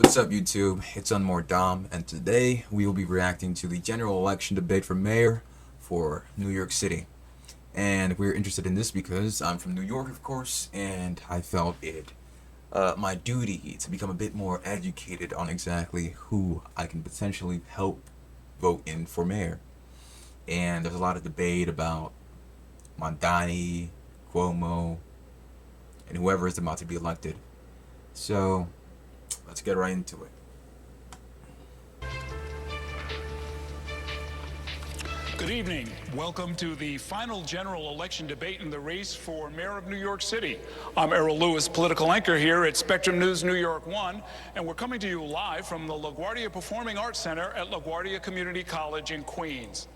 What's up, YouTube? It's Unmoored Dom, and today we will be reacting to the general election debate for mayor for New York City. And we're interested in this because I'm from New York, of course, and I felt it my duty to become a bit more educated on exactly who I can potentially help vote in for mayor. And there's a lot of debate about Mondani, Cuomo, and whoever is about to be elected. So let's get right into it. Good evening. Welcome to the final general election debate in the race for mayor of New York City. I'm Mayoral Lewis, political anchor here at Spectrum News New York 1, and we're coming to you live from the LaGuardia Performing Arts Center at LaGuardia Community College in Queens.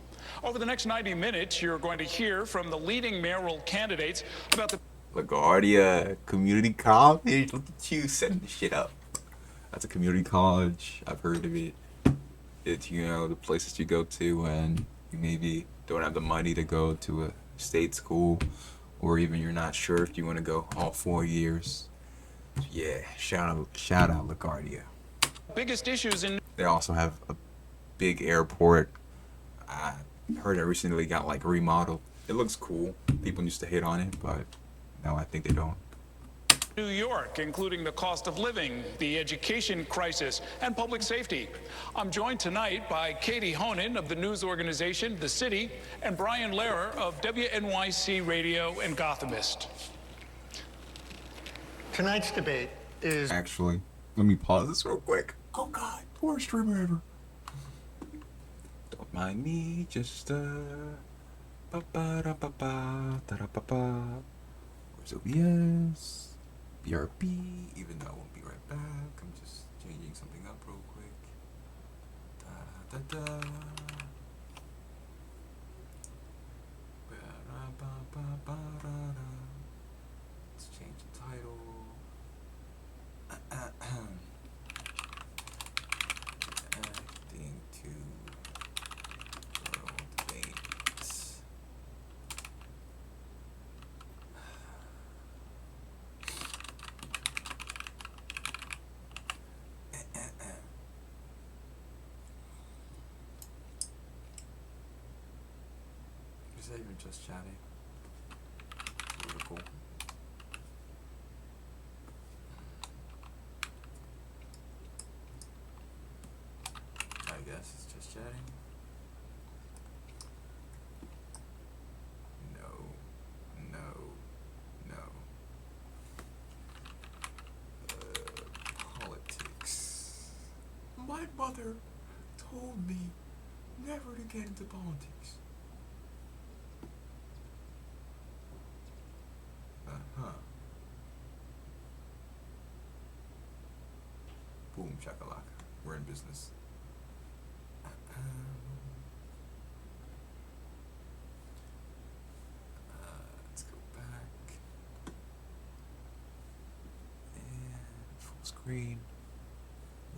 Over the next 90 minutes, you're going to hear from the leading mayoral candidates about the LaGuardia Community College. Look at you setting the shit up. That's a community college. I've heard of it. It's, the places you go to when you maybe don't have the money to go to a state school, or even you're not sure if you want to go all 4 years. Yeah, shout out LaGuardia. biggest issues in They also have a big airport. I heard it recently got remodeled. It looks cool. People used to hate on it, but now I think they don't. New York, including the cost of living, the education crisis, and public safety. I'm joined tonight by Katie Honan of the news organization The City and Brian Lehrer of WNYC Radio and Gothamist. Tonight's debate is... Actually, let me pause this real quick. Oh God, worst streamer ever. Don't mind me, just ba ba da ba ba da da ba ba. Where's OBS? BRB, even though I won't be right back. I'm just changing something up real quick. Da da da. Ba ba ba ba da da. Let's change the title. Acting to world debates. Is that even just chatting? Political. I guess it's just chatting. No. Politics. My mother told me never to get into politics. Uh-huh. Boom, shakalaka. We're in business. Let's go back. And full screen.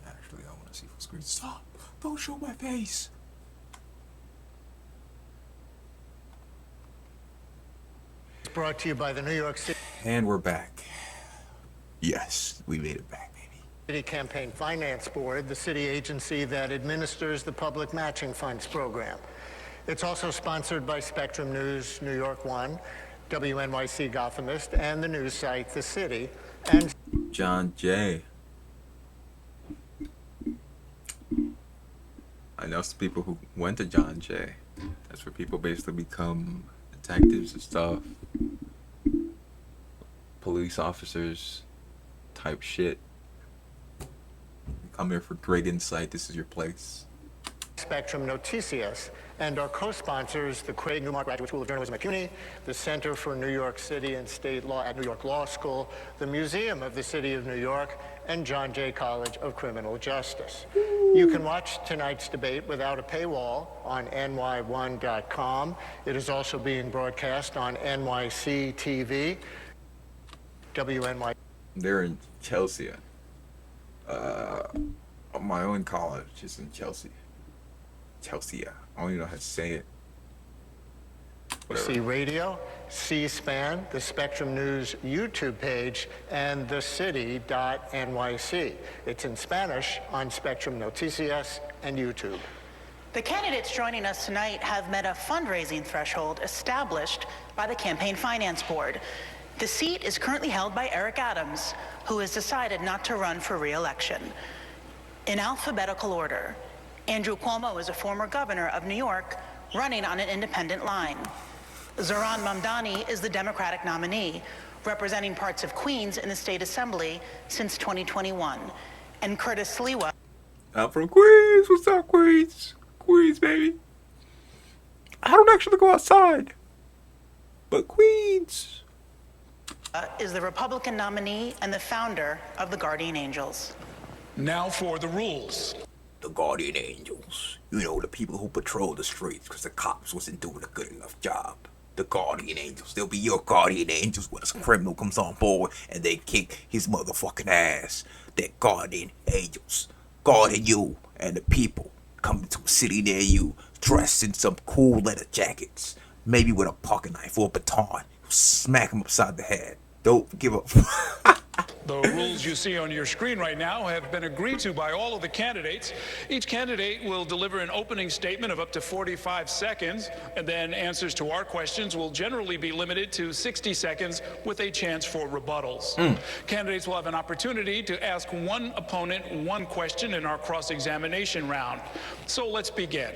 Actually, I want to see full screen. Stop! Don't show my face! brought to you by the New York And we're back. Yes, we made it back, baby. City Campaign Finance Board, the city agency that administers the Public Matching Funds program. It's also sponsored by Spectrum News New York 1, WNYC Gothamist, and the news site The City, and John Jay. I know some people who went to John Jay. That's where people basically become detectives and stuff. Police officers type shit. You come here for great insight. This is your place. Spectrum Noticias, and our co-sponsors, the Craig Newmark Graduate School of Journalism at CUNY, the Center for New York City and State Law at New York Law School, the Museum of the City of New York, and John Jay College of Criminal Justice. You can watch tonight's debate without a paywall on ny1.com. It is also being broadcast on NYC TV, WNY. They're in Chelsea. My own college is in Chelsea. Chelsea. I don't even know how to say it. NYC Radio, C-SPAN, the Spectrum News YouTube page, and thecity.nyc. It's in Spanish on Spectrum Noticias and YouTube. The candidates joining us tonight have met a fundraising threshold established by the Campaign Finance Board. The seat is currently held by Eric Adams, who has decided not to run for re-election. In alphabetical order, Andrew Cuomo is a former governor of New York running on an independent line. Zohran Mamdani is the Democratic nominee, representing parts of Queens in the State Assembly since 2021. And Curtis Sliwa. I'm from Queens. What's up, Queens? Queens, baby. I don't actually go outside, but Queens Is the Republican nominee and the founder of the Guardian Angels. Now for the rules. the Guardian Angels. You know, the people who patrol the streets because the cops wasn't doing a good enough job. The Guardian Angels. They'll be your Guardian Angels when a criminal comes on board and they kick his motherfucking ass. They're Guardian Angels. Guarding you and the people coming to a city near you dressed in some cool leather jackets. Maybe with a pocket knife or a baton. Smack them upside the head. Don't give up. The rules you see on your screen right now have been agreed to by all of the candidates. Each candidate will deliver an opening statement of up to 45 seconds, and then answers to our questions will generally be limited to 60 seconds with a chance for rebuttals. Candidates will have an opportunity to ask one opponent one question in our cross-examination round. So let's begin.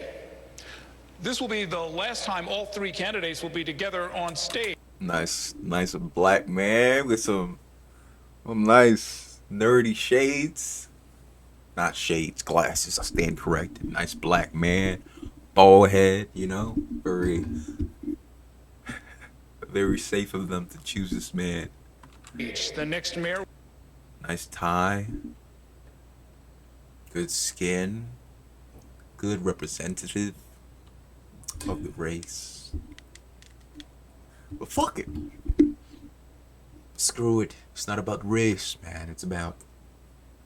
This will be the last time all three candidates will be together on stage. Nice black man with some nice nerdy shades. Not shades, glasses. I stand corrected. Nice black man, bald head. You know, very safe of them to choose this man. The next mayor. Nice tie. Good skin. Good representative of the race. But fuck it. Screw it. It's not about race, man. It's about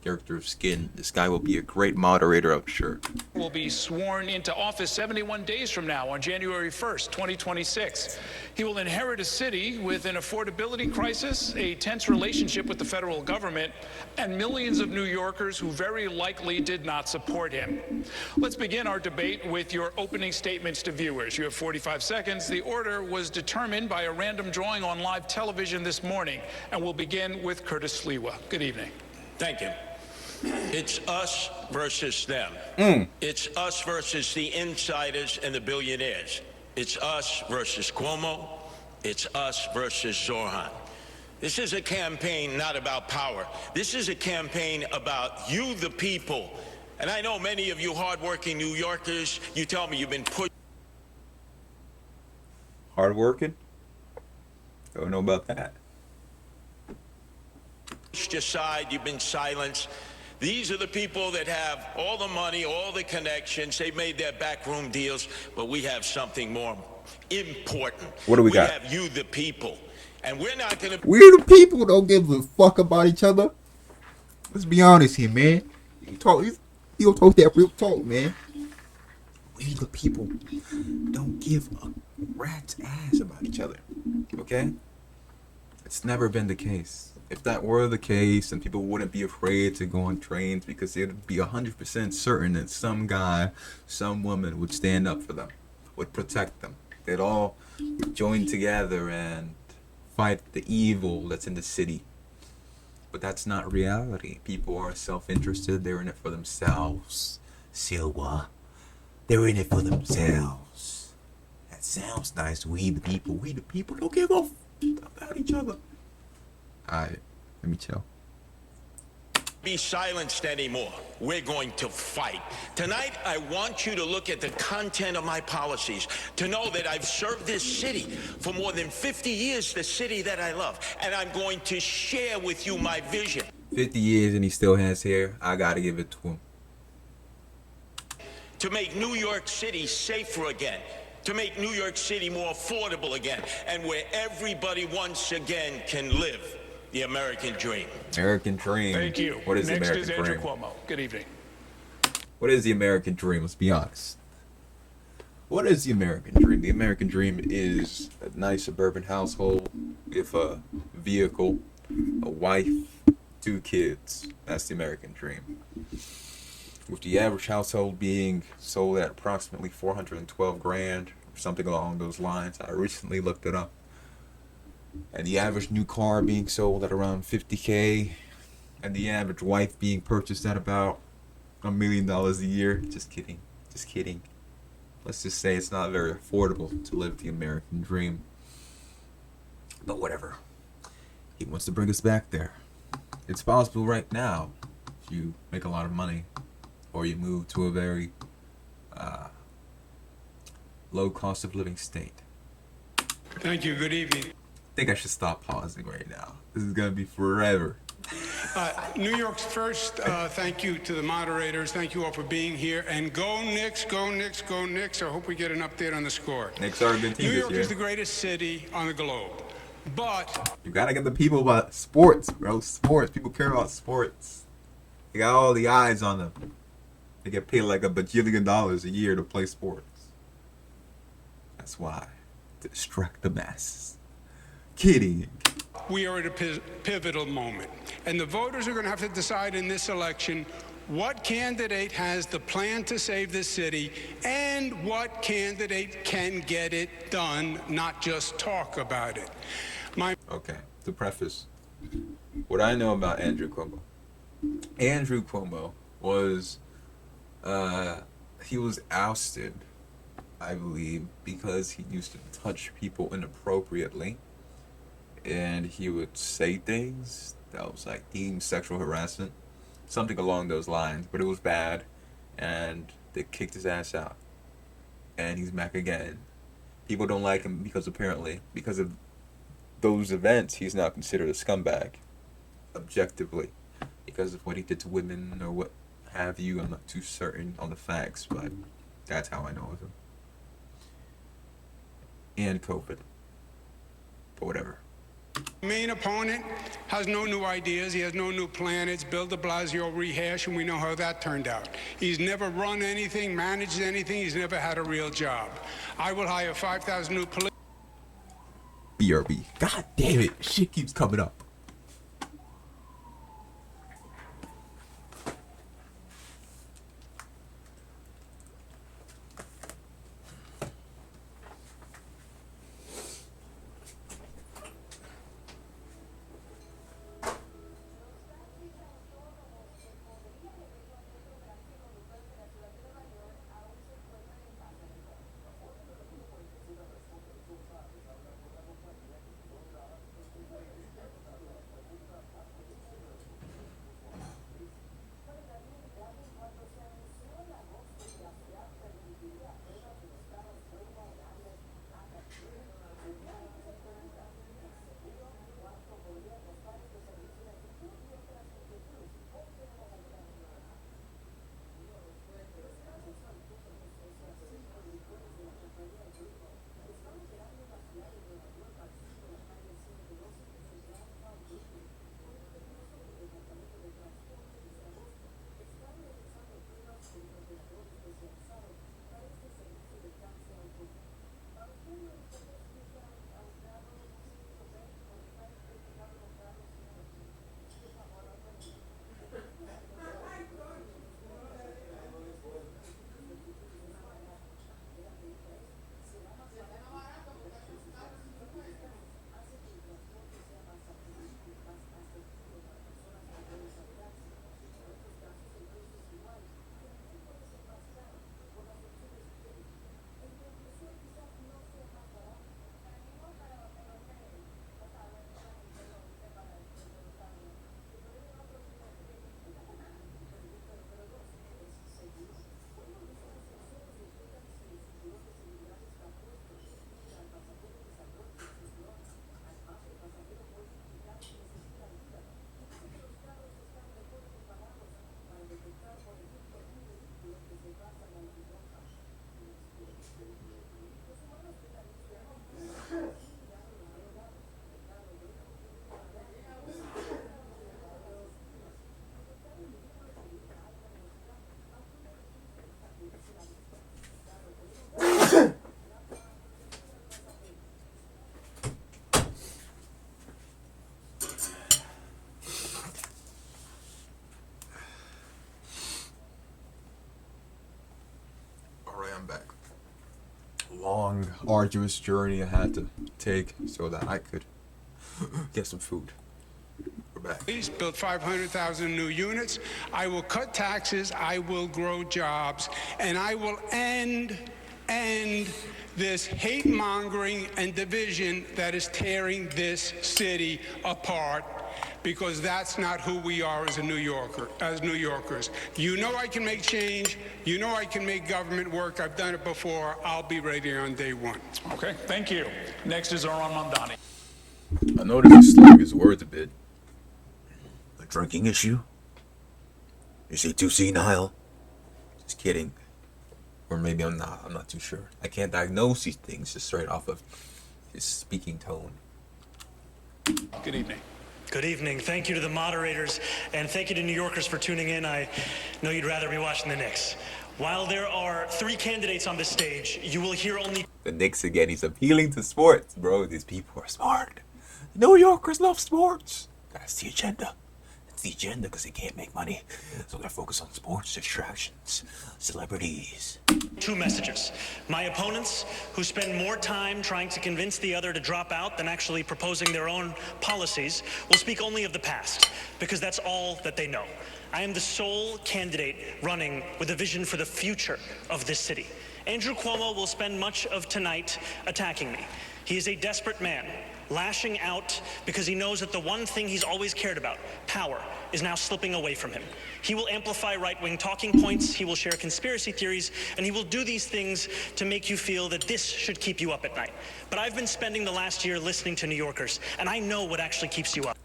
character of skin. This guy will be a great moderator, I'm sure. Will be sworn into office 71 days from now on January 1st, 2026. He will inherit a city with an affordability crisis, a tense relationship with the federal government, and millions of New Yorkers who very likely did not support him. Let's begin our debate with your opening statements to viewers. You have 45 seconds. The order was determined by a random drawing on live television this morning, and we'll begin with Curtis Sliwa. Good evening. Thank you. It's us versus them. It's us versus the insiders and the billionaires. It's us versus Cuomo. It's us versus Zohran. This is a campaign not about power. This is a campaign about you, the people. And I know many of you hardworking New Yorkers, you tell me you've been Hardworking? Don't know about that. pushed aside, you've been silenced. These are the people that have all the money, all the connections. They've made their backroom deals, but we have something more important. What do we got? We have you, the people. And we're not going to... We the people don't give a fuck about each other. Let's be honest here, man. You don't talk that real talk, man. We the people don't give a rat's ass about each other. Okay? It's never been the case. If that were the case, then people wouldn't be afraid to go on trains because they would be 100% certain that some guy, some woman would stand up for them, would protect them. They'd all join together and fight the evil that's in the city. But that's not reality. People are self-interested. They're in it for themselves. Silva. They're in it for themselves. That sounds nice. We the people don't give a f about each other. Alright, let me chill. be silenced anymore. We're going to fight. Tonight, I want you to look at the content of my policies, to know that I've served this city for more than 50 years, the city that I love, and I'm going to share with you my vision. 50 years and he still has hair. I gotta give it to him. To make New York City safer again, to make New York City more affordable again, and where everybody once again can live the American dream. American dream. Thank you. What is the Next American is Andrew dream? Cuomo. Good evening. What is the American dream? Let's be honest. What is the American dream? The American dream is a nice suburban household with a vehicle, a wife, 2 kids. That's the American dream. With the average household being sold at approximately 412 grand, or something along those lines. I recently looked it up. And the average new car being sold at around 50K, and the average wife being purchased at about $1 million a year. Just kidding. Just kidding. Let's just say it's not very affordable to live the American dream. But whatever. He wants to bring us back there. It's possible right now if you make a lot of money or you move to a very low cost of living state. Thank you. Good evening. I think I should stop pausing right now. This is going to be forever. New York's first thank you to the moderators. Thank you all for being here. And go Knicks, go Knicks, go Knicks. I hope we get an update on the score. Knicks are a good team New this York year. is the greatest city on the globe. But You gotta get the people about sports, bro. Sports. People care about sports. They got all the eyes on them. They get paid like $1 bajillion a year to play sports. That's why. To distract the masses. Kidding. we are at a pivotal moment. And the voters are going to have to decide in this election what candidate has the plan to save the city and what candidate can get it done, not just talk about it. Okay, to preface, what I know about Andrew Cuomo. Andrew Cuomo was, he was ousted, I believe, because he used to touch people inappropriately. And he would say things that was like deemed sexual harassment. Something along those lines, but it was bad. And they kicked his ass out. And he's back again. People don't like him because apparently, because of those events, he's now considered a scumbag. Objectively. Because of what he did to women or what have you. I'm not too certain on the facts, but that's how I know of him. And COVID. But whatever. Main opponent has no new ideas. He has no new plan. It's Bill de Blasio rehash, and we know how that turned out. He's never run anything, managed anything. He's never had a real job. I will hire 5,000 new police. BRB. God damn it. Shit keeps coming up. I'm back. Long, arduous journey I had to take so that I could get some food. We're back. Please build 500,000 new units. I will cut taxes. I will grow jobs. And I will end this hate mongering and division that is tearing this city apart, because that's not who we are as New Yorkers. You know I can make change. You know I can make government work. I've done it before. I'll be ready on day one. Okay, thank you. Next is Zoran Mamdani. I noticed he slurred his words a bit. A drinking issue? Is he too senile? Just kidding. Or maybe I'm not. I'm not too sure. I can't diagnose these things just straight off of his speaking tone. Good evening. Good evening. Thank you to the moderators, and thank you to New Yorkers for tuning in. I know you'd rather be watching the Knicks. While there are 3 candidates on this stage, you will hear only... The Knicks again. He's appealing to sports, bro. These people are smart. New Yorkers love sports. That's the agenda. That's the agenda because they can't make money. So they're focused on sports, distractions, celebrities. 2 messages. My opponents, who spend more time trying to convince the other to drop out than actually proposing their own policies, will speak only of the past, because that's all that they know. I am the sole candidate running with a vision for the future of this city. Andrew Cuomo will spend much of tonight attacking me. He is a desperate man, lashing out because he knows that the one thing he's always cared about, power, is now slipping away from him. He will amplify right-wing talking points, he will share conspiracy theories, and he will do these things to make you feel that this should keep you up at night. But I've been spending the last year listening to New Yorkers, and I know what actually keeps you up.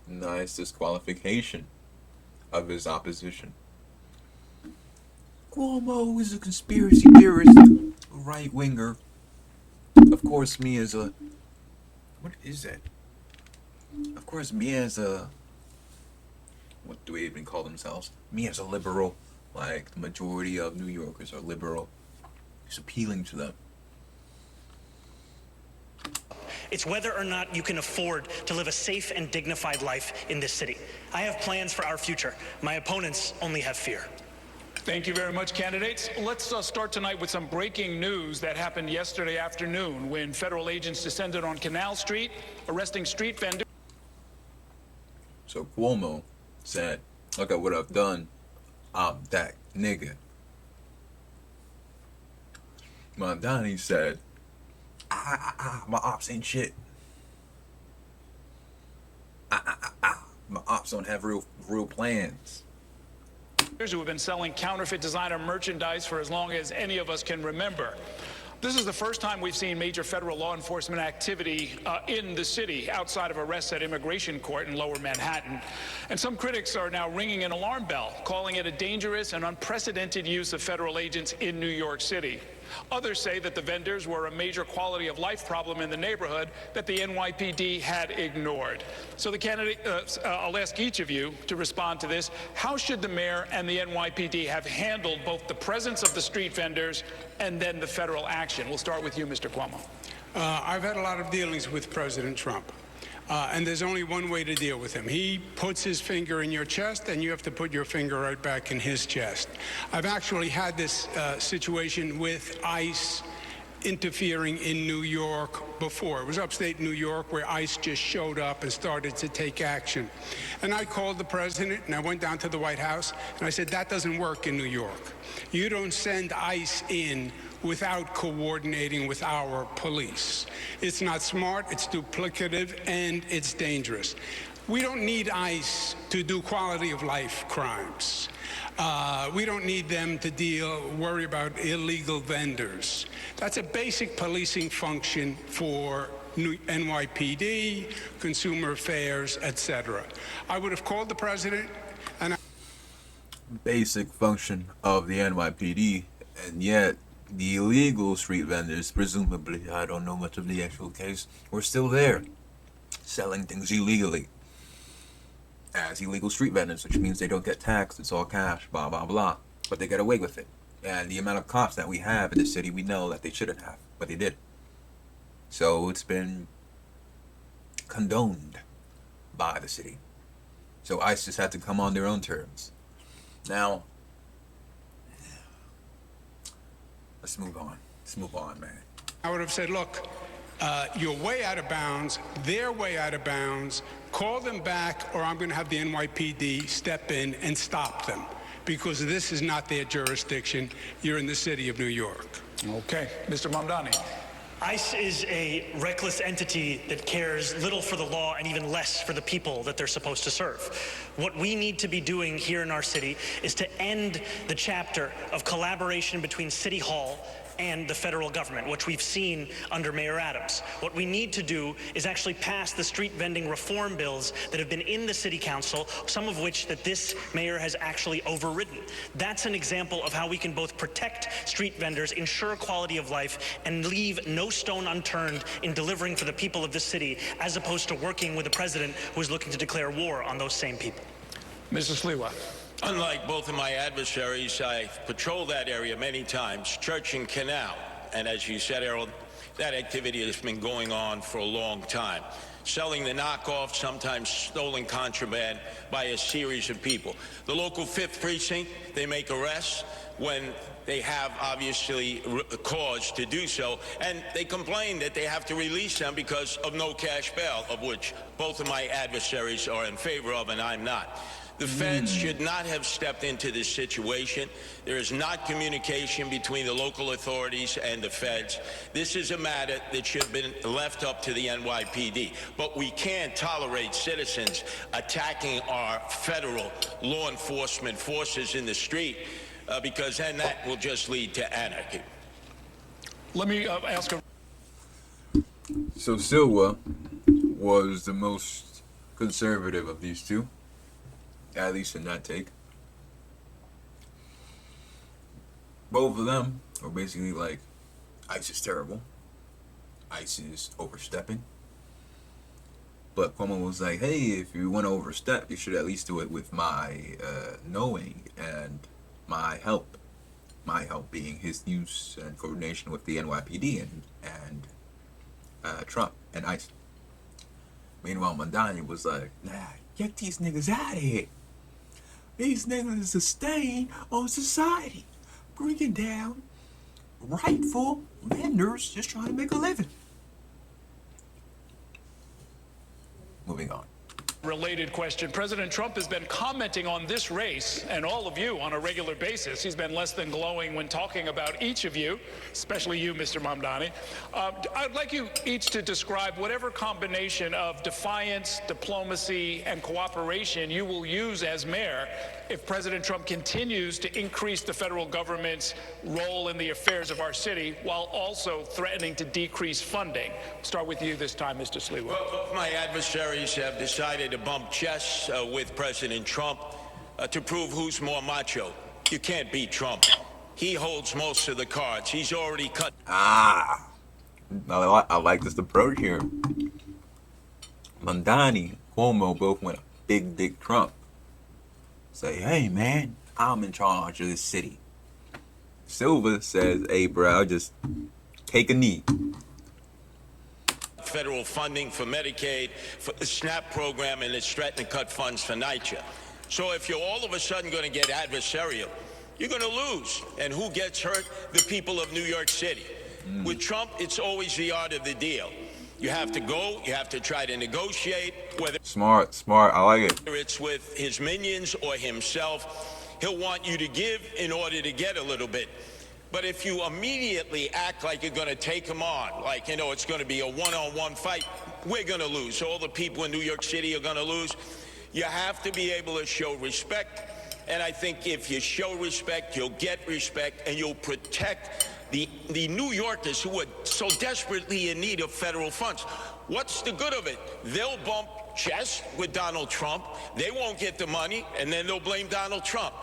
Nice disqualification of his opposition. Cuomo is a conspiracy theorist, right-winger. Of course, me as a... What is that? Of course, me as a... What do we even call themselves? Me as a liberal. Like, the majority of New Yorkers are liberal. It's appealing to them. It's whether or not you can afford to live a safe and dignified life in this city. I have plans for our future. My opponents only have fear. Thank you very much, candidates. Let's start tonight with some breaking news that happened yesterday afternoon when federal agents descended on Canal Street, arresting street vendors. So Cuomo said, look at what I've done. I'm that nigga. Mamdani said, my ops ain't shit. My ops don't have real plans. Who have been selling counterfeit designer merchandise for as long as any of us can remember. This is the first time we've seen major federal law enforcement activity in the city outside of arrests at immigration court in Lower Manhattan. And some critics are now ringing an alarm bell, calling it a dangerous and unprecedented use of federal agents in New York City. Others say that the vendors were a major quality of life problem in the neighborhood that the NYPD had ignored. So the candidate, I'll ask each of you to respond to this. How should the mayor and the NYPD have handled both the presence of the street vendors and then the federal action? We'll start with you, Mr. Cuomo. I've had a lot of dealings with President Trump. And there's only one way to deal with him. He puts his finger in your chest, and you have to put your finger right back in his chest. I've actually had this situation with ICE interfering in New York before. It was upstate New York where ICE just showed up and started to take action. And I called the president, and I went down to the White House, and I said, that doesn't work in New York. You don't send ICE in without coordinating with our police. It's not smart, it's duplicative, and it's dangerous. We don't need ICE to do quality of life crimes. We don't need them to worry about illegal vendors. That's a basic policing function for NYPD, Consumer Affairs, etc. I would have called the president and Basic function of the NYPD, and yet the illegal street vendors, presumably, I don't know much of the actual case, were still there, selling things illegally. As illegal street vendors, which means they don't get taxed, it's all cash, blah, blah, blah. But they get away with it. And the amount of cops that we have in the city, we know that they shouldn't have, but they did. So it's been condoned by the city. So ICE just had to come on their own terms. Now, Let's move on. Let's move on, man. I would have said, look, you're way out of bounds. They're way out of bounds. Call them back, or I'm going to have the NYPD step in and stop them, because this is not their jurisdiction. You're in the city of New York. Okay. Mr. Mamdani. ICE is a reckless entity that cares little for the law and even less for the people that they're supposed to serve. What we need to be doing here in our city is to end the chapter of collaboration between City Hall and the federal government, which we've seen under Mayor Adams. What we need to do is actually pass the street vending reform bills that have been in the city council, some of which that this mayor has actually overridden. That's an example of how we can both protect street vendors, ensure quality of life, and leave no stone unturned in delivering for the people of this city, as opposed to working with a president who is looking to declare war on those same people. Mr. Sliwa. Unlike both of my adversaries, I've patrolled that area many times, Church and Canal. And as you said, Errol, that activity has been going on for a long time. Selling the knockoff, sometimes stolen contraband by a series of people. The local 5th Precinct, they make arrests when they have obviously cause to do so, and they complain that they have to release them because of no cash bail, of which both of my adversaries are in favor of and I'm not. The feds should not have stepped into this situation. There is not communication between the local authorities and the feds. This is a matter that should have been left up to the NYPD. But we can't tolerate citizens attacking our federal law enforcement forces in the street because then that will just lead to anarchy. Let me ask a... So Silva was the most conservative of these two, at least in that take. Both of them are basically like, ICE is terrible. ICE is overstepping. But Cuomo was like, hey, if you want to overstep, you should at least do it with my knowing and my help. My help being his use and coordination with the NYPD and Trump and ICE. Meanwhile, Mamdani was like, nah, get these niggas out of here. These niggas is a stain on society, bringing down rightful vendors just trying to make a living. Moving on. Related question. President Trump has been commenting on this race and all of you on a regular basis. He's been less than glowing when talking about each of you, especially you, Mr. Mamdani. I'd like you each to describe whatever combination of defiance, diplomacy, and cooperation you will use as mayor if President Trump continues to increase the federal government's role in the affairs of our city while also threatening to decrease funding. Start with you this time, Mr. Sliwa. Well, my adversaries have decided to bump chests with President Trump to prove who's more macho. You can't beat Trump. He holds most of the cards. He's already cut. I like this approach here. Mamdani, Cuomo both went big dick Trump. Say, hey man, I'm in charge of this city. Silva says, hey bro, just take a knee. Federal funding for Medicaid, for the SNAP program, and it's threatening to cut funds for NYCHA. So if you're all of a sudden going to get adversarial, you're going to lose. And who gets hurt? The people of New York City. With Trump, it's always the art of the deal. You have to go, you have to try to negotiate, whether Smart, I like it. it's with his minions or himself. He'll want you to give in order to get a little bit. But if you immediately act like you're going to take him on, like, you know, it's going to be a one-on-one fight, we're going to lose. All the people in New York City are going to lose. You have to be able to show respect. And I think if you show respect, you'll get respect, and you'll protect the New Yorkers who are so desperately in need of federal funds. What's the good of it? They'll bump chests with Donald Trump. They won't get the money, and then they'll blame Donald Trump.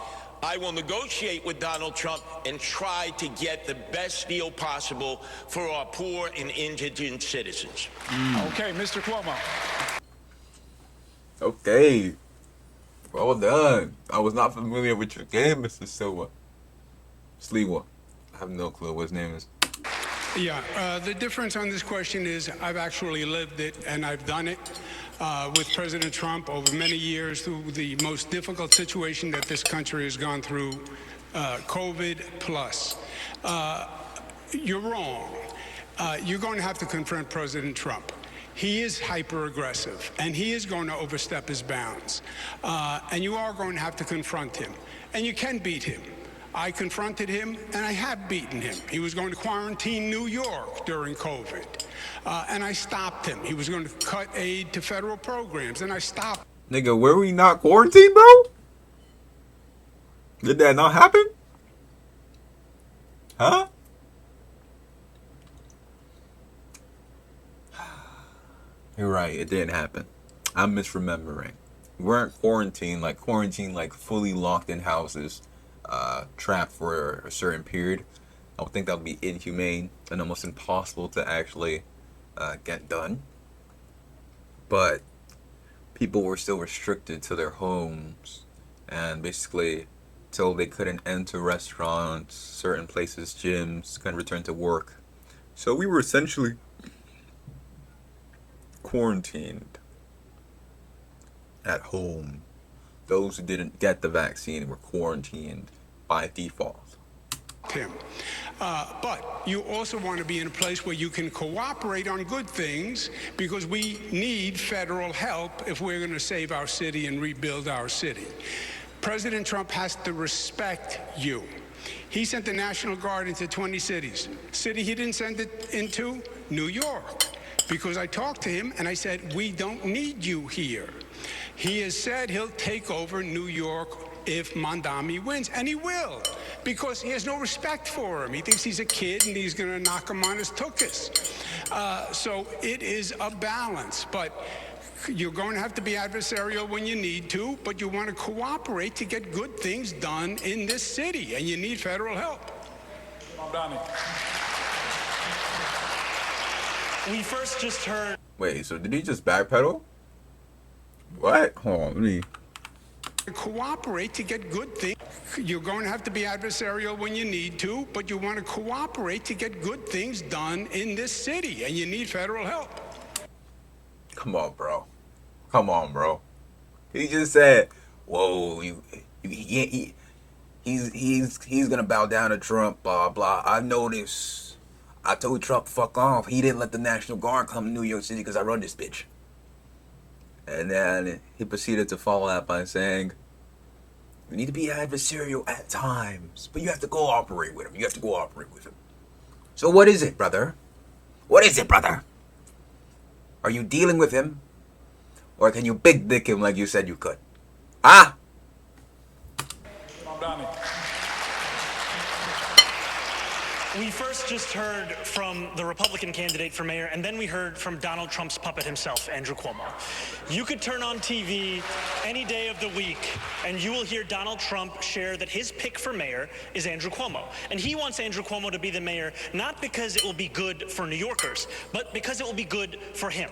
I will negotiate with Donald Trump and try to get the best deal possible for our poor and indigent citizens. Okay, Mr. Cuomo. Okay. Well done. I was not familiar with your game, Mr. Silva. Sliwa. I have no clue what his name is. Yeah, the difference on this question is I've actually lived it and I've done it with President Trump over many years through the most difficult situation that this country has gone through, COVID plus. You're wrong. You're going to have to confront President Trump. He is hyper-aggressive, and he is going to overstep his bounds. And you are going to have to confront him. And you can beat him. I confronted him, and I have beaten him. He was going to quarantine New York during COVID, and I stopped him. He was going to cut aid to federal programs, and I stopped. Nigga, were we not quarantined, bro? Did that not happen? Huh? You're right, it didn't happen. I'm misremembering. We weren't quarantined like fully locked in houses, trapped for a certain period. I would think that would be inhumane and almost impossible to actually get done. But people were still restricted to their homes, and basically till they couldn't enter restaurants, certain places, gyms, couldn't return to work. So we were essentially quarantined at home. Those who didn't get the vaccine were quarantined by default. Him. But you also want to be in a place where you can cooperate on good things, because we need federal help if we're going to save our city and rebuild our city. President Trump has to respect you. He sent the National Guard into 20 cities. City he didn't send it into? New York. Because I talked to him and I said, we don't need you here. He has said he'll take over New York if Mondami wins, and he will, because he has no respect for him. He thinks he's a kid and he's going to knock him on his tuchus. So it is a balance, but you're going to have to be adversarial when you need to, but you want to cooperate to get good things done in this city, and you need federal help. Mondami. We first just heard. Wait, so did he just backpedal? What? Hold on, let me. Cooperate to get good things. You're going to have to be adversarial when you need to, but you want to cooperate to get good things done in this city, and you need federal help. Come on, bro. Come on, bro. He just said, "Whoa, he's gonna bow down to Trump." Blah blah. I noticed. I told Trump, "Fuck off." He didn't let the National Guard come to New York City because I run this bitch. And then he proceeded to follow that by saying, "We need to be adversarial at times, but you have to cooperate with him. You have to cooperate with him." So what is it, brother? What is it, brother? Are you dealing with him? Or can you big dick him like you said you could? Ah! We first just heard from the Republican candidate for mayor, and then we heard from Donald Trump's puppet himself, Andrew Cuomo. You could turn on TV any day of the week, and you will hear Donald Trump share that his pick for mayor is Andrew Cuomo. And he wants Andrew Cuomo to be the mayor, not because it will be good for New Yorkers, but because it will be good for him.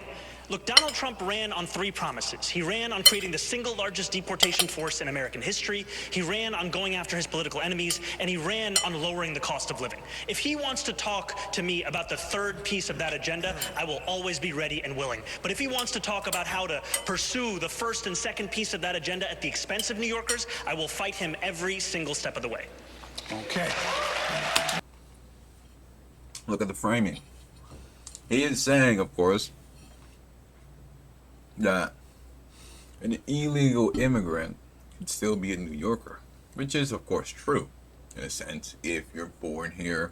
Look, Donald Trump ran on 3 promises. He ran on creating the single largest deportation force in American history. He ran on going after his political enemies, and he ran on lowering the cost of living. If he wants to talk to me about the 3rd piece of that agenda, I will always be ready and willing. But if he wants to talk about how to pursue the 1st and 2nd piece of that agenda at the expense of New Yorkers, I will fight him every single step of the way. Okay. Look at the framing. He is saying, of course, that an illegal immigrant can still be a New Yorker, which is of course true in a sense. If you're born here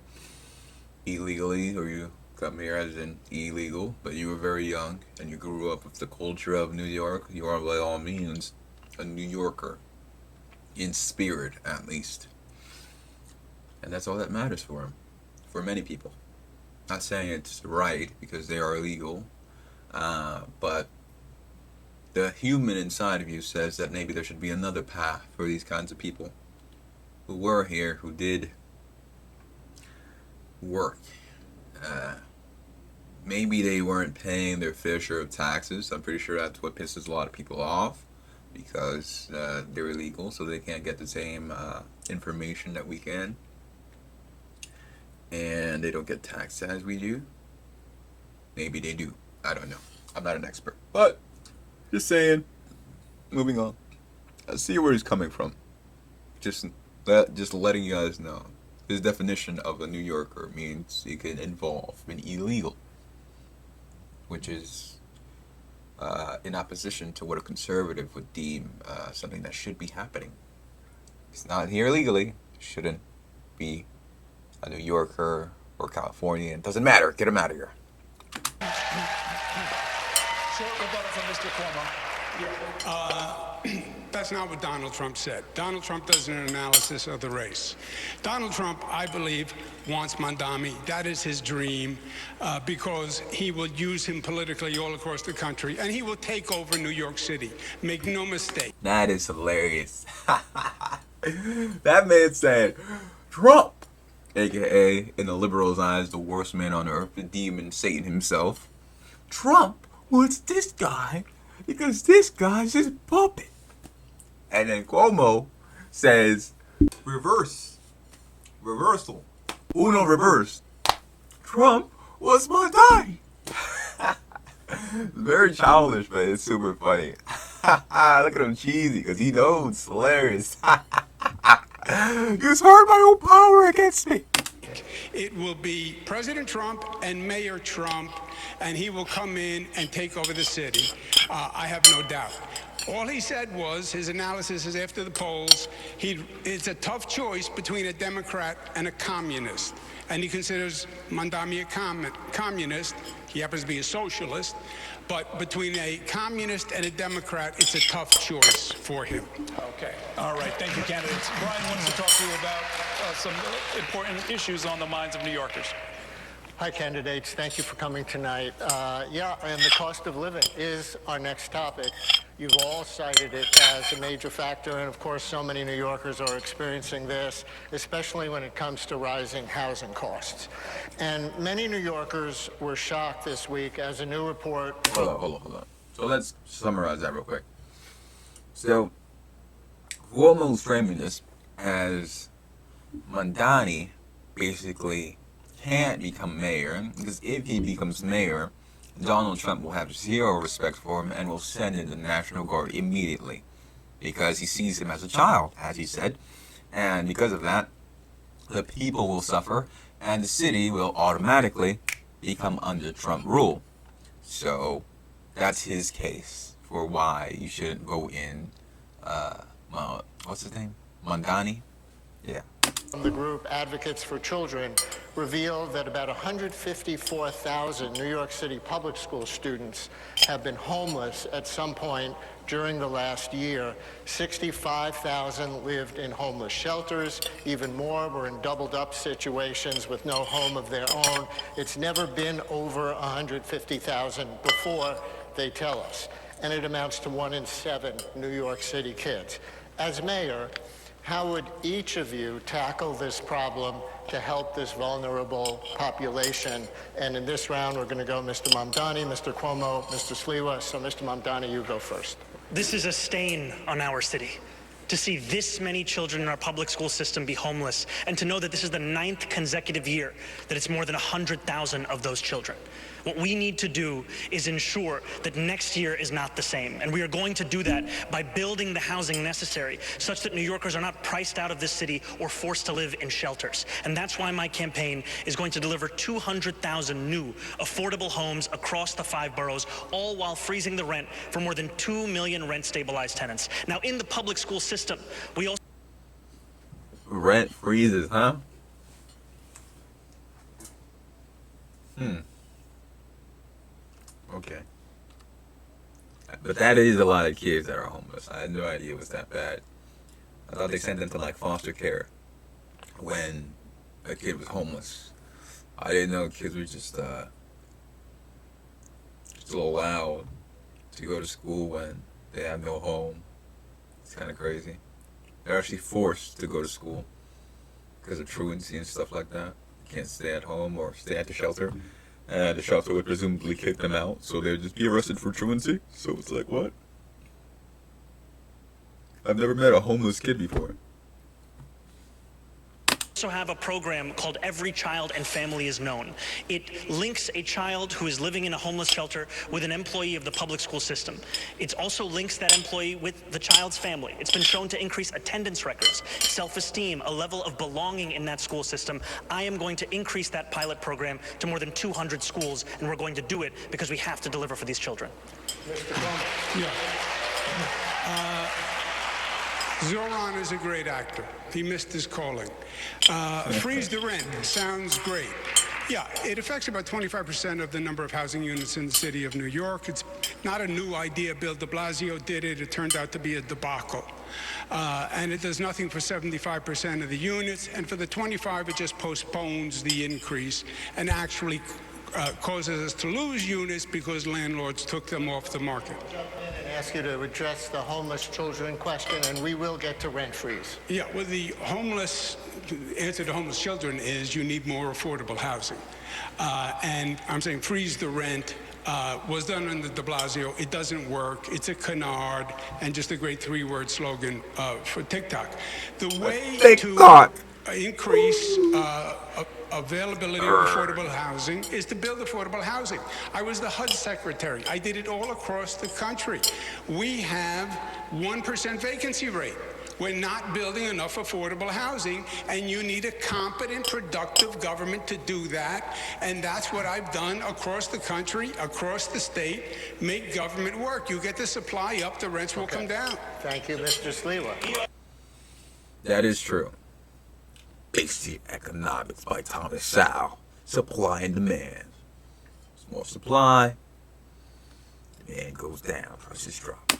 illegally, or you come here as an illegal, but you were very young and you grew up with the culture of New York, you are by all means a New Yorker, in spirit at least. And that's all that matters for him, for many people. Not saying it's right because they are illegal, but the human inside of you says that maybe there should be another path for these kinds of people who were here, who did work. Maybe they weren't paying their fair share of taxes. I'm pretty sure that's what pisses a lot of people off, because they're illegal, so they can't get the same information that we can. And they don't get taxed as we do. Maybe they do. I don't know. I'm not an expert. But just saying. Moving on. I see where he's coming from. Just letting you guys know. his definition of a New Yorker means he can involve in illegal, which is in opposition to what a conservative would deem something that should be happening. He's not here legally, shouldn't be a New Yorker or Californian. Doesn't matter. Get him out of here. Short rebuttal from Mr. Cuomo. That's not what Donald Trump said. Donald Trump does an analysis of the race. Donald Trump, I believe, wants Mondami. That is his dream because he will use him politically all across the country, and he will take over New York City. Make no mistake. That is hilarious. That man said, Trump, aka in the liberals' eyes, the worst man on earth, the demon Satan himself. Trump wants this guy because this guy's his puppet. And then Cuomo says, reversal, uno reverse. Trump was my guy. Very childish, but it's super funny. Look at him cheesy because he knows it's hilarious. Use hard my own power against me. It will be President Trump and Mayor Trump, and he will come in and take over the city. I have no doubt. All he said was, his analysis is after the polls, it's a tough choice between a Democrat and a communist. And he considers Mondami a communist. He happens to be a socialist. But between a communist and a Democrat, it's a tough choice for him. Okay. All right. Thank you, candidates. Brian wants to talk to you about some important issues on the minds of New Yorkers. Hi, candidates. Thank you for coming tonight. Yeah, and the cost of living is our next topic. You've all cited it as a major factor, and of course, so many New Yorkers are experiencing this, especially when it comes to rising housing costs. And many New Yorkers were shocked this week as a new report... Hold on. So let's summarize that real quick. So, Cuomo's framing this as Mondani basically can't become mayor, because if he becomes mayor, Donald Trump will have zero respect for him and will send in the National Guard immediately because he sees him as a child, as he said. And because of that, the people will suffer and the city will automatically become under Trump rule. So that's his case for why you shouldn't vote in, what's his name? Mondani? Yeah. The group Advocates for Children revealed that about 154,000 New York City public school students have been homeless at some point during the last year. 65,000 lived in homeless shelters. Even more were in doubled-up situations with no home of their own. It's never been over 150,000 before, they tell us. And it amounts to 1 in 7 New York City kids. As mayor, how would each of you tackle this problem to help this vulnerable population? And in this round, we're going to go Mr. Mamdani, Mr. Cuomo, Mr. Sliwa. So, Mr. Mamdani, you go first. This is a stain on our city. To see this many children in our public school system be homeless, and to know that this is the 9th consecutive year that it's more than 100,000 of those children. What we need to do is ensure that next year is not the same. And we are going to do that by building the housing necessary such that New Yorkers are not priced out of this city or forced to live in shelters. And that's why my campaign is going to deliver 200,000 new affordable homes across the 5 boroughs, all while freezing the rent for more than 2 million rent-stabilized tenants. Now, in the public school system, we also... Rent freezes, huh? Okay. But that is a lot of kids that are homeless. I had no idea it was that bad. I thought they sent them to like foster care when a kid was homeless. I didn't know kids were just allowed to go to school when they have no home. It's kind of crazy. They're actually forced to go to school because of truancy and stuff like that. You can't stay at home or stay at the shelter. And the shelter would presumably kick them out, so they'd just be arrested for truancy. So it's like, what? I've never met a homeless kid before. also have a program called Every Child and Family is Known. It links a child who is living in a homeless shelter with an employee of the public school system. It also links that employee with the child's family. It's been shown to increase attendance records, self-esteem, a level of belonging in that school system. I am going to increase that pilot program to more than 200 schools, and we're going to do it because we have to deliver for these children. Mr. Cuomo. Yeah. Zoran is a great actor. He missed his calling. Freeze the rent sounds great. Yeah, it affects about 25% of the number of housing units in the city of New York. It's not a new idea. Bill de Blasio did it. It turned out to be a debacle. And it does nothing for 75% of the units. And for the 25, it just postpones the increase and actually causes us to lose units because landlords took them off the market. And ask you to address the homeless children question, and we will get to rent freeze. Yeah, well, the answer to homeless children is you need more affordable housing. And I'm saying freeze the rent was done under de Blasio. It doesn't work. It's a canard and just a great 3-word slogan for TikTok. The way to increase availability of affordable housing is to build affordable housing. I was the HUD secretary. I did it all across the country. We have 1% vacancy rate. We're not building enough affordable housing, and you need a competent, productive government to do that. And that's what I've done across the country, across the state. Make government work. You get the supply up, the rents will come down. Thank you, Mr. Sliwa. That is true. Basic Economics by Thomas Sowell. Supply and demand. There's more supply. Demand goes down, prices drop.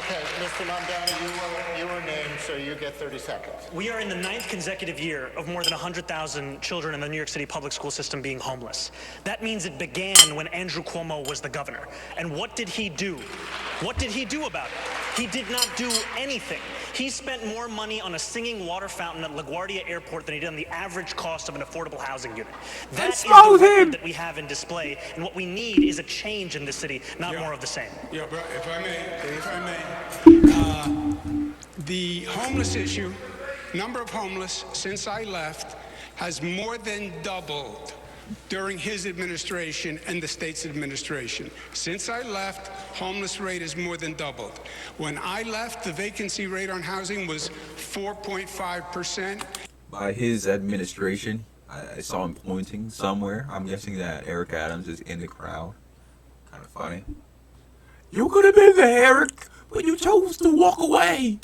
Okay, Mr. Mamdani, you were named, so you get 30 seconds. We are in the 9th consecutive year of more than 100,000 children in the New York City public school system being homeless. That means it began when Andrew Cuomo was the governor. And what did he do? What did he do about it? He did not do anything. He spent more money on a singing water fountain at LaGuardia Airport than he did on the average cost of an affordable housing unit. That is the record that we have in display, and what we need is a change in the city, not more of the same. Yeah, but if I may, the homeless issue, number of homeless since I left, has more than doubled during his administration and the state's administration. Since I left, homeless rate has more than doubled. When I left, the vacancy rate on housing was 4.5%. By his administration, I saw him pointing somewhere. I'm guessing that Eric Adams is in the crowd. Kind of funny. You could have been there, Eric, but you chose to walk away.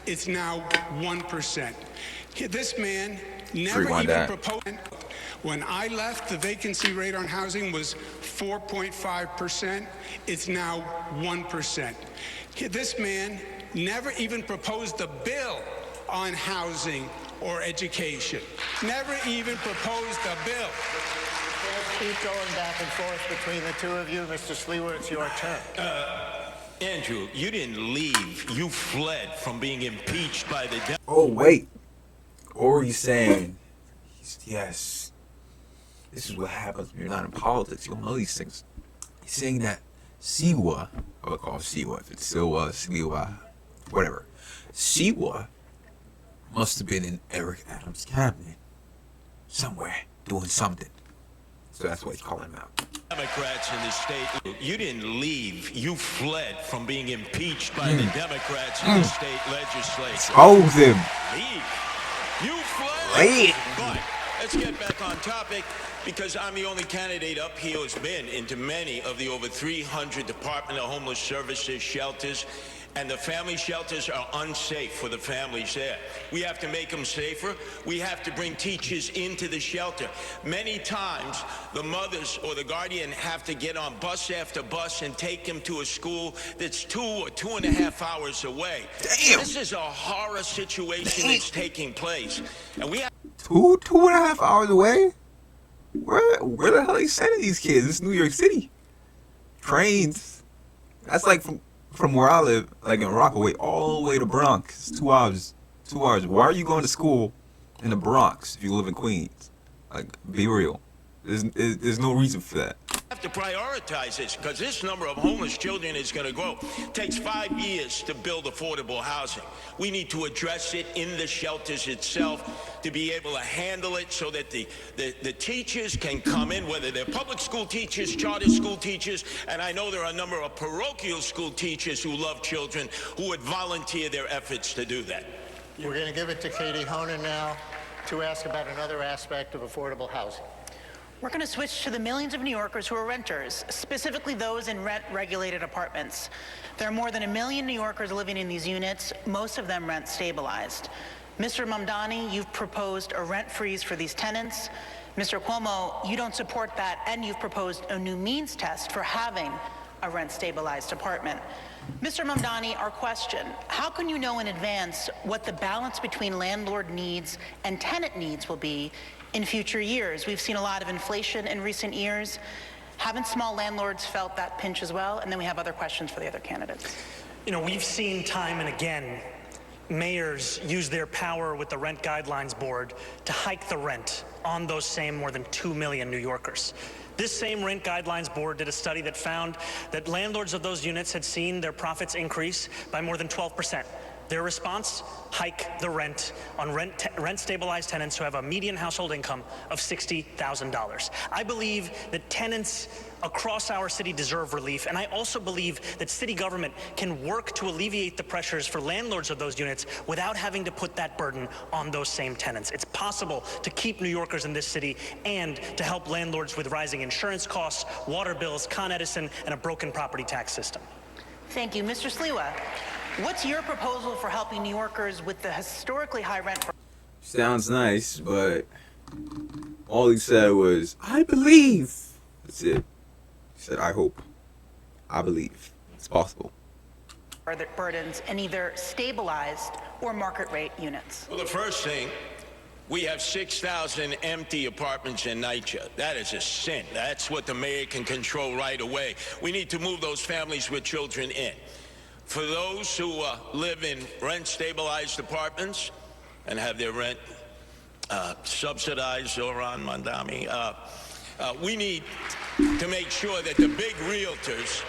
It's now 1%. This man never even proposed. When I left, the vacancy rate on housing was 4.5%. It's now 1%. This man never even proposed a bill on housing or education. Never even proposed a bill. Keep going back and forth between the two of you. Mr. Sliwa, it's your turn. Andrew, you didn't leave. You fled from being impeached by the... Oh, wait. Or he's saying, yes, this is what happens when you're not in politics. You don't know these things. He's saying that Siwa, I would call Siwa, if it's Sliwa, whatever. Siwa must have been in Eric Adams' cabinet somewhere doing something. So that's why he's calling him out. Democrats in the state, you didn't leave. You fled from being impeached by the Democrats in the state legislature. Expose him. Leave. You fled. But let's get back on topic, because I'm the only candidate up here who's been into many of the over 300 Department of Homeless Services shelters, and the family shelters are unsafe for the families there. We have to make them safer. We have to bring teachers into the shelter. Many times, the mothers or the guardian have to get on bus after bus and take them to a school that's 2 or 2.5 hours away. Damn. This is a horror situation that's taking place. And we have 2.5 hours away? Where the hell are they sending these kids? This is New York City. Trains. That's like from where I live, like in Rockaway, all the way to Bronx. It's 2 hours. 2 hours. Why are you going to school in the Bronx if you live in Queens? Like, be real. There's no reason for that. Have to prioritize this because this number of homeless children is going to grow. It takes 5 years to build affordable housing. We need to address it in the shelters itself to be able to handle it so that the teachers can come in, whether they're public school teachers, charter school teachers, and I know there are a number of parochial school teachers who love children who would volunteer their efforts to do that. We're going to give it to Katie Honan now to ask about another aspect of affordable housing. We're going to switch to the millions of New Yorkers who are renters, specifically those in rent-regulated apartments. There are more than 1 million New Yorkers living in these units, most of them rent-stabilized. Mr. Mamdani, you've proposed a rent freeze for these tenants. Mr. Cuomo, you don't support that, and you've proposed a new means test for having a rent-stabilized apartment. Mr. Mamdani, our question, how can you know in advance what the balance between landlord needs and tenant needs will be in future years? We've seen a lot of inflation in recent years. Haven't small landlords felt that pinch as well? And then we have other questions for the other candidates. You know, we've seen time and again mayors use their power with the Rent Guidelines Board to hike the rent on those same more than 2 million New Yorkers. This same Rent Guidelines Board did a study that found that landlords of those units had seen their profits increase by more than 12%. Their response, hike the rent on rent-stabilized tenants who have a median household income of $60,000. I believe that tenants across our city deserve relief, and I also believe that city government can work to alleviate the pressures for landlords of those units without having to put that burden on those same tenants. It's possible to keep New Yorkers in this city and to help landlords with rising insurance costs, water bills, Con Edison, and a broken property tax system. Thank you. Mr. Sliwa, what's your proposal for helping New Yorkers with the historically high rent? Sounds nice, but all he said was, I believe. That's it. He said, I hope. I believe. It's possible. Burdens in either stabilized or market rate units. Well, the first thing, we have 6,000 empty apartments in NYC. That is a sin. That's what the mayor can control right away. We need to move those families with children in. For those who live in rent-stabilized apartments and have their rent subsidized, Zoran Mandami, we need to make sure that the big realtors,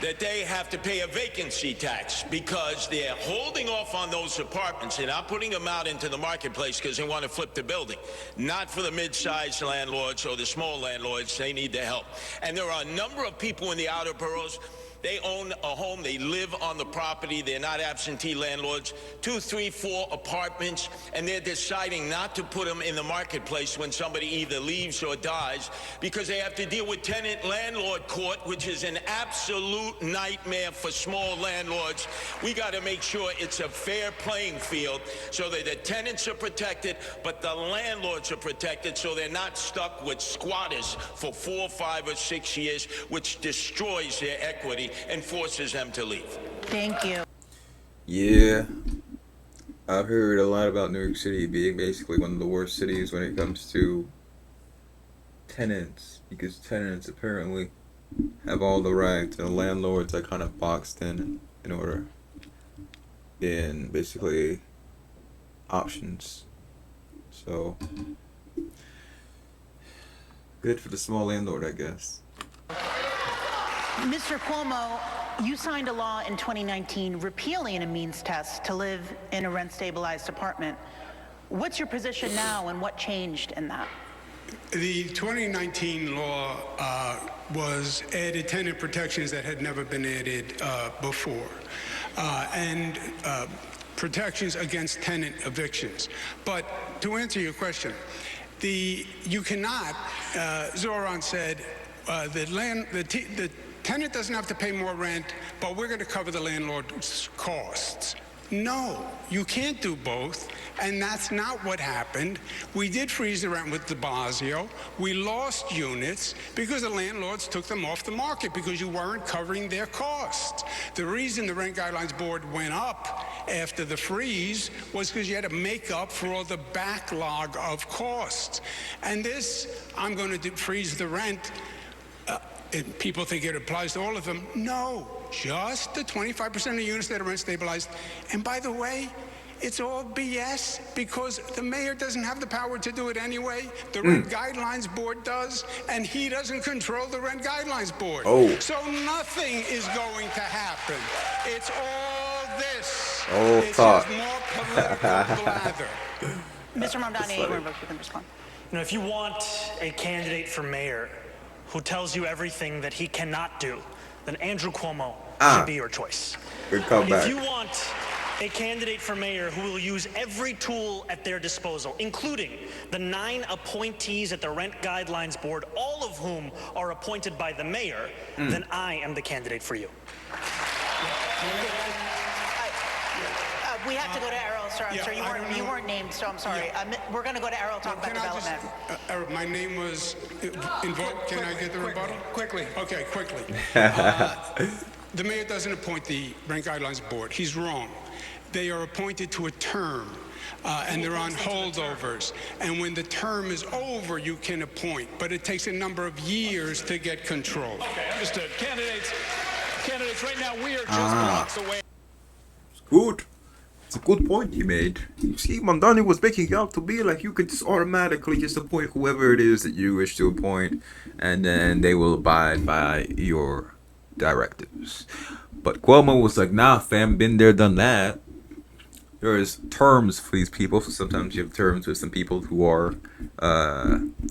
that they have to pay a vacancy tax because they're holding off on those apartments. They're not putting them out into the marketplace because they want to flip the building. Not for the mid-sized landlords or the small landlords. They need the help. And there are a number of people in the outer boroughs. They own a home, they live on the property, they're not absentee landlords, 2, 3, 4 apartments, and they're deciding not to put them in the marketplace when somebody either leaves or dies because they have to deal with tenant-landlord court, which is an absolute nightmare for small landlords. We got to make sure it's a fair playing field so that the tenants are protected, but the landlords are protected so they're not stuck with squatters for 4, 5, or 6 years, which destroys their equity and forces them to leave. Thank you. Yeah, I've heard a lot about New York City being basically one of the worst cities when it comes to tenants, because tenants apparently have all the rights and the landlords are kind of boxed in order in basically options. So good for the small landlord, I guess. Mr. Cuomo, you signed a law in 2019 repealing a means test to live in a rent-stabilized apartment. What's your position now, and what changed in that? The 2019 law was added tenant protections that had never been added before, and protections against tenant evictions. But to answer your question, you cannot, Zoran said, the tenant doesn't have to pay more rent, but we're going to cover the landlord's costs. No, you can't do both, and that's not what happened. We did freeze the rent with de Blasio. We lost units because the landlords took them off the market because you weren't covering their costs. The reason the Rent Guidelines Board went up after the freeze was because you had to make up for all the backlog of costs. And this, I'm going to freeze the rent. And people think it applies to all of them. No, just the 25% of units that are rent stabilized. And by the way, it's all BS because the mayor doesn't have the power to do it anyway. The Rent Guidelines Board does, and he doesn't control the Rent Guidelines Board. Oh. So nothing is going to happen. It's all this. Oh, it's talk. just more political blather. Mr. Mamdani, you can respond. You know, if you want a candidate for mayor who tells you everything that he cannot do, then Andrew Cuomo should be your choice. Good comeback. If you want a candidate for mayor who will use every tool at their disposal, including the 9 appointees at the Rent Guidelines Board, all of whom are appointed by the mayor, then I am the candidate for you. We have to go to Errol, sir. I'm Yeah, sorry, you weren't named, so I'm sorry. We're going to go to Errol, talk about development. Eric, my name was invoked. Can I get the rebuttal? Quickly. Okay, quickly. The mayor doesn't appoint the Rent Guidelines Board. He's wrong. They are appointed to a term, and they're on holdovers. And when the term is over, you can appoint. But it takes a number of years to get control. Okay, understood. Candidates, right now we are just blocks away. Good. It's a good point he made. You see, Mamdani was making it out to be like you could just automatically just appoint whoever it is that you wish to appoint, and then they will abide by your directives. But Cuomo was like, nah, fam, been there, done that. There's terms for these people, so sometimes you have terms with some people who are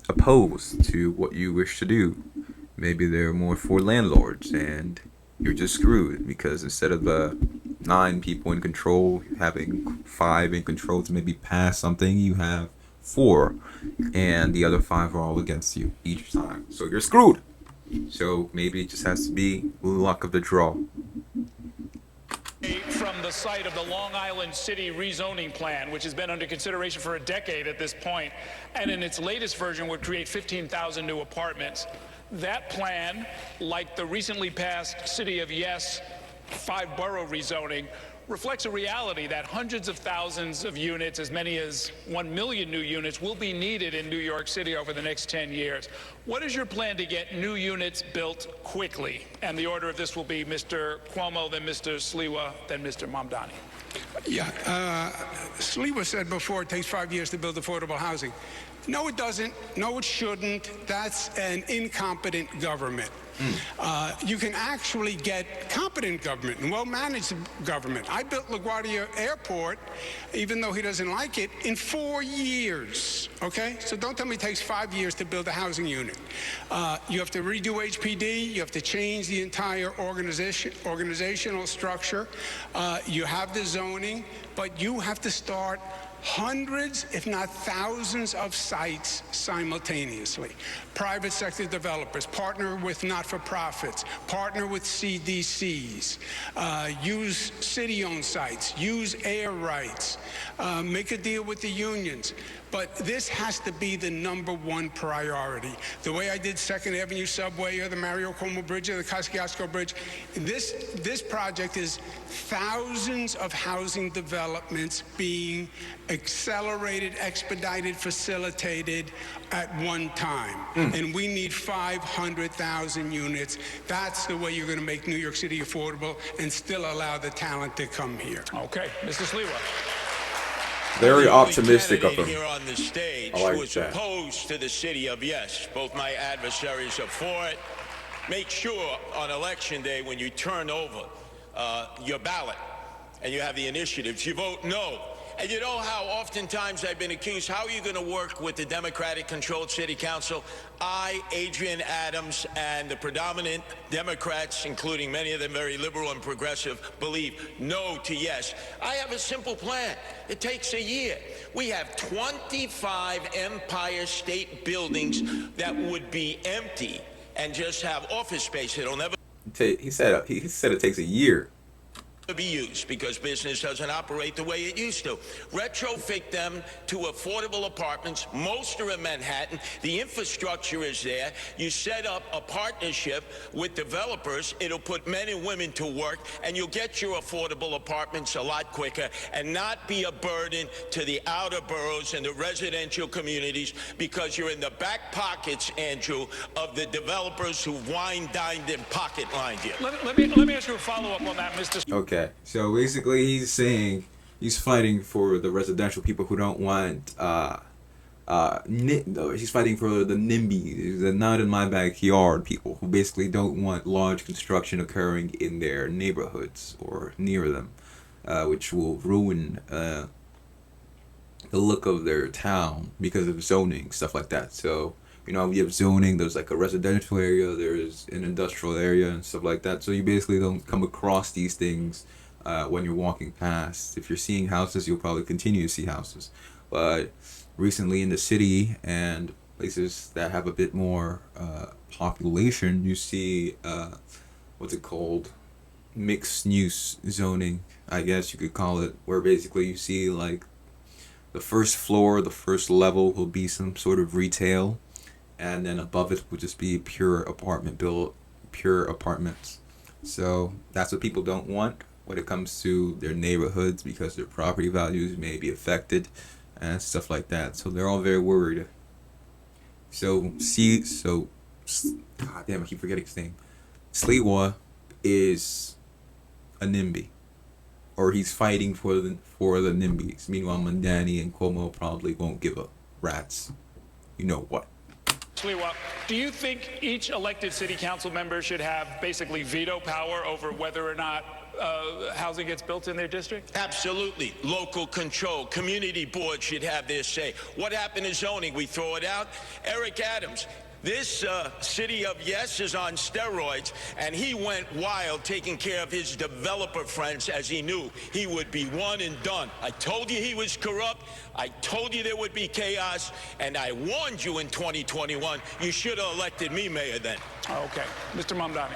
opposed to what you wish to do. Maybe they're more for landlords, and you're just screwed because instead of 9 people in control, having 5 in control to maybe pass something, you have 4, and the other 5 are all against you each time. So you're screwed. So maybe it just has to be luck of the draw. From the site of the Long Island City rezoning plan, which has been under consideration for a decade at this point, and in its latest version would create 15,000 new apartments. That plan, like the recently passed City of Yes 5-borough rezoning, reflects a reality that hundreds of thousands of units, as many as 1 million new units, will be needed in New York City over the next 10 years. What is your plan to get new units built quickly? And the order of this will be Mr. Cuomo, then Mr. Sliwa, then Mr. Mamdani. Yeah, Sliwa said before it takes 5 years to build affordable housing. No, it doesn't. No, it shouldn't. That's an incompetent government. You can actually get competent government and well-managed government. I built LaGuardia Airport, even though he doesn't like it, in 4 years, okay? So don't tell me it takes 5 years to build a housing unit. You have to redo HPD. You have to change the entire organizational structure. You have the zoning, but you have to start hundreds, if not thousands, of sites simultaneously. Private sector developers, partner with not-for-profits, partner with CDCs, use city-owned sites, use air rights, make a deal with the unions. But this has to be the #1 priority. The way I did 2nd Avenue Subway or the Mario Cuomo Bridge or the Kosciuszko Bridge, this project is thousands of housing developments being accelerated, expedited, facilitated at one time. And we need 500,000 units. That's the way you're going to make New York City affordable and still allow the talent to come here. Okay, Mr. Sliwa. Very optimistic of him. Here on the stage I like who is that. opposed to the City of Yes. Both my adversaries are for it. Make sure on Election Day when you turn over your ballot and you have the initiatives, you vote no. And you know how oftentimes I've been accused, how are you going to work with the Democratic-controlled city council? I, Adrian Adams, and the predominant Democrats, including many of them very liberal and progressive, believe no to yes. I have a simple plan. It takes a year. We have 25 Empire State buildings that would be empty and just have office space. It'll never He said it takes a year. be used because business doesn't operate the way it used to. Retrofit them to affordable apartments. Most are in Manhattan. The infrastructure is there. You set up a partnership with developers. It'll put men and women to work, and you'll get your affordable apartments a lot quicker and not be a burden to the outer boroughs and the residential communities because you're in the back pockets, Andrew, of the developers who wine, dined, and pocket lined you. Let me ask you a follow-up on that, Mr. Okay, so basically he's saying He's fighting for the residential people who don't want he's fighting for the NIMBYs, the not in my backyard people who basically don't want large construction occurring in their neighborhoods or near them, which will ruin the look of their town because of zoning, stuff like that. So, you know, we have zoning, there's like a residential area, there's an industrial area and stuff like that. So you basically don't come across these things when you're walking past. If you're seeing houses, you'll probably continue to see houses. But recently in the city and places that have a bit more population, you see what's it called? Mixed use zoning, I guess you could call it, where basically you see like the first floor, the first level will be some sort of retail, and then above it will just be pure apartments. So that's what people don't want when it comes to their neighborhoods, because their property values may be affected and stuff like that. So they're all very worried. God damn, I keep forgetting his name. Sliwa is a NIMBY, or he's fighting for the NIMBYs. Meanwhile, Mandani and Cuomo probably won't give a rat's you know what. Sliwa, do you think each elected city council member should have basically veto power over whether or not housing gets built in their district? Absolutely. Local control. Community boards should have their say. What happened to zoning? We throw it out? Eric Adams. This city of yes is on steroids, and he went wild taking care of his developer friends as he knew he would be one and done. I told you he was corrupt. I told you there would be chaos, and I warned you in 2021. You should have elected me mayor then. Okay. Mr. Mamdani.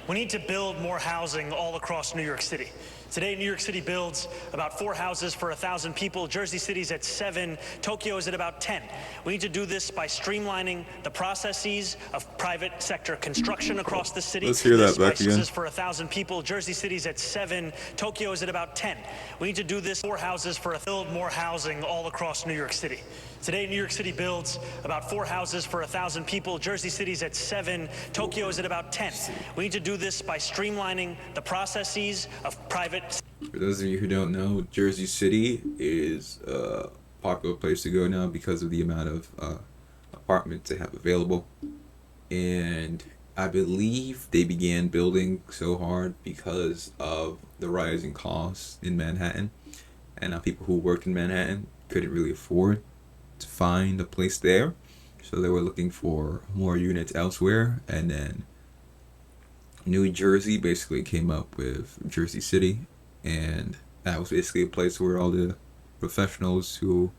We need to build more housing all across New York City. Today, New York City builds about 4 houses for 1,000 people. Jersey City's at 7. Tokyo is at about 10. We need to do this by streamlining the processes of private sector construction across the city. Let's hear that back again. For 1,000 people. Jersey City's at 7. Tokyo is at about 10. We need to do this 4 houses for build more housing all across New York City. Today, New York City builds about 4 houses for 1,000 people. Jersey City's at 7. Tokyo is at about 10. We need to do this by streamlining the processes of private. For those of you who don't know, Jersey City is a popular place to go now because of the amount of apartments they have available. And I believe they began building so hard because of the rising costs in Manhattan. And now people who worked in Manhattan couldn't really afford to find a place there. So they were looking for more units elsewhere. And then New Jersey basically came up with Jersey City. And that was basically a place where all the professionals who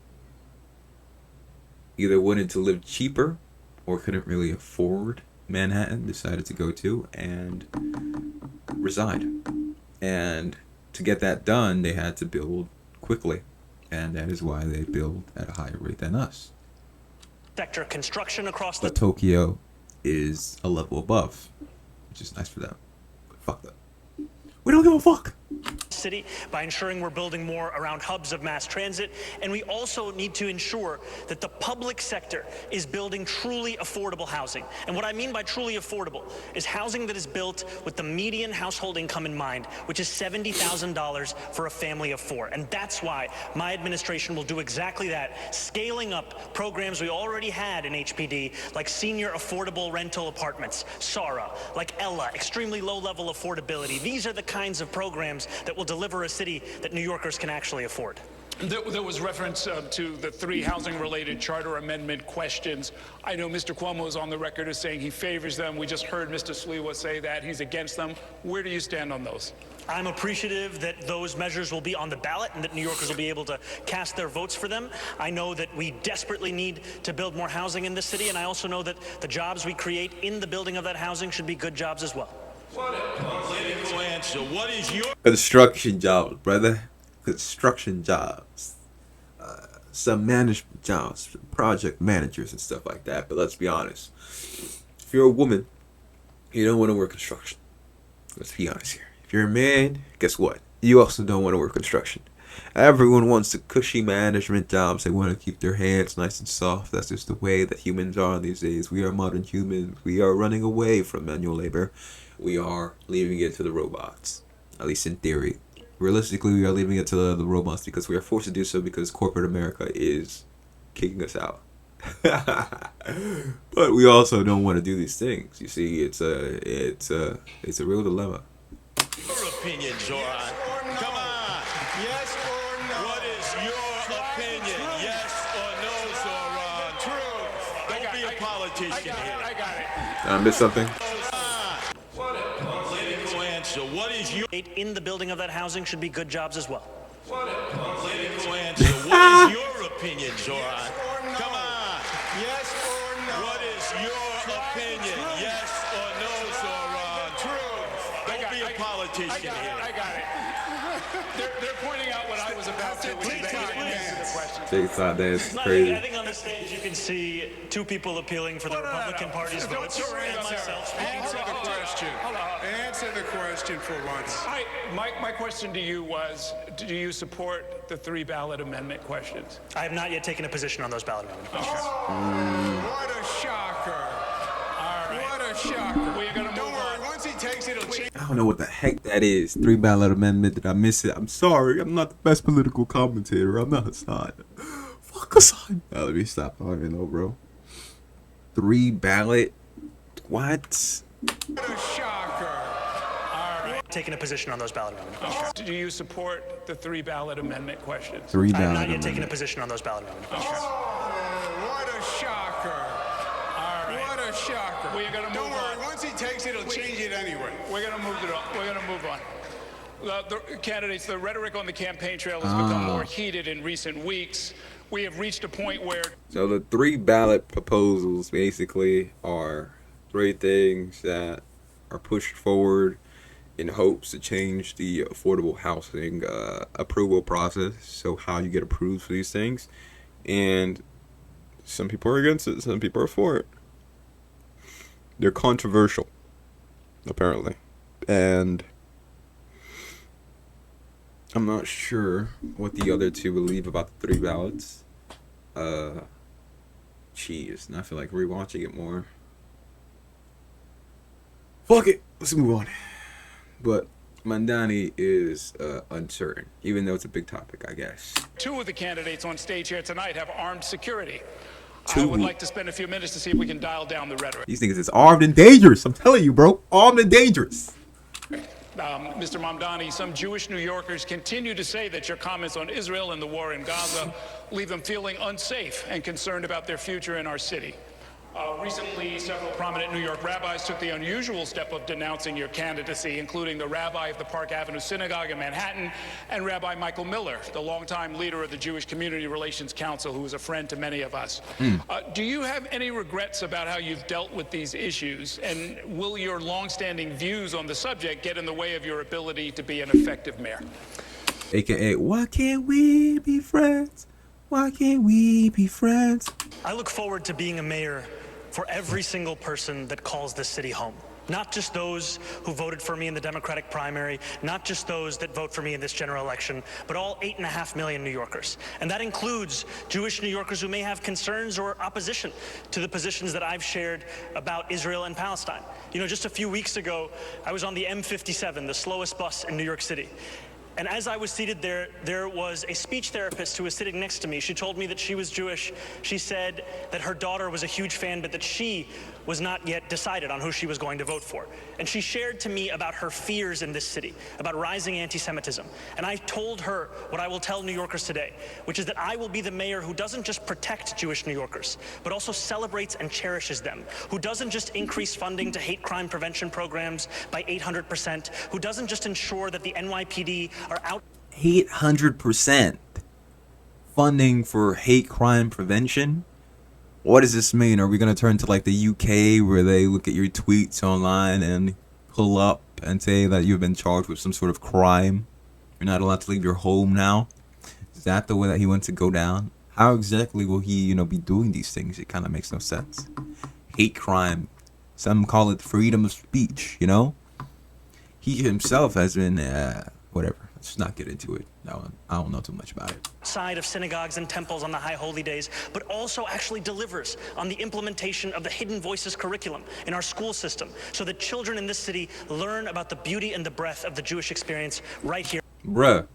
either wanted to live cheaper or couldn't really afford Manhattan decided to go to and reside. And to get that done, they had to build quickly. And that is why they build at a higher rate than us. Sector construction across But Tokyo is a level above, which is nice for them. But fuck that. We don't give a fuck. City by ensuring we're building more around hubs of mass transit, and we also need to ensure that the public sector is building truly affordable housing. And what I mean by truly affordable is housing that is built with the median household income in mind, which is $70,000 for a family of 4. And that's why my administration will do exactly that, scaling up programs we already had in HPD, like senior affordable rental apartments, SARA, like Ella, extremely low-level affordability. These are the kinds of programs that will deliver a city that New Yorkers can actually afford. There was reference to the 3 housing-related charter amendment questions. I know Mr. Cuomo is on the record as saying he favors them. We just heard Mr. Sliwa say that he's against them. Where do you stand on those? I'm appreciative that those measures will be on the ballot and that New Yorkers will be able to cast their votes for them. I know that we desperately need to build more housing in this city, and I also know that the jobs we create in the building of that housing should be good jobs as well. What a political answer. What is your Construction jobs, brother. Construction jobs. Some management jobs, project managers and stuff like that. But let's be honest. If you're a woman, you don't want to work construction. Let's be honest here. If you're a man, guess what? You also don't want to work construction. Everyone wants the cushy management jobs. They want to keep their hands nice and soft. That's just the way that humans are these days. We are modern humans. We are running away from manual labor. We are leaving it to the robots. At least in theory. realistically, we are leaving it to the robots because we are forced to do so because corporate America is kicking us out. But we also don't want to do these things. You see, it's a real dilemma. Your opinion, Zoran. Come on. Yes or no? What is your opinion? Yes or no, Zoran? True. Don't be a politician here. I got it. Did I miss something? Political answer. What is your In the building of that housing should be good jobs as well. political answer? What is your opinion, Zoran? Come on. Yes or no? What is your opinion? Yes or no, Zoran? True. Don't be a politician here. I got it. They're pointing out what I was about to, which is that you didn't answer the question. TikTok dance is I crazy. think on the stage you can see two people appealing for the Republican Party's Don't votes. throw And hands there. myself. Answer the question. Answer the question for once. My question to you was, do you support the 3 ballot amendment questions? I have not yet taken a position on those ballot amendment questions. What a shocker. All right. What a shocker. We're gonna Don't move worry, on. once he takes it, it'll change. I don't know what the heck that is. 3 ballot amendment. Did I miss it? I'm sorry. I'm not the best political commentator. I'm not Hassan. Fuck Hassan. Let me stop. I don't even know, bro. 3 ballot. What? What a shocker. Taking a position on those ballot amendment questions. Do you support the 3 ballot amendment questions? 3 I have ballot not yet taken a amendment. position on those ballot amendment questions. What a shocker. All right. What a shocker. We're gonna Don't move worry, on. once he takes it, it'll change it anyway. We're going to move it on. We're going to move on. The candidates, the rhetoric on the campaign trail has become more heated in recent weeks. We have reached a point where So the 3 ballot proposals basically are 3 things that are pushed forward in hopes to change the affordable housing approval process. So how you get approved for these things. And some people are against it, some people are for it. They're controversial, apparently. And I'm not sure what the other 2 believe about the 3 ballots. Jeez, and I feel like rewatching it more. Fuck it, let's move on. But Mandani is uncertain, even though it's a big topic, I guess. 2 of the candidates on stage here tonight have armed security. I 2. would like to spend a few minutes to see if we can dial down the rhetoric. These niggas is armed and dangerous. I'm telling you, bro. Armed and dangerous. Mr. Mamdani, some Jewish New Yorkers continue to say that your comments on Israel and the war in Gaza leave them feeling unsafe and concerned about their future in our city. Recently, several prominent New York rabbis took the unusual step of denouncing your candidacy, including the rabbi of the Park Avenue Synagogue in Manhattan and Rabbi Michael Miller, the longtime leader of the Jewish Community Relations Council, who is a friend to many of us. Do you have any regrets about how you've dealt with these issues? And will your longstanding views on the subject get in the way of your ability to be an effective mayor? AKA, why can't we be friends? Why can't we be friends? I look forward to being a mayor for every single person that calls this city home. Not just those who voted for me in the Democratic primary, not just those that vote for me in this general election, but all 8.5 million New Yorkers. And that includes Jewish New Yorkers who may have concerns or opposition to the positions that I've shared about Israel and Palestine. You know, just a few weeks ago, I was on the M57, the slowest bus in New York City. And as I was seated there, there was a speech therapist who was sitting next to me. She told me that she was Jewish. She said that her daughter was a huge fan, but that she was not yet decided on who she was going to vote for. And she shared to me about her fears in this city, about rising anti-Semitism. And I told her what I will tell New Yorkers today, which is that I will be the mayor who doesn't just protect Jewish New Yorkers, but also celebrates and cherishes them, who doesn't just increase funding to hate crime prevention programs by 800%, who doesn't just ensure that the NYPD are out 800% funding for hate crime prevention. What does this mean? Are we going to turn to like the UK where they look at your tweets online and pull up and say that you've been charged with some sort of crime? You're not allowed to leave your home now? Is that the way that he wants to go down? How exactly will he, be doing these things? It kind of makes no sense. Hate crime. Some call it freedom of speech, He himself has been, whatever. Let's not get into it. I don't know too much about it. Side of synagogues and temples on the high holy days, but also actually delivers on the implementation of the Hidden Voices curriculum in our school system so that children in this city learn about the beauty and the breadth of the Jewish experience right here. Bruh,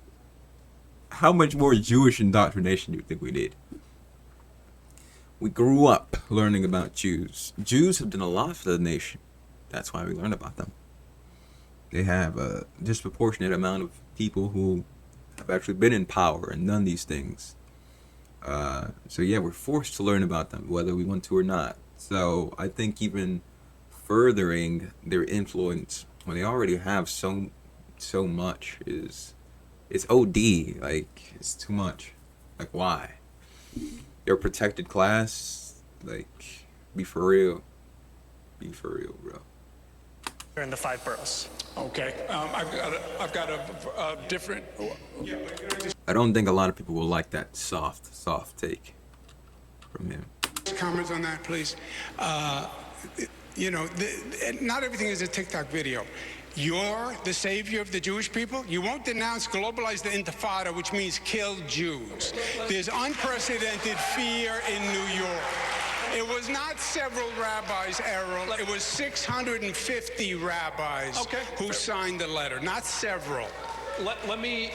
how much more Jewish indoctrination do you think we need? We grew up learning about Jews. Jews have done a lot for the nation. That's why we learn about them. They have a disproportionate amount of people who have actually been in power and done these things. So yeah, we're forced to learn about them, whether we want to or not. So I think even furthering their influence when they already have so much it's OD. Like, it's too much. Like, why? You're a protected class. Like, be for real. Be for real, bro. In the 5 boroughs. Okay. I've got a different. I don't think a lot of people will like that soft take from him. Comments on that, please. You know, not everything is a TikTok video. You're the savior of the Jewish people. You won't denounce globalize the intifada, which means kill Jews. There's unprecedented fear in New York. It was not several rabbis, Errol. It was 650 rabbis who signed the letter, not several. Let me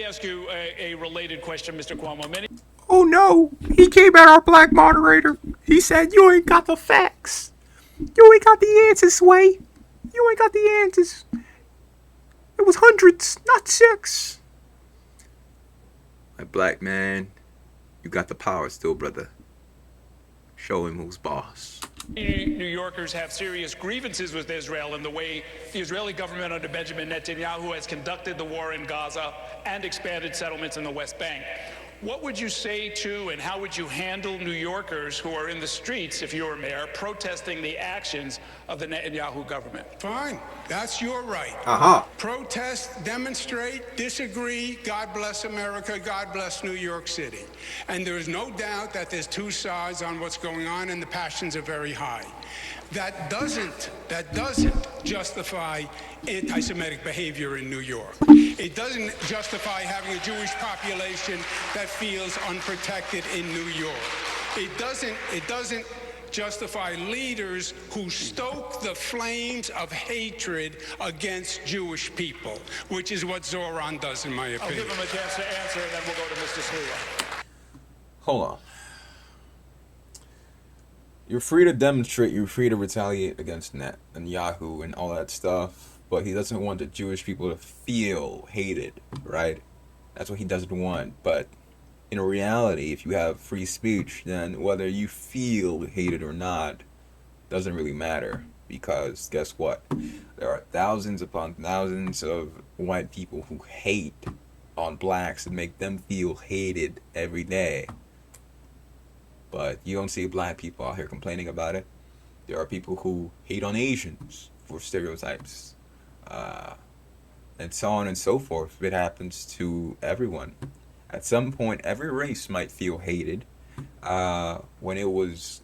ask you a related question, Mr. Cuomo. Oh no, he came at our black moderator. He said, "You ain't got the facts. You ain't got the answers, Sway. You ain't got the answers. It was hundreds, not 6. My black man, you got the power still, brother. Show him who's boss." New Yorkers have serious grievances with Israel in the way the Israeli government under Benjamin Netanyahu has conducted the war in Gaza and expanded settlements in the West Bank. What would you say to and how would you handle New Yorkers who are in the streets, if you were mayor, protesting the actions of the Netanyahu government? Fine. That's your right. Protest, demonstrate, disagree. God bless America. God bless New York City. And there is no doubt that there's 2 sides on what's going on, and the passions are very high. That doesn't justify anti-Semitic behavior in New York. It doesn't justify having a Jewish population that feels unprotected in New York. It doesn't justify leaders who stoke the flames of hatred against Jewish people, which is what Zoran does, in my opinion. I'll give him a chance to answer, and then we'll go to Mr. Sliwa. Hold on. You're free to demonstrate, you're free to retaliate against Netanyahu and all that stuff, but he doesn't want the Jewish people to feel hated, right? That's what he doesn't want. But in reality, if you have free speech, then whether you feel hated or not doesn't really matter, because guess what? There are thousands upon thousands of white people who hate on blacks and make them feel hated every day. But you don't see black people out here complaining about it. There are people who hate on Asians for stereotypes, and so on and so forth. It happens to everyone. At some point, every race might feel hated. When it was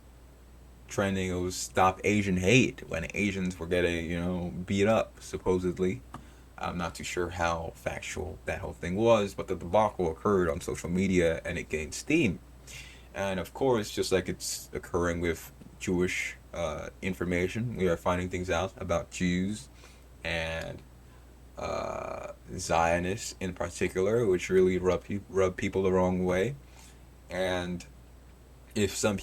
trending, it was Stop Asian Hate, when Asians were getting, beat up, supposedly. I'm not too sure how factual that whole thing was, but the debacle occurred on social media and it gained steam. And of course, just like it's occurring with Jewish information, we are finding things out about Jews and Zionists in particular, which really rub people the wrong way. And if some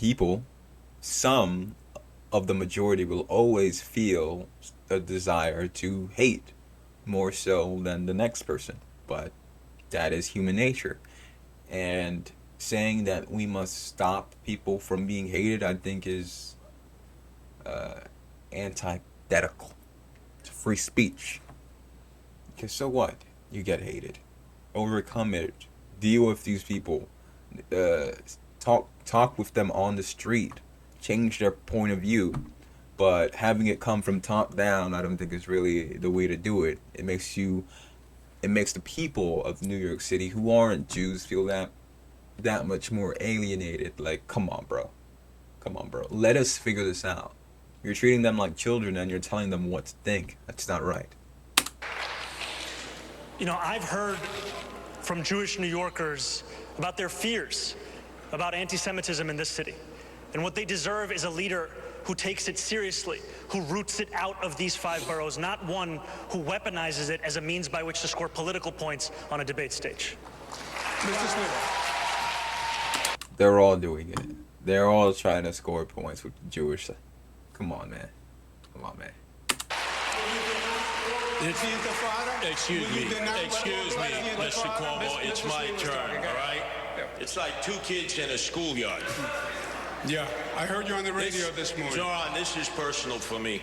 of the majority will always feel a desire to hate more so than the next person. But that is human nature. And saying that we must stop people from being hated, I think, is antithetical to free speech. Because so what? You get hated. Overcome it. Deal with these people. Talk with them on the street. Change their point of view. But having it come from top down, I don't think is really the way to do it. It makes the people of New York City who aren't Jews feel that much more alienated. Like, come on, bro. Let us figure this out. You're treating them like children and you're telling them what to think. That's not right. I've heard from Jewish New Yorkers about their fears about anti-Semitism in this city. And what they deserve is a leader who takes it seriously, who roots it out of these 5 boroughs, not one who weaponizes it as a means by which to score political points on a debate stage. Mr. Speaker. They're all doing it. They're all trying to score points with the Jewish. Come on, man. Come on, man. Excuse me, Mr. Cuomo, it's my turn, all right? It's like 2 kids in a schoolyard. Yeah, I heard you on the radio this morning. John, this is personal for me.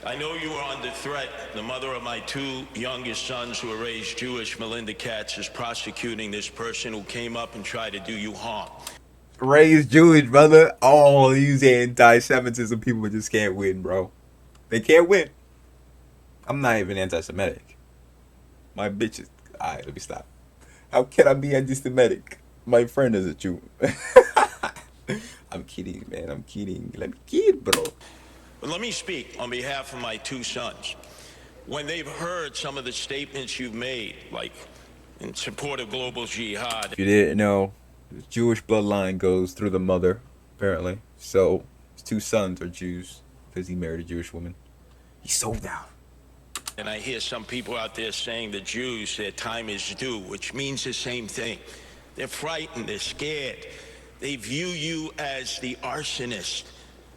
I know you are under threat. The mother of my 2 youngest sons who are raised Jewish, Melinda Katz, is prosecuting this person who came up and tried to do you harm. Raised Jewish, brother. All these anti-Semitism people just can't win, bro. They can't win. I'm not even anti-Semitic. My bitch is... Alright, let me stop. How can I be anti-Semitic? My friend is a Jew. I'm kidding, man. I'm kidding. Let me kid, bro. But let me speak on behalf of my 2 sons. When they've heard some of the statements you've made, like in support of global jihad... If you didn't know, the Jewish bloodline goes through the mother, apparently. So, his 2 sons are Jews because he married a Jewish woman. He's sold out. And I hear some people out there saying the Jews, their time is due, which means the same thing. They're frightened, they're scared. They view you as the arsonist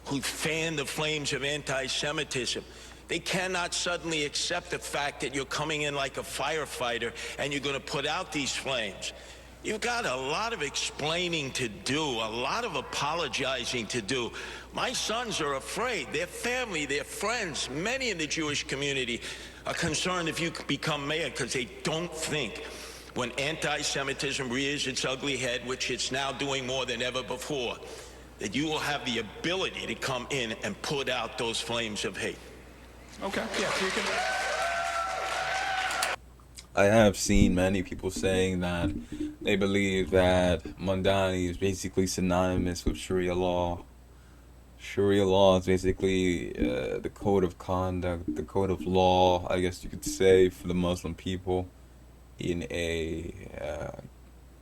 who fanned the flames of anti-Semitism. They cannot suddenly accept the fact that you're coming in like a firefighter and you're going to put out these flames. You've got a lot of explaining to do, a lot of apologizing to do. My sons are afraid. Their family, their friends, many in the Jewish community are concerned if you become mayor because they don't think when anti-Semitism rears its ugly head, which it's now doing more than ever before, that you will have the ability to come in and put out those flames of hate. Okay, yeah, you can... I have seen many people saying that they believe that Mondani is basically synonymous with Sharia law. Sharia law is basically the code of conduct, the code of law, I guess you could say, for the Muslim people in a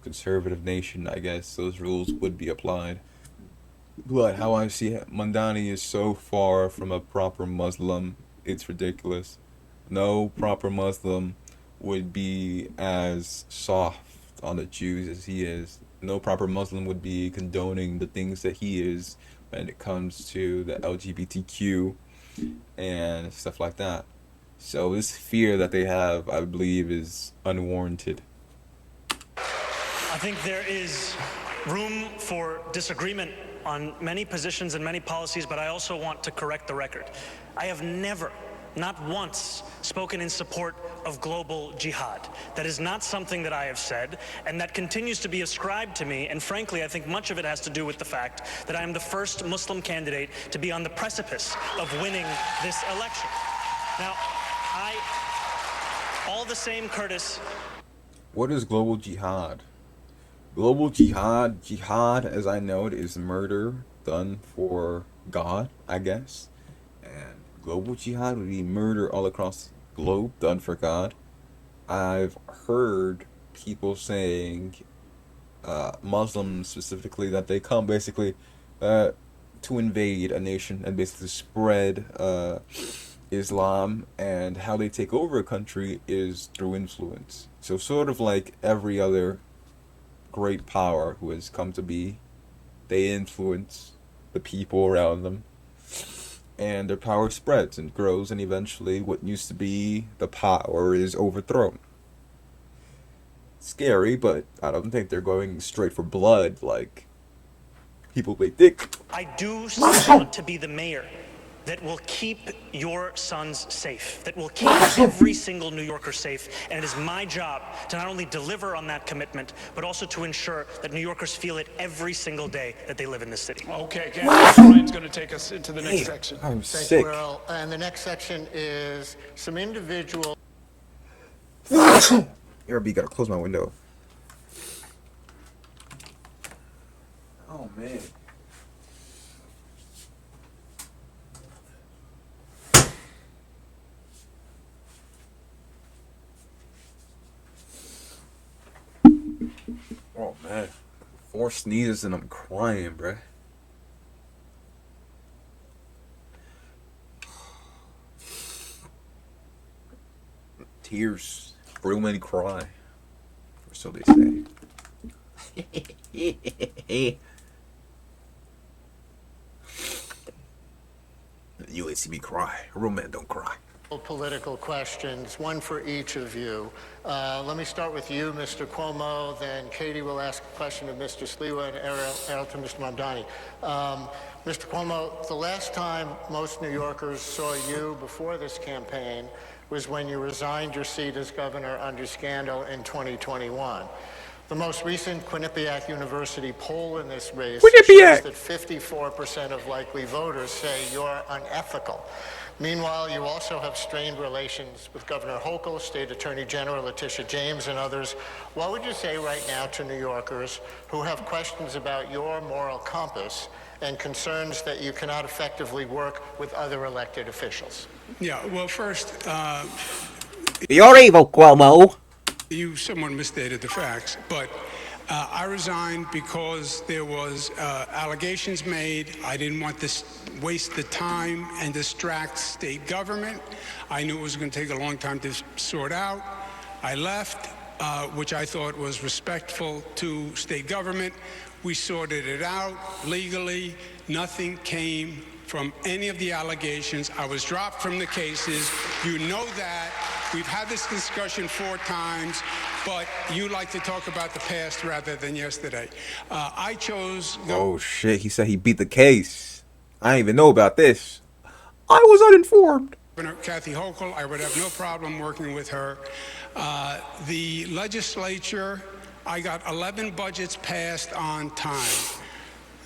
conservative nation. I guess those rules would be applied. But how I see it, Mondani is so far from a proper Muslim, it's ridiculous. No proper Muslim would be as soft on the Jews as he is. No proper Muslim would be condoning the things that he is when it comes to the LGBTQ and stuff like that. So this fear that they have, I believe, is unwarranted. I think there is room for disagreement on many positions and many policies, but I also want to correct the record. I have never, not once, spoken in support of global jihad. That is not something that I have said, and that continues to be ascribed to me, and frankly, I think much of it has to do with the fact that I am the first Muslim candidate to be on the precipice of winning this election. Now, all the same, Curtis. What is global jihad? Global jihad, as I know it, is murder done for God, I guess. And global jihad would be murder all across the globe done for God. I've heard people saying, Muslims specifically, that they come basically to invade a nation and basically spread Islam, and how they take over a country is through influence. So sort of like every other great power who has come to be, they influence the people around them, and their power spreads and grows, and eventually what used to be the power is overthrown. Scary, but I don't think they're going straight for blood like people may think. I do want to be the mayor that will keep your sons safe, that will keep every single New Yorker safe, and it is my job to not only deliver on that commitment, but also to ensure that New Yorkers feel it every single day that they live in this city. Okay, Ryan's going to take us into the next section. I'm Thank sick. you, Earl. And the next section is some individual... RB, gotta close my window. Oh, man. Oh, man. 4 sneezes and I'm crying, bruh. tears. Real men cry. Or so they say. You see me cry. Real men don't cry. Political questions, one for each of you. Let me start with you, Mr. Cuomo, then Katie will ask a question of Mr. Sliwa and Errol to Mr. Mamdani. Mr. Cuomo, the last time most New Yorkers saw you before this campaign was when you resigned your seat as governor under scandal in 2021. The most recent Quinnipiac University poll in this race shows that 54% of likely voters say you're unethical. Meanwhile, you also have strained relations with Governor Hochul, State Attorney General Letitia James, and others. What would you say right now to New Yorkers who have questions about your moral compass and concerns that you cannot effectively work with other elected officials? Yeah, well, first, You're evil, Cuomo. you somewhat misstated the facts, but I resigned because there was allegations made. I didn't want to waste the time and distract state government. I knew it was going to take a long time to sort out. I left, which I thought was respectful to state government. We sorted it out legally. Nothing came from any of the allegations. I was dropped from the cases. You know that. We've had this discussion 4 times, but you like to talk about the past rather than yesterday. I chose... Oh, shit. He said he beat the case. I didn't even know about this. I was uninformed. Governor Kathy Hochul, I would have no problem working with her. The legislature, I got 11 budgets passed on time.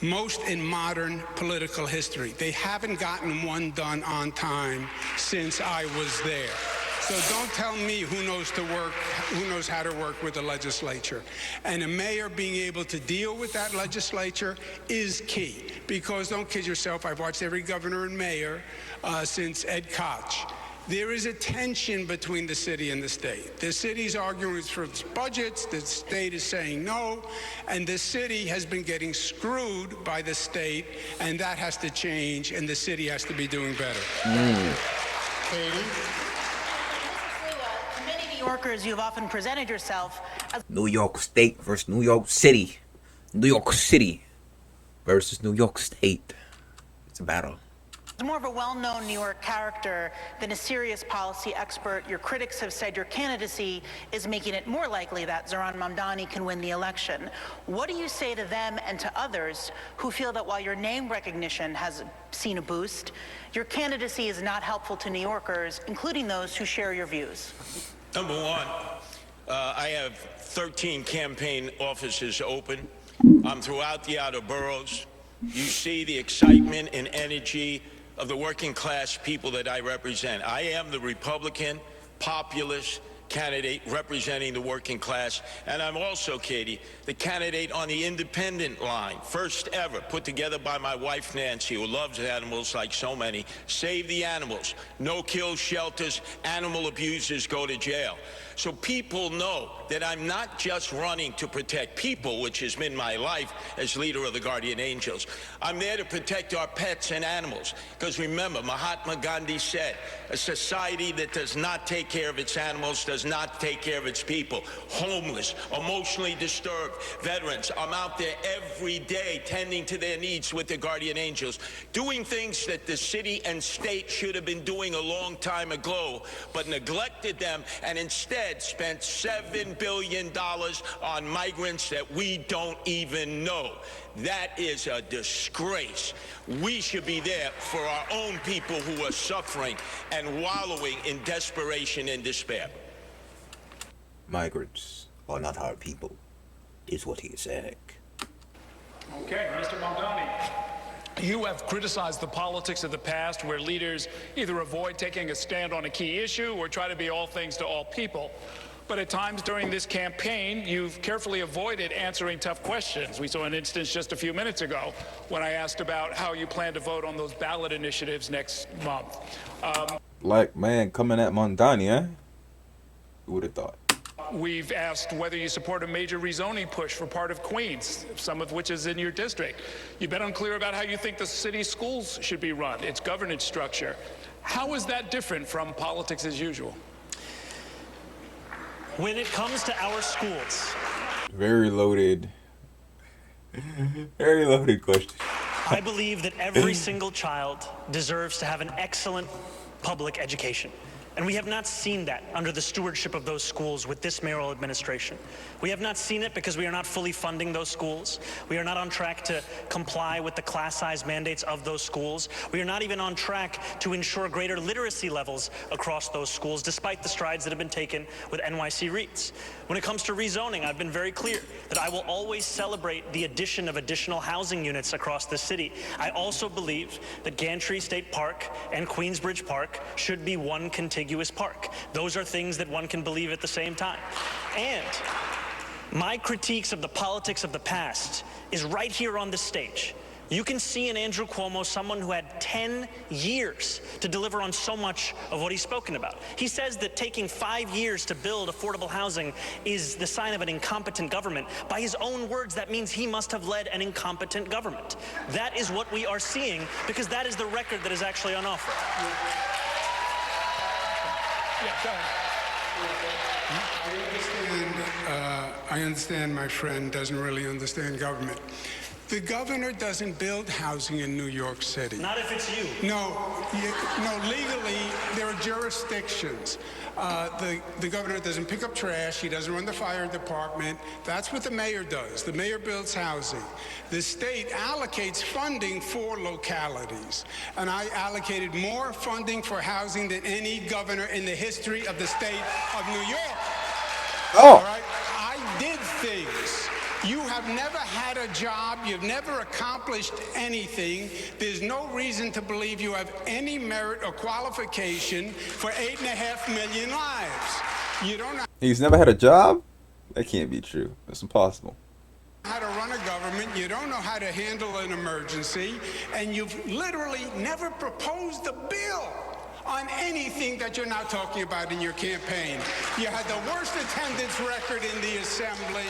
Most in modern political history. They haven't gotten one done on time since I was there. So don't tell me who knows how to work with the legislature. And a mayor being able to deal with that legislature is key. Because don't kid yourself, I've watched every governor and mayor since Ed Koch. There is a tension between the city and the state. The city's arguing for its budgets, the state is saying no, and the city has been getting screwed by the state, and that has to change, and the city has to be doing better. Katie? To many New Yorkers, you've often presented yourself as New York State versus New York City. New York City versus New York State. It's a battle. more of a well-known New York character than a serious policy expert. Your critics have said your candidacy is making it more likely that Zohran Mamdani can win the election. What do you say to them and to others who feel that while your name recognition has seen a boost, your candidacy is not helpful to New Yorkers, including those who share your views? Number one, I have 13 campaign offices open. I'm throughout the outer boroughs. You see the excitement and energy of the working class people that I represent. I am the Republican populist candidate representing the working class, and I'm also, Katie, the candidate on the independent line, first ever, put together by my wife Nancy, who loves animals like so many. Save the animals, no-kill shelters, animal abusers go to jail. So people know that I'm not just running to protect people, which has been my life as leader of the Guardian Angels. I'm there to protect our pets and animals. Because remember, Mahatma Gandhi said, a society that does not take care of its animals does not take care of its people. Homeless, emotionally disturbed, veterans. I'm out there every day tending to their needs with the Guardian Angels, doing things that the city and state should have been doing a long time ago, but neglected them and instead spent $7 billion on migrants that we don't even know. That is a disgrace. We should be there for our own people who are suffering and wallowing in desperation and despair. Migrants are not our people, is what he is saying. Okay, Mr. Mamdani. You have criticized the politics of the past where leaders either avoid taking a stand on a key issue or try to be all things to all people. But at times during this campaign, you've carefully avoided answering tough questions. We saw an instance just a few minutes ago when I asked about how you plan to vote on those ballot initiatives next month. Black man coming at Mamdani, eh? Who would have thought? We've asked whether you support a major rezoning push for part of Queens, some of which is in your district. You've been unclear about how you think the city's schools should be run, its governance structure. How is that different from politics as usual? When it comes to our schools, Very loaded. Very loaded question. I believe that every single child deserves to have an excellent public education. And we have not seen that under the stewardship of those schools with this mayoral administration. We have not seen it because we are not fully funding those schools. We are not on track to comply with the class size mandates of those schools. We are not even on track to ensure greater literacy levels across those schools, despite the strides that have been taken with NYC REITs. When it comes to rezoning, I've been very clear that I will always celebrate the addition of additional housing units across the city. I also believe that Gantry State Park and Queensbridge Park should be one contiguous park. Those are things that one can believe at the same time. And my critiques of the politics of the past is right here on this stage. You can see in Andrew Cuomo someone who had 10 years to deliver on so much of what he's spoken about. He says that taking 5 years to build affordable housing is the sign of an incompetent government. By his own words, that means he must have led an incompetent government. That is what we are seeing, because that is the record that is actually on offer. Yeah, go ahead. I understand my friend doesn't really understand government. The governor doesn't build housing in New York City. Not if it's you. No, legally, there are jurisdictions. The governor doesn't pick up trash. He doesn't run the fire department. That's what the mayor does. The mayor builds housing. The state allocates funding for localities. And I allocated more funding for housing than any governor in the history of the state of New York. Oh. All right? I did things. You have never had a job. You've never accomplished anything. There's no reason to believe you have any merit or qualification for 8.5 million lives. You don't know He's never had a job? That can't be true. That's impossible. how to run a government. You don't know how to handle an emergency. And you've literally never proposed a bill on anything that you're now talking about in your campaign. You had the worst attendance record in the assembly.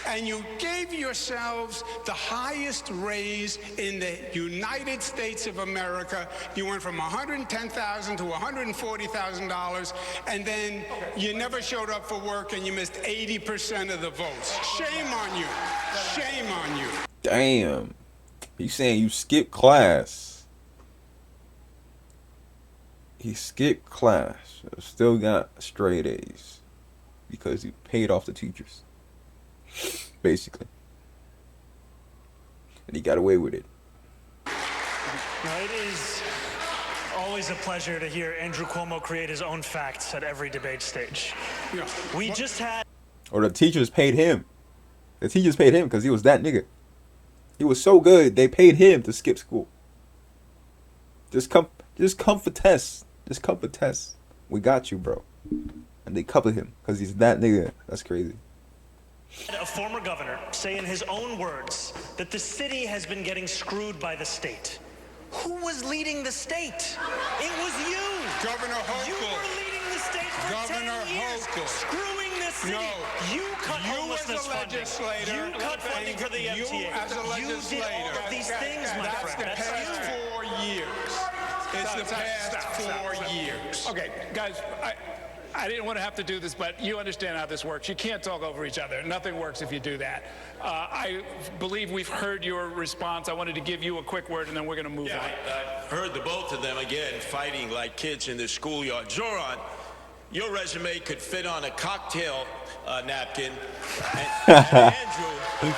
And you gave yourselves the highest raise in the United States of America. You went from $110,000 to $140,000, and then you never showed up for work, and you missed 80% of the votes. Shame on you. Shame on you. Damn. He's saying you skipped class. He skipped class. Still got straight A's because he paid off the teachers. Basically. And he got away with it. Now, it is always a pleasure to hear Andrew Cuomo create his own facts at every debate stage. Yeah. We just had... Or the teachers paid him. The teachers paid him because he was that nigga. He was so good, they paid him to skip school. Just come for tests. Just come for tests. We got you, bro. And they covered him because he's that nigga. That's crazy. A former governor say in his own words that the city has been getting screwed by the state. Who was leading the state? It was you. Governor Hochul. You were leading the state for Governor 10 years, Hochul. screwing the city. No. You cut You homelessness as a legislator. funding. You cut funding for the You MTA. as a You did all legislator. of these things, my That's friend. the That's past you. 4 years. It's the past 4 years. Okay, guys, I didn't want to have to do this, but you understand how this works. You can't talk over each other. Nothing works if you do that. I believe we've heard your response. I wanted to give you a quick word, and then we're going to move on. I heard the both of them again fighting like kids in the schoolyard. Zoran, your resume could fit on a cocktail napkin. And Andrew,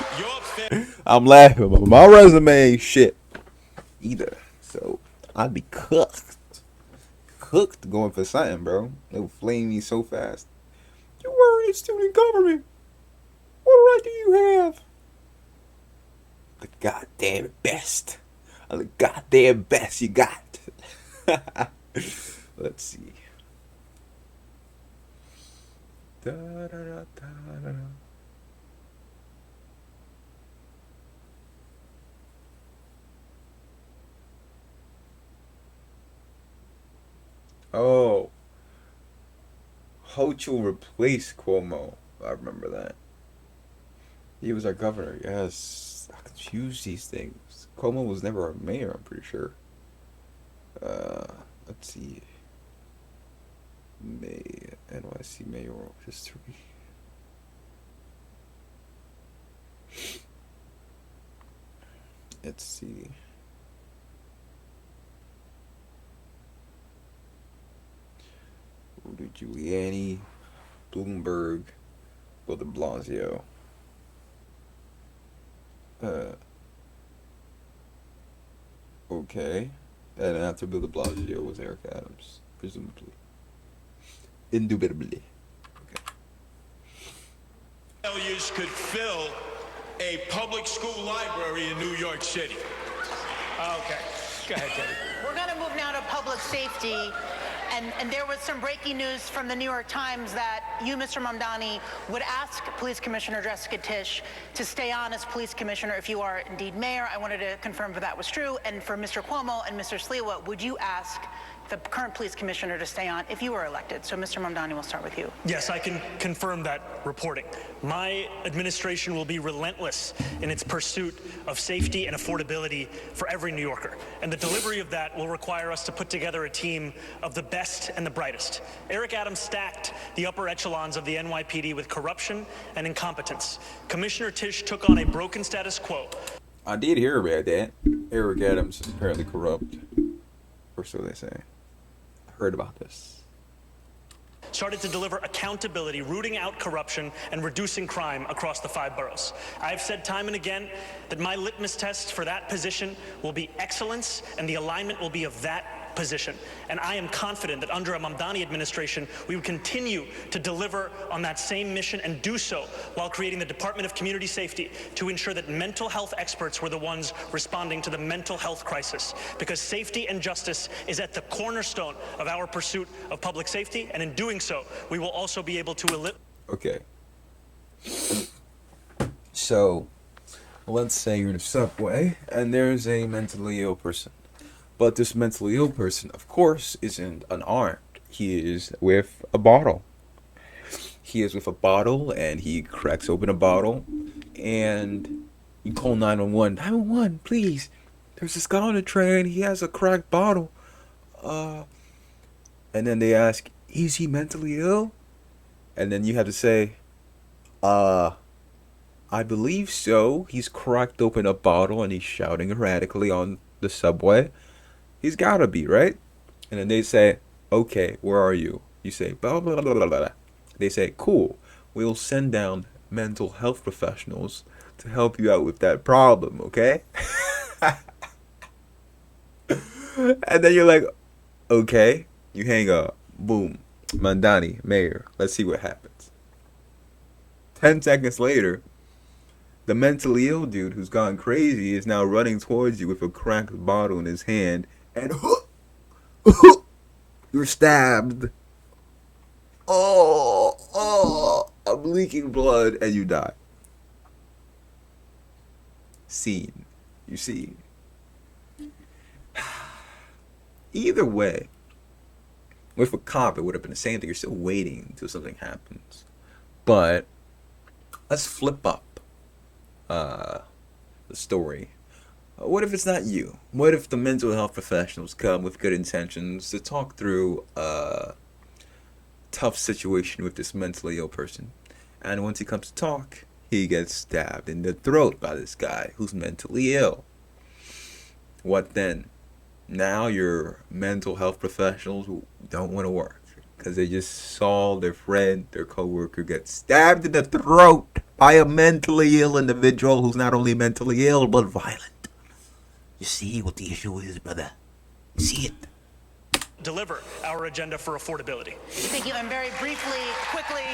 your I'm laughing, but my resume ain't shit either. So I'd be cooked going for something, bro. They would flame me so fast. You were in student government. What right do you have? The goddamn best. The goddamn best you got. Let's see. Da, da, da, da, da, da. Oh. Hochul replaced Cuomo. I remember that. He was our governor. Yes. I confuse these things. Cuomo was never our mayor, I'm pretty sure. Let's see. NYC mayoral history. Let's see. Rudy Giuliani, Bloomberg, Bill de Blasio. Okay. And after Bill de Blasio was Eric Adams, presumably. Indubitably. Okay. Failures could fill a public school library in New York City. Okay. Go ahead, Teddy. We're going to move now to public safety. And there was some breaking news from the New York Times that you, Mr. Mamdani, would ask Police Commissioner Jessica Tisch to stay on as police commissioner if you are indeed mayor. I wanted to confirm if that was true. And for Mr. Cuomo and Mr. Sliwa, would you ask the current police commissioner to stay on if you were elected? So, Mr. Mamdani, we'll start with you. Yes, I can confirm that reporting. My administration will be relentless in its pursuit of safety and affordability for every New Yorker. And the delivery of that will require us to put together a team of the best and the brightest. Eric Adams stacked the upper echelons of the NYPD with corruption and incompetence. Commissioner Tisch took on a broken status quo. I did hear about that. Eric Adams is apparently corrupt. Or so they say. I heard about this. Started to deliver accountability, rooting out corruption, and reducing crime across the 5 boroughs. I've said time and again that my litmus test for that position will be excellence, and the alignment will be of that position. And I am confident that under a Mamdani administration, we would continue to deliver on that same mission and do so while creating the Department of Community Safety to ensure that mental health experts were the ones responding to the mental health crisis. Because safety and justice is at the cornerstone of our pursuit of public safety, and in doing so, we will also be able to Okay. So, let's say you're in a subway and there's a mentally ill person. But this mentally ill person, of course, isn't unarmed. He is with a bottle. He is with a bottle, and he cracks open a bottle, and you call 911. 911, please. There's this guy on the train. He has a cracked bottle. And then they ask, is he mentally ill? And then you have to say, I believe so. He's cracked open a bottle, and he's shouting erratically on the subway. He's gotta be, right? And then they say, okay, where are you? You say, blah, blah, blah, blah, blah. They say, cool. We'll send down mental health professionals to help you out with that problem, okay? And then you're like, okay. You hang up. Boom. Mamdani, mayor. Let's see what happens. 10 seconds later, the mentally ill dude who's gone crazy is now running towards you with a cracked bottle in his hand. And you're stabbed. Oh, I'm leaking blood, and you die. Scene. You see. Either way, with a cop, it would have been the same thing. You're still waiting until something happens. But let's flip up the story. What if it's not you? What if the mental health professionals come with good intentions to talk through a tough situation with this mentally ill person? And once he comes to talk, he gets stabbed in the throat by this guy who's mentally ill. What then? Now your mental health professionals who don't want to work because they just saw their friend, their coworker get stabbed in the throat by a mentally ill individual who's not only mentally ill but violent. You see what the issue is, brother? You see it? deliver our agenda for affordability. Thank you. And very briefly, quickly,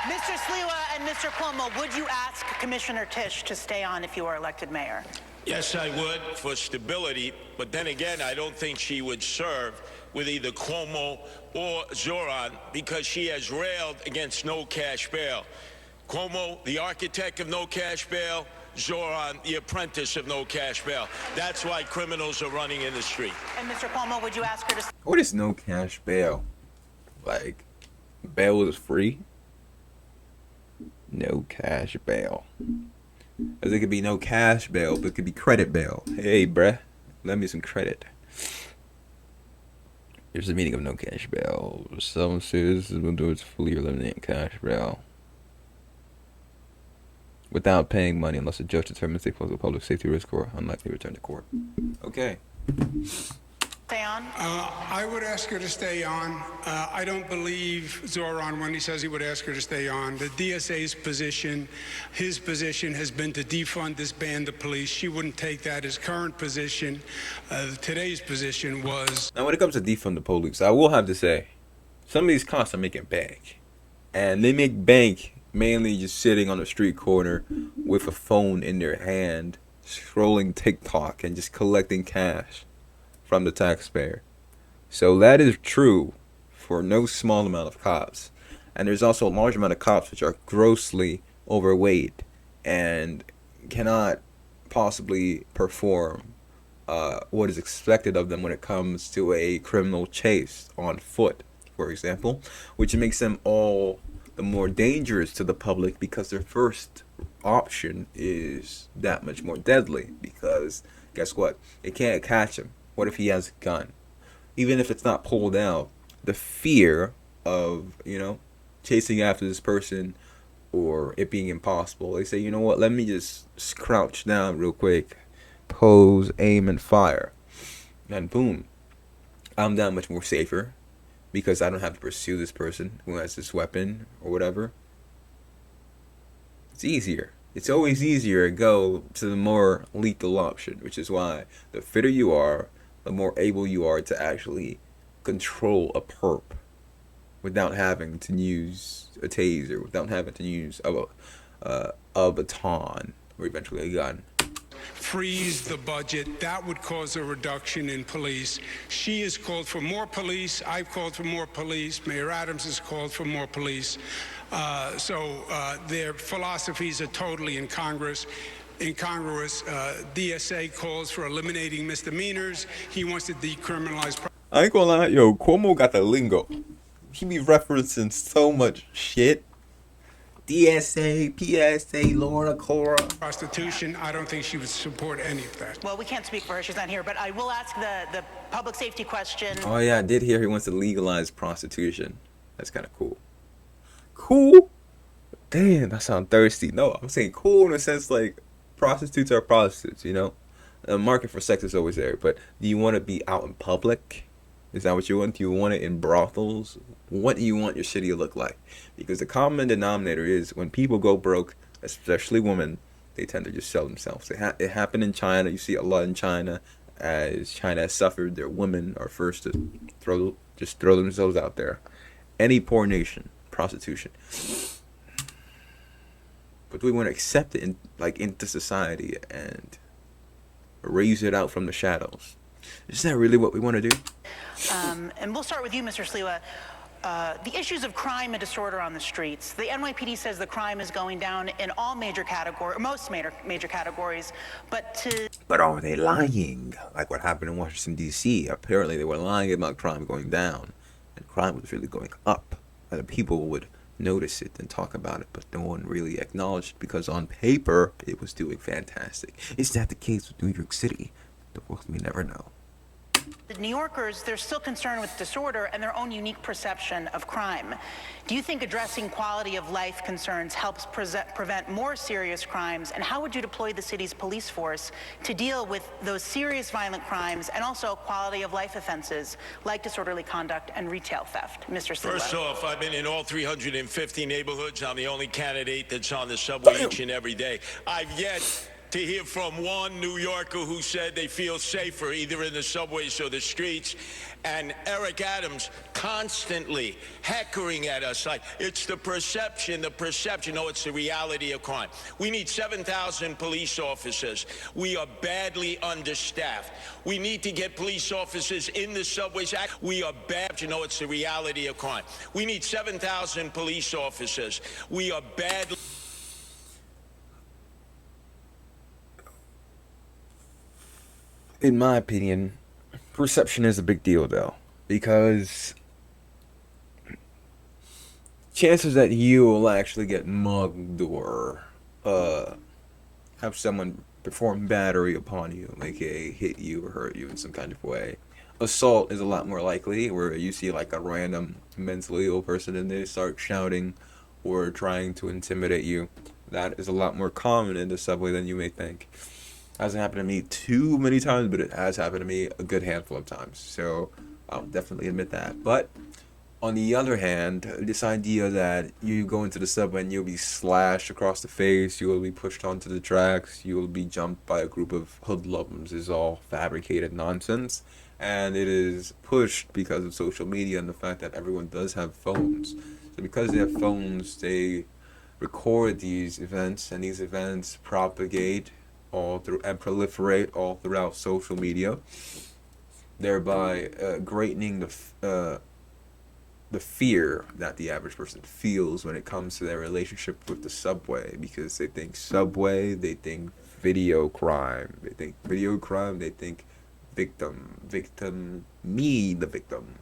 Mr. Sliwa and Mr. Cuomo, would you ask Commissioner Tisch to stay on if you are elected mayor? Yes, I would, for stability. But then again, I don't think she would serve with either Cuomo or Zoran because she has railed against no cash bail. Cuomo, the architect of no cash bail. Zoran, the apprentice of no cash bail. That's why criminals are running in the street. And Mr. Cuomo, would you ask her to... What is no cash bail? Like, bail is free? No cash bail. As it could be no cash bail, but it could be credit bail. Hey, bruh, lend me some credit. Here's the meaning of no cash bail. Some citizens will do it to fully eliminate cash bail without paying money unless a judge determines they pose a public safety risk or unlikely to return to court. Okay. Stay on. I would ask her to stay on. I don't believe Zoran when he says he would ask her to stay on. The DSA's position, his position has been to defund, disband the police. She wouldn't take that. His current position, today's position was... Now, when it comes to defund the police, I will have to say, some of these cops are making bank. And they make bank mainly just sitting on a street corner with a phone in their hand, scrolling TikTok and just collecting cash from the taxpayer. So that is true for no small amount of cops. And there's also a large amount of cops which are grossly overweight and cannot possibly perform what is expected of them when it comes to a criminal chase on foot, for example, which makes them all the more dangerous to the public because their first option is that much more deadly because guess what? They can't catch him. What if he has a gun? Even if it's not pulled out, the fear of, chasing after this person or it being impossible, they say, you know what, let me just crouch down real quick, pose, aim, and fire. And boom, I'm that much more safer because I don't have to pursue this person who has this weapon or whatever. It's easier. It's always easier to go to the more lethal option, which is why the fitter you are, the more able you are to actually control a perp without having to use a taser, without having to use a baton, or eventually a gun. Freeze the budget. That would cause a reduction in police. She has called for more police. I've called for more police. Mayor Adams has called for more police. So their philosophies are totally incongruous. DSA calls for eliminating misdemeanors. He wants to decriminalize. I ain't gonna lie, yo, Cuomo got the lingo. He be referencing so much shit. DSA, PSA, Laura, Cora. Prostitution. I don't think she would support any of that. Well, we can't speak for her. She's not here. But I will ask the public safety question. Oh yeah, I did hear he wants to legalize prostitution. That's kind of cool. Cool? Damn, that sounds thirsty. No, I'm saying cool in a sense like prostitutes are prostitutes, The market for sex is always there, but do you want to be out in public? Is that what you want? Do you want it in brothels? What do you want your city to look like? Because the common denominator is when people go broke, especially women, they tend to just sell themselves. It happened in China. You see a lot in China. As China has suffered, their women are first to throw themselves out there. Any poor nation, prostitution. But we want to accept it into society and raise it out from the shadows. Is that really what we want to do? And we'll start with you, Mr. Sliwa. The issues of crime and disorder on the streets. The NYPD says the crime is going down in all major categories, most major categories, But are they lying? Like what happened in Washington, D.C. Apparently they were lying about crime going down, and crime was really going up. And people would notice it and talk about it, but no one really acknowledged it because on paper it was doing fantastic. Is that the case with New York City? The world may never know. The New Yorkers, they're still concerned with disorder and their own unique perception of crime. Do you think addressing quality of life concerns helps prevent more serious crimes? And how would you deploy the city's police force to deal with those serious violent crimes and also quality of life offenses like disorderly conduct and retail theft? Mr. Sliwa. First off, I've been in all 350 neighborhoods. I'm the only candidate that's on the subway each and every day. I've yet to hear from one New Yorker who said they feel safer either in the subways or the streets. And Eric Adams constantly heckling at us like it's the perception. No, it's the reality of crime. We need 7,000 police officers. We are badly understaffed. We need to get police officers in the subways. We are bad. It's the reality of crime. We need 7,000 police officers. We are badly... In my opinion, perception is a big deal though, because chances that you will actually get mugged or have someone perform battery upon you, aka hit you or hurt you in some kind of way, assault is a lot more likely, where you see like a random mentally ill person and they start shouting or trying to intimidate you. That is a lot more common in the subway than you may think. Hasn't happened to me too many times, but it has happened to me a good handful of times. So I'll definitely admit that. But on the other hand, this idea that you go into the subway and you'll be slashed across the face, you will be pushed onto the tracks, you will be jumped by a group of hoodlums is all fabricated nonsense. And it is pushed because of social media and the fact that everyone does have phones. So because they have phones, they record these events, and these events propagate all through and proliferate all throughout social media, thereby greatening the fear that the average person feels when it comes to their relationship with the subway, because they think subway, they think video crime, they think victim, me, the victim,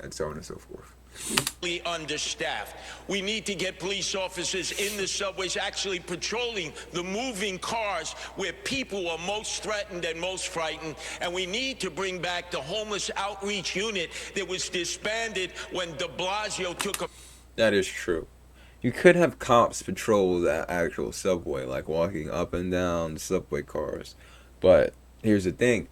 and so on and so forth. Understaffed. We need to get police officers in the subways actually patrolling the moving cars where people are most threatened and most frightened. And we need to bring back the homeless outreach unit that was disbanded when de Blasio took a... That is true. You could have cops patrol that actual subway, like walking up and down the subway cars. But here's the thing.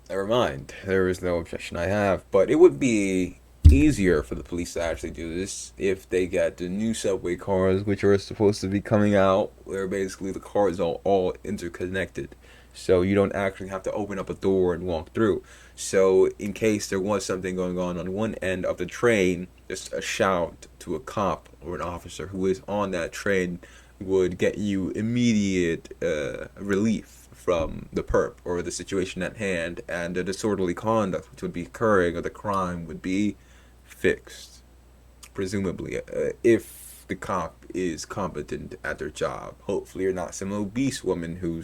Never mind. There is no objection I have. But it would be easier for the police to actually do this if they got the new subway cars, which are supposed to be coming out, where basically the cars are all interconnected. So you don't actually have to open up a door and walk through. So in case there was something going on one end of the train, just a shout to a cop or an officer who is on that train would get you immediate relief from the perp or the situation at hand, and the disorderly conduct which would be occurring or the crime would be fixed, presumably, if the cop is competent at their job. Hopefully you're not some obese woman who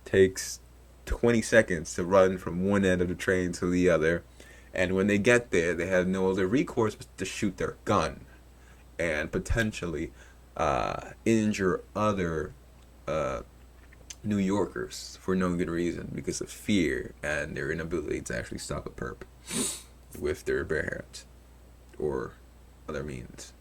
takes 20 seconds to run from one end of the train to the other, and when they get there they have no other recourse but to shoot their gun and potentially injure other New Yorkers for no good reason because of fear and their inability to actually stop a perp with their bare hands or other means.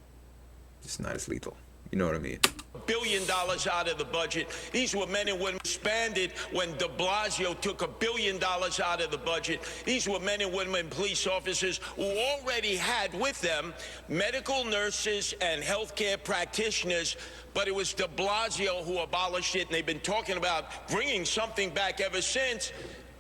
Just not as lethal. You know what I mean? $1 billion out of the budget. These were men and women expanded when de Blasio took $1 billion out of the budget. These were men and women police officers who already had with them medical nurses and healthcare practitioners, but it was de Blasio who abolished it, and they've been talking about bringing something back ever since,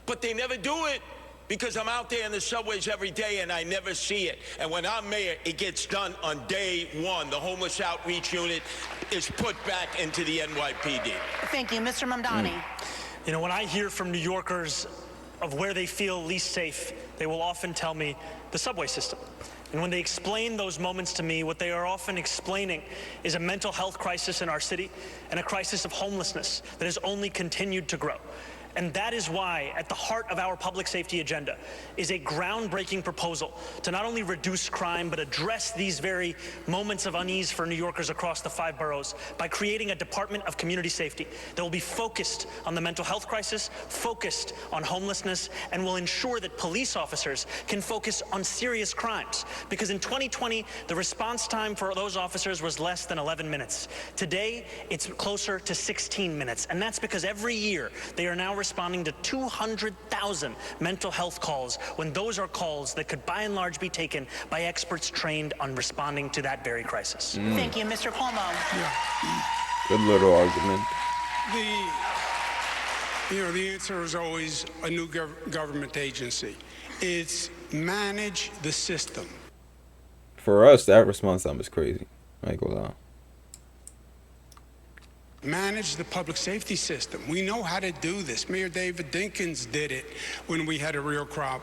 but they never do it. Because I'm out there in the subways every day and I never see it. And when I'm mayor, it gets done on day one. The homeless outreach unit is put back into the NYPD. Thank you. Mr. Mamdani. You know, when I hear from New Yorkers of where they feel least safe, they will often tell me the subway system. And when they explain those moments to me, what they are often explaining is a mental health crisis in our city and a crisis of homelessness that has only continued to grow. And that is why, at the heart of our public safety agenda, is a groundbreaking proposal to not only reduce crime, but address these very moments of unease for New Yorkers across the 5 boroughs by creating a Department of Community Safety that will be focused on the mental health crisis, focused on homelessness, and will ensure that police officers can focus on serious crimes. Because in 2020, the response time for those officers was less than 11 minutes. Today, it's closer to 16 minutes. And that's because every year, they are now responding to 200,000 mental health calls, when those are calls that could by and large be taken by experts trained on responding to that very crisis. Thank you. Mr. Cuomo. Good little argument. The answer is always a new government agency. It's manage the system. For us, that response time is crazy. I ain't gonna lie. Manage the public safety system. We know how to do this. Mayor David Dinkins did it when we had a real crime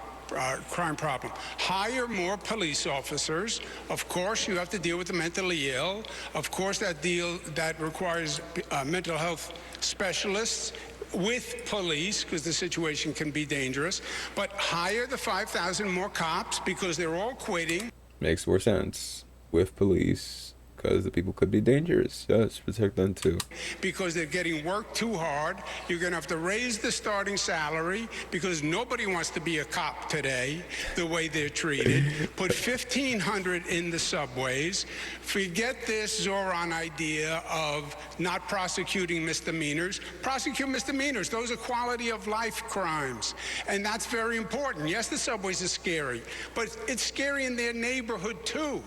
problem. Hire more police officers. Of course, you have to deal with the mentally ill. Of course, that requires mental health specialists with police, because the situation can be dangerous. But hire the 5,000 more cops, because they're all quitting. Makes more sense with police, because the people could be dangerous. Yes, protect them too. Because they're getting worked too hard. You're going to have to raise the starting salary because nobody wants to be a cop today the way they're treated. Put 1,500 in the subways. Forget this Zoran idea of not prosecuting misdemeanors. Prosecute misdemeanors. Those are quality of life crimes. And that's very important. Yes, the subways are scary, but it's scary in their neighborhood too.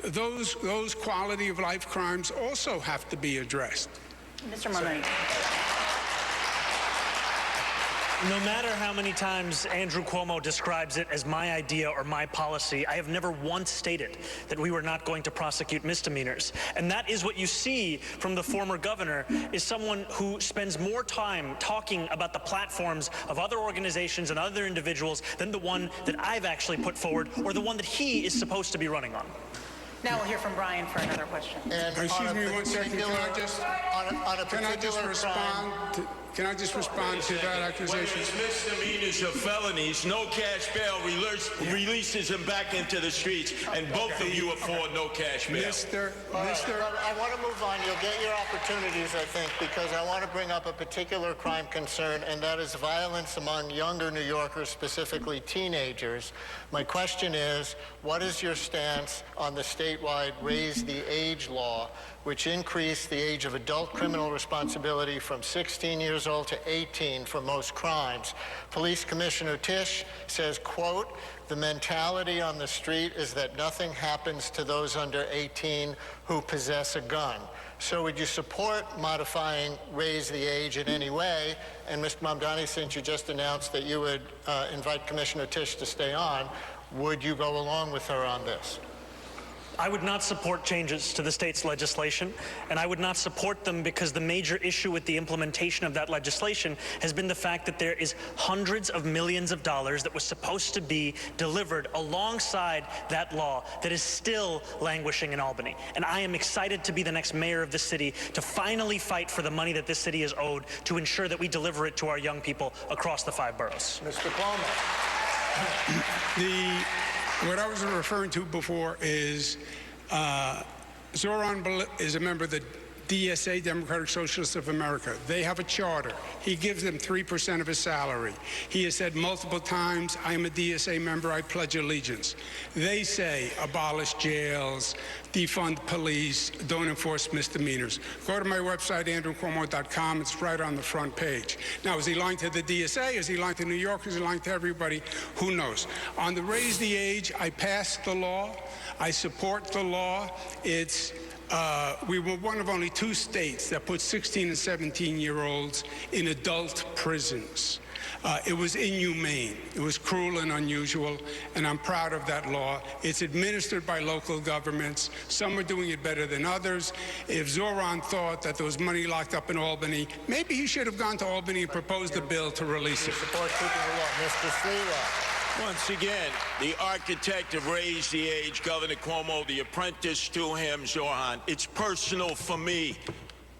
Those quality of life crimes also have to be addressed. Mr. Mulroney. No matter how many times Andrew Cuomo describes it as my idea or my policy, I have never once stated that we were not going to prosecute misdemeanors. And that is what you see from the former governor, is someone who spends more time talking about the platforms of other organizations and other individuals than the one that I've actually put forward or the one that he is supposed to be running on. Now we'll hear from Brian for another question. And Excuse me 1 second. Can I just respond to that accusation? Whether it's misdemeanors or felonies, no cash bail releases him back into the streets, and both of you afford no cash bail. I want to move on. You'll get your opportunities, I think, because I want to bring up a particular crime concern, and that is violence among younger New Yorkers, specifically teenagers. My question is, what is your stance on the statewide Raise the Age law, which increased the age of adult criminal responsibility from 16 years old to 18 for most crimes? Police Commissioner Tisch says, quote, "The mentality on the street is that nothing happens to those under 18 who possess a gun." So would you support modifying Raise the Age in any way? And Mr. Mamdani, since you just announced that you would invite Commissioner Tisch to stay on, would you go along with her on this? I would not support changes to the state's legislation, and I would not support them because the major issue with the implementation of that legislation has been the fact that there is hundreds of millions of dollars that was supposed to be delivered alongside that law that is still languishing in Albany. And I am excited to be the next mayor of the city to finally fight for the money that this city is owed to ensure that we deliver it to our young people across the 5 boroughs. Mr. Cuomo. What I was referring to before is Zoran is a member of the DSA, Democratic Socialists of America. They have a charter. He gives them 3% of his salary. He has said multiple times, I am a DSA member, I pledge allegiance. They say abolish jails, defund police, don't enforce misdemeanors. Go to my website, andrewcuomo.com. It's right on the front page. Now, is he lying to the DSA? Is he lying to New York? Is he lying to everybody? Who knows? On the Raise the Age, I passed the law. I support the law. We were one of only 2 states that put 16 and 17-year-olds in adult prisons. It was inhumane. It was cruel and unusual, and I'm proud of that law. It's administered by local governments. Some are doing it better than others. If Zoran thought that there was money locked up in Albany, maybe he should have gone to Albany and proposed a bill to release it. Support keeping the law. Mr. Sliwa. Once again, the architect of Raise the Age, Governor Cuomo, the apprentice to him, Zoran. It's personal for me.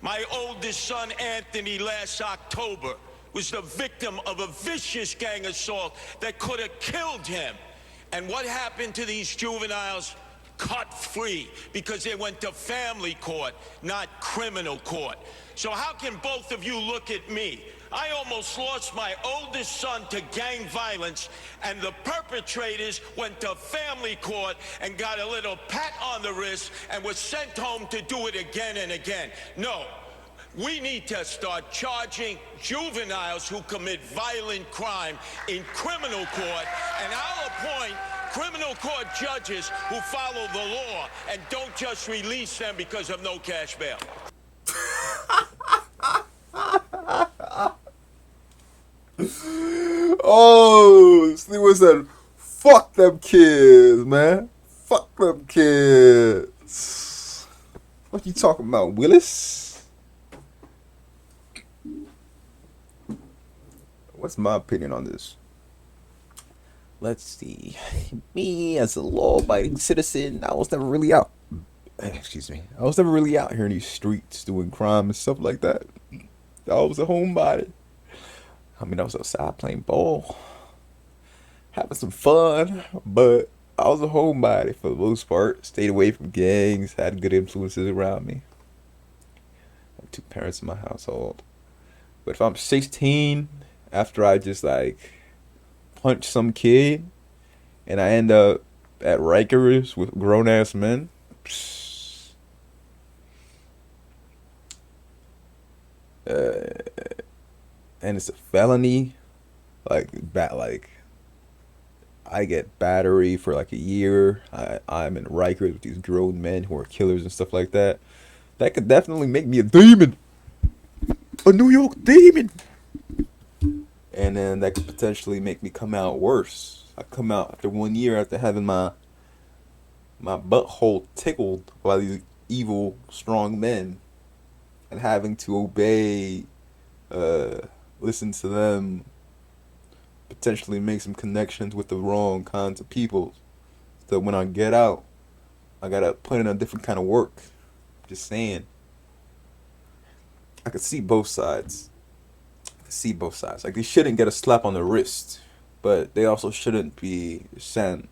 My oldest son, Anthony, last October was the victim of a vicious gang assault that could have killed him. And what happened to these juveniles? Cut free, because they went to family court, not criminal court. So how can both of you look at me? I almost lost my oldest son to gang violence, and the perpetrators went to family court and got a little pat on the wrist and was sent home to do it again and again. No, we need to start charging juveniles who commit violent crime in criminal court, and I'll appoint criminal court judges who follow the law and don't just release them because of no cash bail. Oh, Sliwa said, fuck them kids, man. Fuck them kids. What you talking about, Willis? What's my opinion on this? Let's see. Me, as a law-abiding citizen, I was never really out. Excuse me. I was never really out here in these streets doing crime and stuff like that. I was a homebody. I mean, I was outside playing ball, having some fun, but I was a homebody for the most part. Stayed away from gangs. Had good influences around me. I have two parents in my household. But if I'm 16, after I just like punch some kid, and I end up at Rikers with grown ass men, and it's a felony, like I get battery for like a year. I'm in Rikers with these grown men who are killers and stuff like that. That could definitely make me a demon, a New York demon. And then that could potentially make me come out worse. I come out after 1 year after having my butthole tickled by these evil strong men, and having to obey, listen to them, potentially make some connections with the wrong kinds of people. So when I get out, I gotta put in a different kind of work. Just saying. I could see both sides. Like, they shouldn't get a slap on the wrist, but they also shouldn't be sent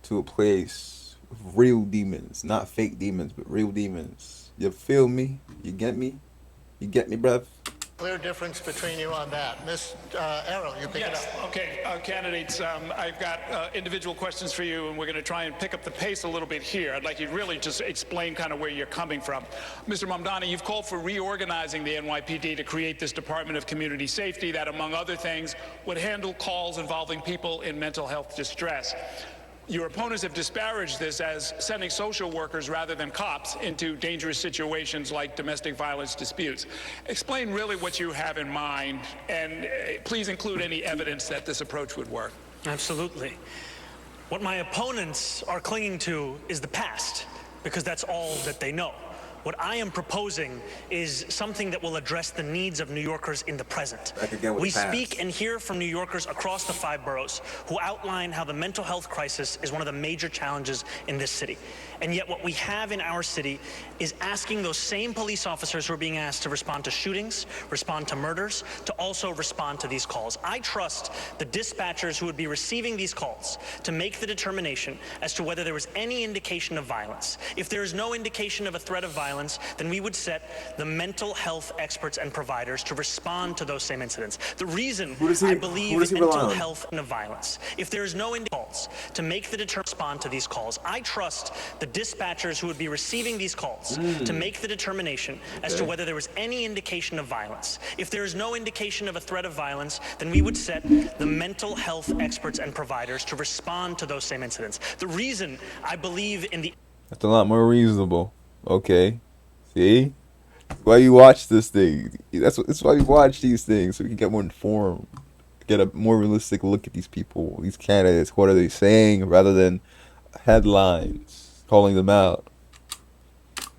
to a place with real demons, not fake demons, but real demons. You feel me? You get me? You get me, bruv? Clear difference between you on that. Ms. Errol, you pick it up. Okay, candidates, I've got individual questions for you, and we're going to try and pick up the pace a little bit here. I'd like you to really just explain kind of where you're coming from. Mr. Mamdani, you've called for reorganizing the NYPD to create this Department of Community Safety that, among other things, would handle calls involving people in mental health distress. Your opponents have disparaged this as sending social workers rather than cops into dangerous situations like domestic violence disputes. Explain really what you have in mind, and please include any evidence that this approach would work. Absolutely. What my opponents are clinging to is the past, because that's all that they know. What I am proposing is something that will address the needs of New Yorkers in the present. We speak and hear from New Yorkers across the 5 boroughs who outline how the mental health crisis is one of the major challenges in this city. And yet what we have in our city is asking those same police officers who are being asked to respond to shootings, respond to murders, to also respond to these calls. I trust the dispatchers who would be receiving these calls to make the determination as to whether there was any indication of violence. If there is no indication of a threat of violence, then we would set the mental health experts and providers to respond to those same incidents. The reason I believe mental health and violence, if there is no calls to make the determination respond to these calls, I trust the dispatchers who would be receiving these calls to make the determination as to whether there was any indication of violence. If there is no indication of a threat of violence, then we would set the mental health experts and providers to respond to those same incidents. The reason I believe in the... That's a lot more reasonable. Okay. See? That's why you watch this thing. That's why you watch these things, so we can get more informed. Get a more realistic look at these people, these candidates. What are they saying rather than headlines calling them out?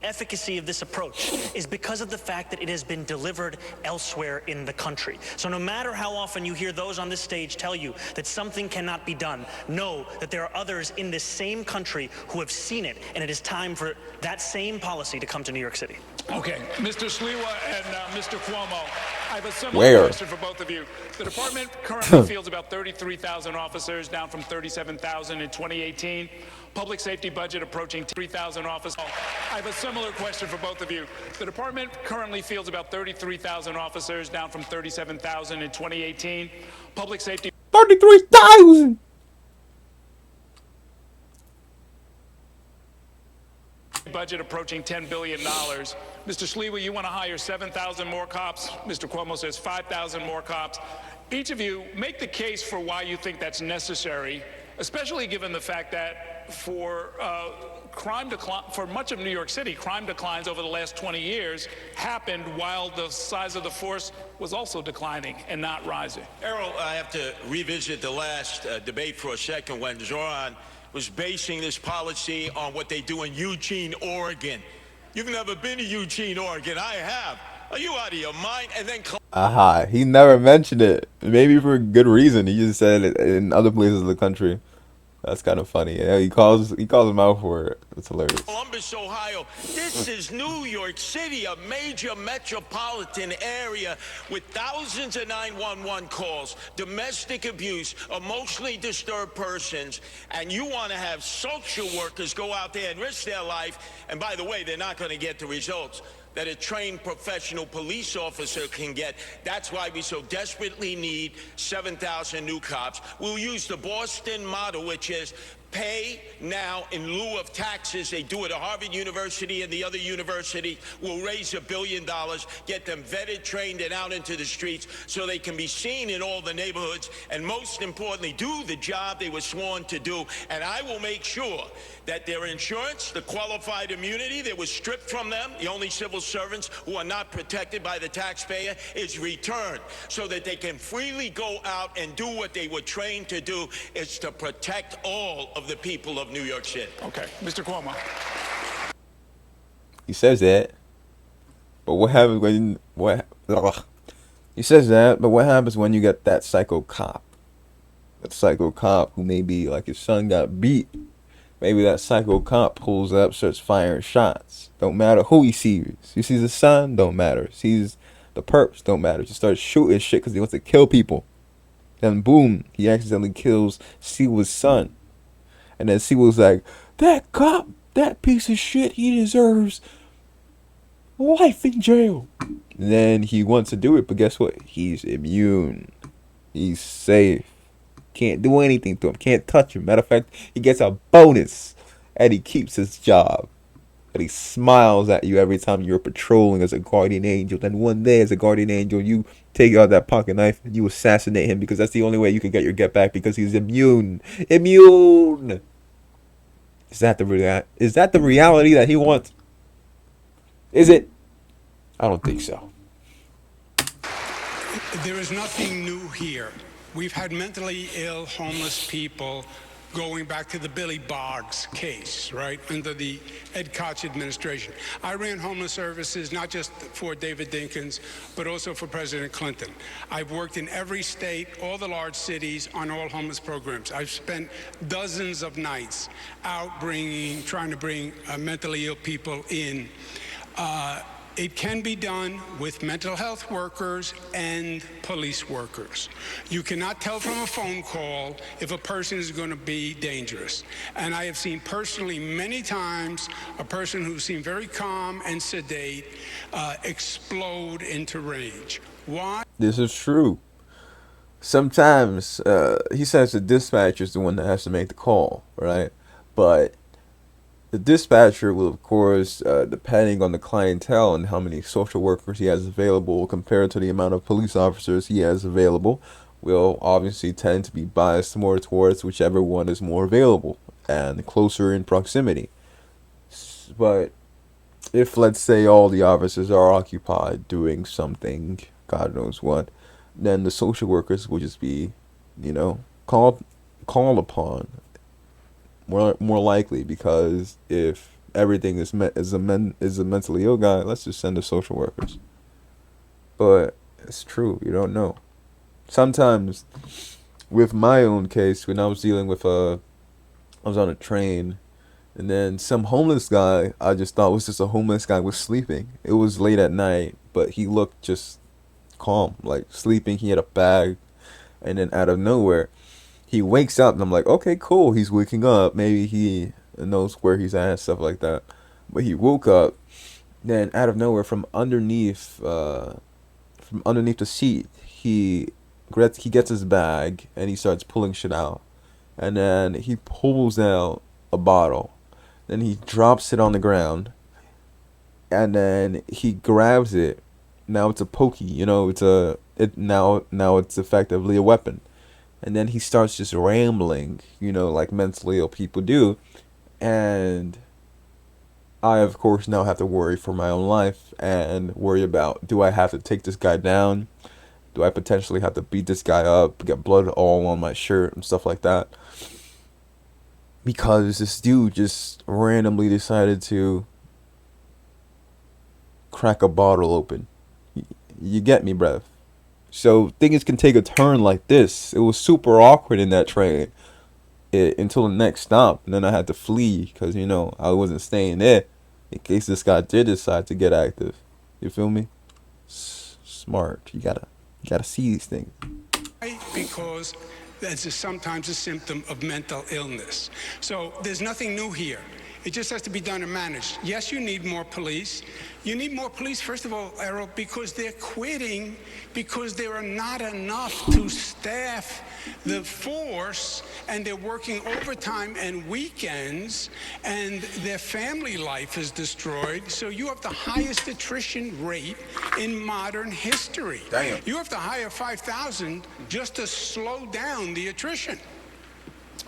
Efficacy of this approach is because of the fact that it has been delivered elsewhere in the country. So no matter how often you hear those on this stage tell you that something cannot be done, know that there are others in this same country who have seen it, and it is time for that same policy to come to New York City. Okay, Mr. Sliwa and Mr. Cuomo, I have a similar question for both of you. The department currently fields about 33,000 officers, down from 37,000 in 2018. Public safety budget approaching 3,000 officers. I have a similar question for both of you. The department currently fields about 33,000 officers, down from 37,000 in 2018. Public safety... 33,000! Budget approaching $10 billion. Mr. Sliwa, you want to hire 7,000 more cops. Mr. Cuomo says 5,000 more cops. Each of you, make the case for why you think that's necessary, especially given the fact that for much of New York City, crime declines over the last 20 years happened while the size of the force was also declining and not rising. Errol, I have to revisit the last debate for a second when Zoran was basing this policy on what they do in Eugene, Oregon. You've never been to Eugene, Oregon. I have. Are you out of your mind? And then... He never mentioned it. Maybe for a good reason. He just said it in other places of the country. That's kind of funny. Yeah, he calls him out for it. It's hilarious. Columbus, Ohio. This is New York City, a major metropolitan area with thousands of 911 calls, domestic abuse, emotionally disturbed persons, and you want to have social workers go out there and risk their life, and by the way, they're not going to get the results that a trained professional police officer can get. That's why we so desperately need 7,000 new cops. We'll use the Boston model, which is pay now in lieu of taxes. They do it at Harvard University and the other university. We'll raise $1 billion, get them vetted, trained, and out into the streets so they can be seen in all the neighborhoods, and most importantly, do the job they were sworn to do. And I will make sure that their insurance, the qualified immunity that was stripped from them, the only civil servants who are not protected by the taxpayer, is returned so that they can freely go out and do what they were trained to do, is to protect all of the people of New York City. Okay, Mr. Cuomo. He says that, but what happens when he says that? But what happens when you get that psycho cop? That psycho cop who maybe like his son got beat. Maybe that psycho cop pulls up, starts firing shots. Don't matter who he sees. He sees his son, don't matter. Sees the perps, don't matter. Just starts shooting shit because he wants to kill people. Then boom, he accidentally kills Siwa's son. And then Siwa's like, that cop, that piece of shit, he deserves life in jail. And then he wants to do it, but guess what? He's immune. He's safe. Can't do anything to him. Can't touch him. Matter of fact, he gets a bonus. And he keeps his job. And he smiles at you every time you're patrolling as a guardian angel. Then one day as a guardian angel, you take out that pocket knife and you assassinate him because that's the only way you can get your get back because he's immune. Immune! Is that the reality that he wants? Is it? I don't think so. There is nothing new here. We've had mentally ill, homeless people going back to the Billy Boggs case, right, under the Ed Koch administration. I ran homeless services not just for David Dinkins, but also for President Clinton. I've worked in every state, all the large cities, on all homeless programs. I've spent dozens of nights out trying to bring mentally ill people in. It can be done with mental health workers and police workers. You cannot tell from a phone call if a person is going to be dangerous. And I have seen personally many times a person who seemed very calm and sedate explode into rage. Why? This is true. Sometimes he says the dispatcher is the one that has to make the call, right? But the dispatcher will, of course, depending on the clientele and how many social workers he has available compared to the amount of police officers he has available, will obviously tend to be biased more towards whichever one is more available and closer in proximity. But if, let's say, all the officers are occupied doing something, God knows what, then the social workers will just be, called upon. More likely, because if everything is a mentally ill guy, let's just send the social workers. But it's true, you don't know. Sometimes, with my own case, when I was dealing with I was on a train, and then some homeless guy I just thought was just a homeless guy was sleeping. It was late at night, but he looked just calm, like sleeping. He had a bag, and then out of nowhere, he wakes up and I'm like, okay, cool. He's waking up. Maybe he knows where he's at, stuff like that. But he woke up. Then out of nowhere, from underneath the seat, he gets his bag and he starts pulling shit out. And then he pulls out a bottle. Then he drops it on the ground. And then he grabs it. Now it's a pokey. Now it's effectively a weapon. And then he starts just rambling, like mentally ill people do. And I, of course, now have to worry for my own life and worry about, do I have to take this guy down? Do I potentially have to beat this guy up, get blood all on my shirt and stuff like that? Because this dude just randomly decided to crack a bottle open. You get me, bruv? So things can take a turn like this. It was super awkward in that train. until the next stop. And then I had to flee because, I wasn't staying there in case this guy did decide to get active. You feel me? Smart. You gotta see these things. Because that's sometimes a symptom of mental illness. So there's nothing new here. It just has to be done and managed. Yes, you need more police. You need more police, first of all, Errol, because they're quitting because there are not enough to staff the force, and they're working overtime and weekends, and their family life is destroyed. So you have the highest attrition rate in modern history. Damn. You have to hire 5,000 just to slow down the attrition.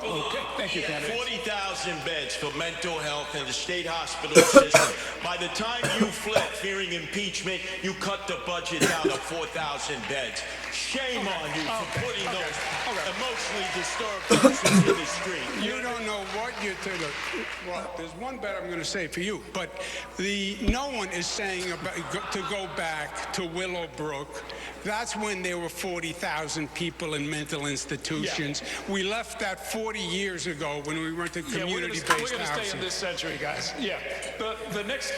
Okay, thank you, candidate. 40,000 beds for mental health in the state hospital system. By the time you fled fearing impeachment, you cut the budget down to 4,000 beds. Shame on you for putting those emotionally disturbed persons in the street. You don't know what you're telling. Well, there's one bet I'm going to say for you, but no one is saying to go back to Willowbrook. That's when there were 40,000 people in mental institutions. Yeah. We left that 40 years ago when we went to community-based housing. We're going to stay in this century, guys. Yeah. The next,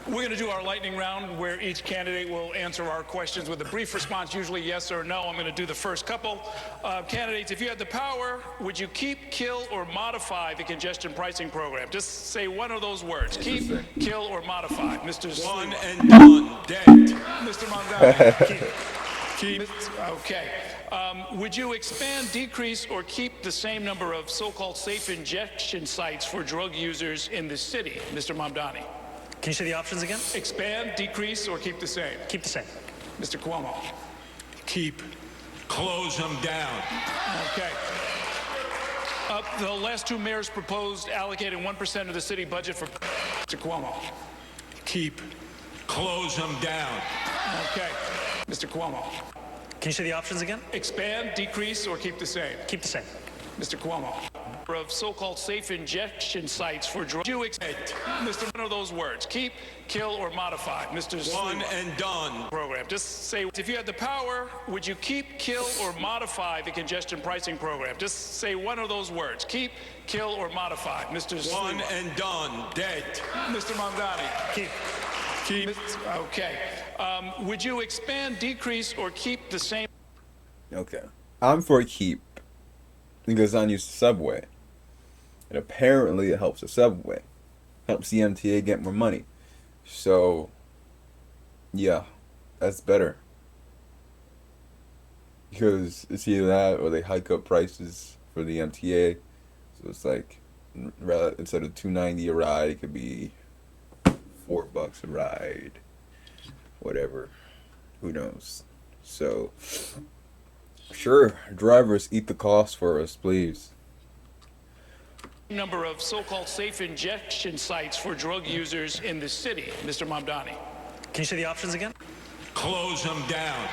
we're going to do our lightning round where each candidate will answer our questions with a brief response, usually yes or no. I'm going to do the first couple. Candidates, if you had the power, would you keep, kill, or modify the congestion pricing program? Just say one of those words. Keep, kill, or modify. Mr. One Sleewa. and done, dead. Mr. Mondani. Keep. Okay. Would you expand, decrease, or keep the same number of so-called safe injection sites for drug users in the city? Mr. Mamdani. Can you say the options again? Expand, decrease, or keep the same? Keep the same. Mr. Cuomo. Keep. Close them down. Okay. The last two mayors proposed allocating 1% of the city budget for Mr. Cuomo. Keep. Close them down. Okay. Mr. Cuomo. Can you say the options again? Expand, decrease, or keep the same? Keep the same. Mr. Cuomo. Of so-called safe injection sites for drugs. You expect, Mr. One of those words. Keep, kill, or modify. Mr. One Sleewa. and done. Program. Just say, if you had the power, would you keep, kill, or modify the congestion pricing program? Just say one of those words. Keep, kill, or modify. Mr. One Sleewa. and done, dead. Mr. Mamdani. Keep. Keep. Okay. Would you expand, decrease, or keep the same? Okay. I'm for keep because I use the subway. And apparently it helps the subway. Helps the MTA get more money. So, yeah, that's better. Because it's either that or they hike up prices for the MTA. So it's like, instead of $2.90 a ride, it could be $4 a ride. Whatever. Who knows? So, sure, drivers, eat the cost for us, please. Number of so-called safe injection sites for drug users in the city. Mr. Mamdani. Can you say the options again? Close them down.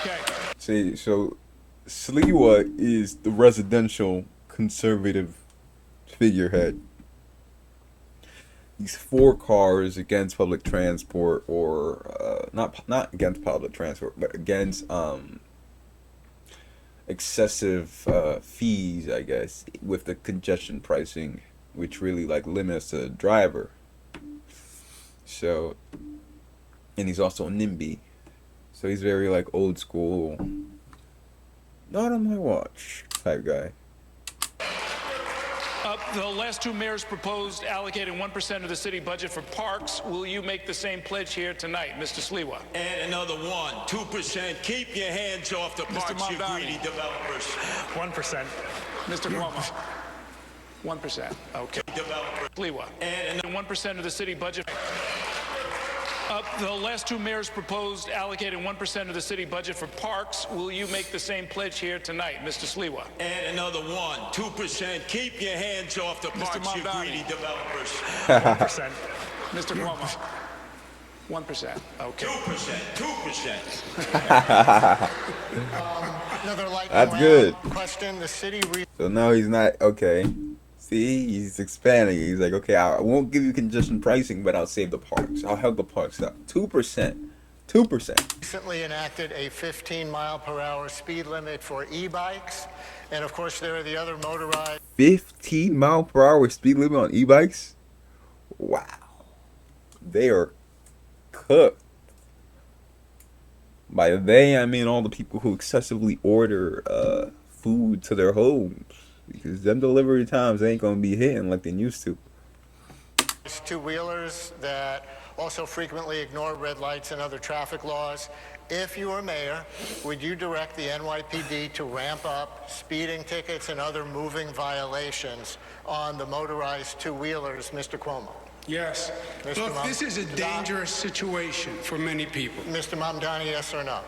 Okay. See, so Sleewa is the residential conservative figurehead. He's for cars, against public transport, or not against public transport, but against excessive fees, I guess, with the congestion pricing, which really limits the driver. So, and he's also NIMBY, so he's very old school, not on my watch type guy. The last two mayors proposed allocating 1% of the city budget for parks. Will you make the same pledge here tonight, Mr. Sleewa? And another 2%. Keep your hands off the parks, you greedy developers. 1%. Mr. Cuomo. 1%. Okay. Developer. Sleewa. And 1% of the city budget. The last two mayors proposed allocating 1% of the city budget for parks. Will you make the same pledge here tonight, Mr. Sleewa? And another 2%. Keep your hands off the parks, you greedy developers. 1%. Mr. Cuomo. 1%. Okay. 2%. Another lightning That's round good. question. The city So now he's not, okay. See, he's expanding. He's like, okay, I won't give you congestion pricing, but I'll save the parks. I'll help the parks out. 2%. 2%. Recently enacted a 15-mile-per-hour speed limit for e-bikes. And of course, there are the other motorized 15-mile-per-hour speed limit on e-bikes? Wow. They are cooked. By they, I mean all the people who excessively order food to their homes. Because them delivery times ain't going to be hitting like they used to. two-wheelers that also frequently ignore red lights and other traffic laws. If you were mayor, would you direct the NYPD to ramp up speeding tickets and other moving violations on the motorized two-wheelers, Mr. Cuomo? Yes. Look, this is a dangerous situation for many people. Mr. Mamdani, yes or no?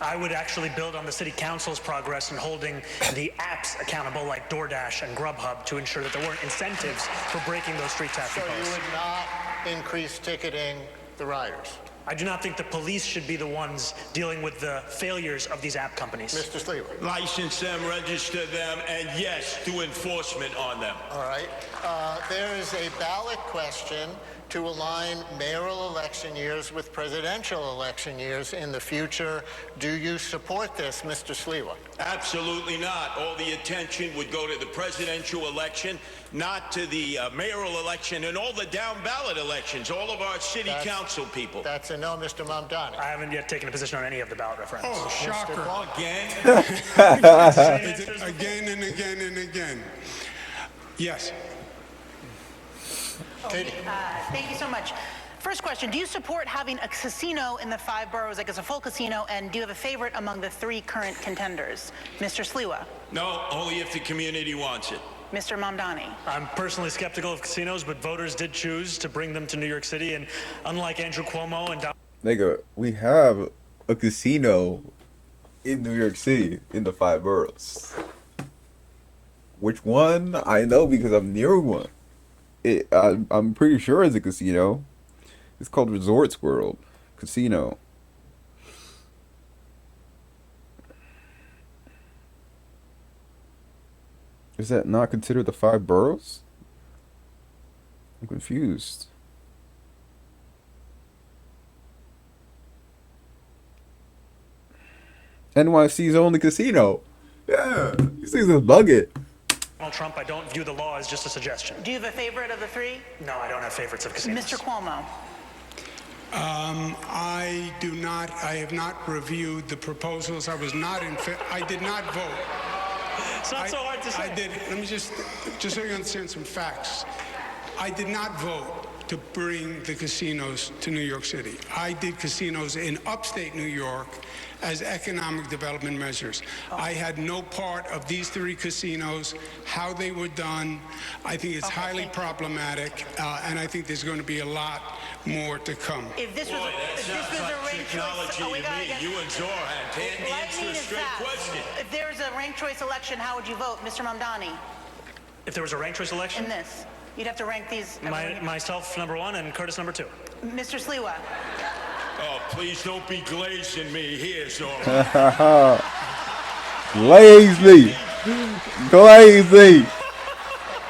I would actually build on the city council's progress in holding the apps accountable like DoorDash and Grubhub to ensure that there weren't incentives for breaking those street taxi So posts. you would not increase ticketing the riders? I do not think the police should be the ones dealing with the failures of these app companies. Mr. Sleeper. License them, register them, and yes, do enforcement on them. All right. There is a ballot question to align mayoral election years with presidential election years in the future. Do you support this, Mr. Sliwa? Absolutely not. All the attention would go to the presidential election, not to the mayoral election and all the down-ballot elections, all of our city council people. That's a no, Mr. Mamdani. I haven't yet taken a position on any of the ballot referendums. Oh, shocker. Again? Again and again and again. Yes. Katie. Thank you so much. First question, do you support having a casino in the 5 boroughs, like it's a full casino, and do you have a favorite among the 3 current contenders? Mr. Sliwa. No, only if the community wants it. Mr. Mamdani. I'm personally skeptical of casinos, but voters did choose to bring them to New York City, and unlike Andrew Cuomo and Nigga, we have a casino in New York City in the 5 boroughs. Which one? I know because I'm near one. I'm pretty sure it's a casino. It's called Resorts World Casino. Is that not considered the 5 boroughs? I'm confused. NYC's only casino. Yeah, these things are bugging. Donald Trump, I don't view the law as just a suggestion. Do you have a favorite of the 3? No, I don't have favorites of casinos. Mr. Cuomo. I do not. I have not reviewed the proposals. I was not in. I did not vote. It's not so hard to say. I did. Let me just so you understand some facts. I did not vote to bring the casinos to New York City. I did casinos in upstate New York as economic development measures. I had no part of these 3 casinos, how they were done. I think it's highly problematic, and I think there's going to be a lot more to come. If this was, Boy, that if this sounds was like a ranked technology choice, we to gotta me. get, You and Zoran can't answer lightning a is straight fast. question. If there's a ranked choice election, how would you vote, Mr. Mamdani? If there was a ranked choice election, In this, you'd have to rank these. myself number 1 and Curtis number 2. Mr. Sliwa. Oh, please don't be glazing me here, Zoran. Glaze me. Glaze me.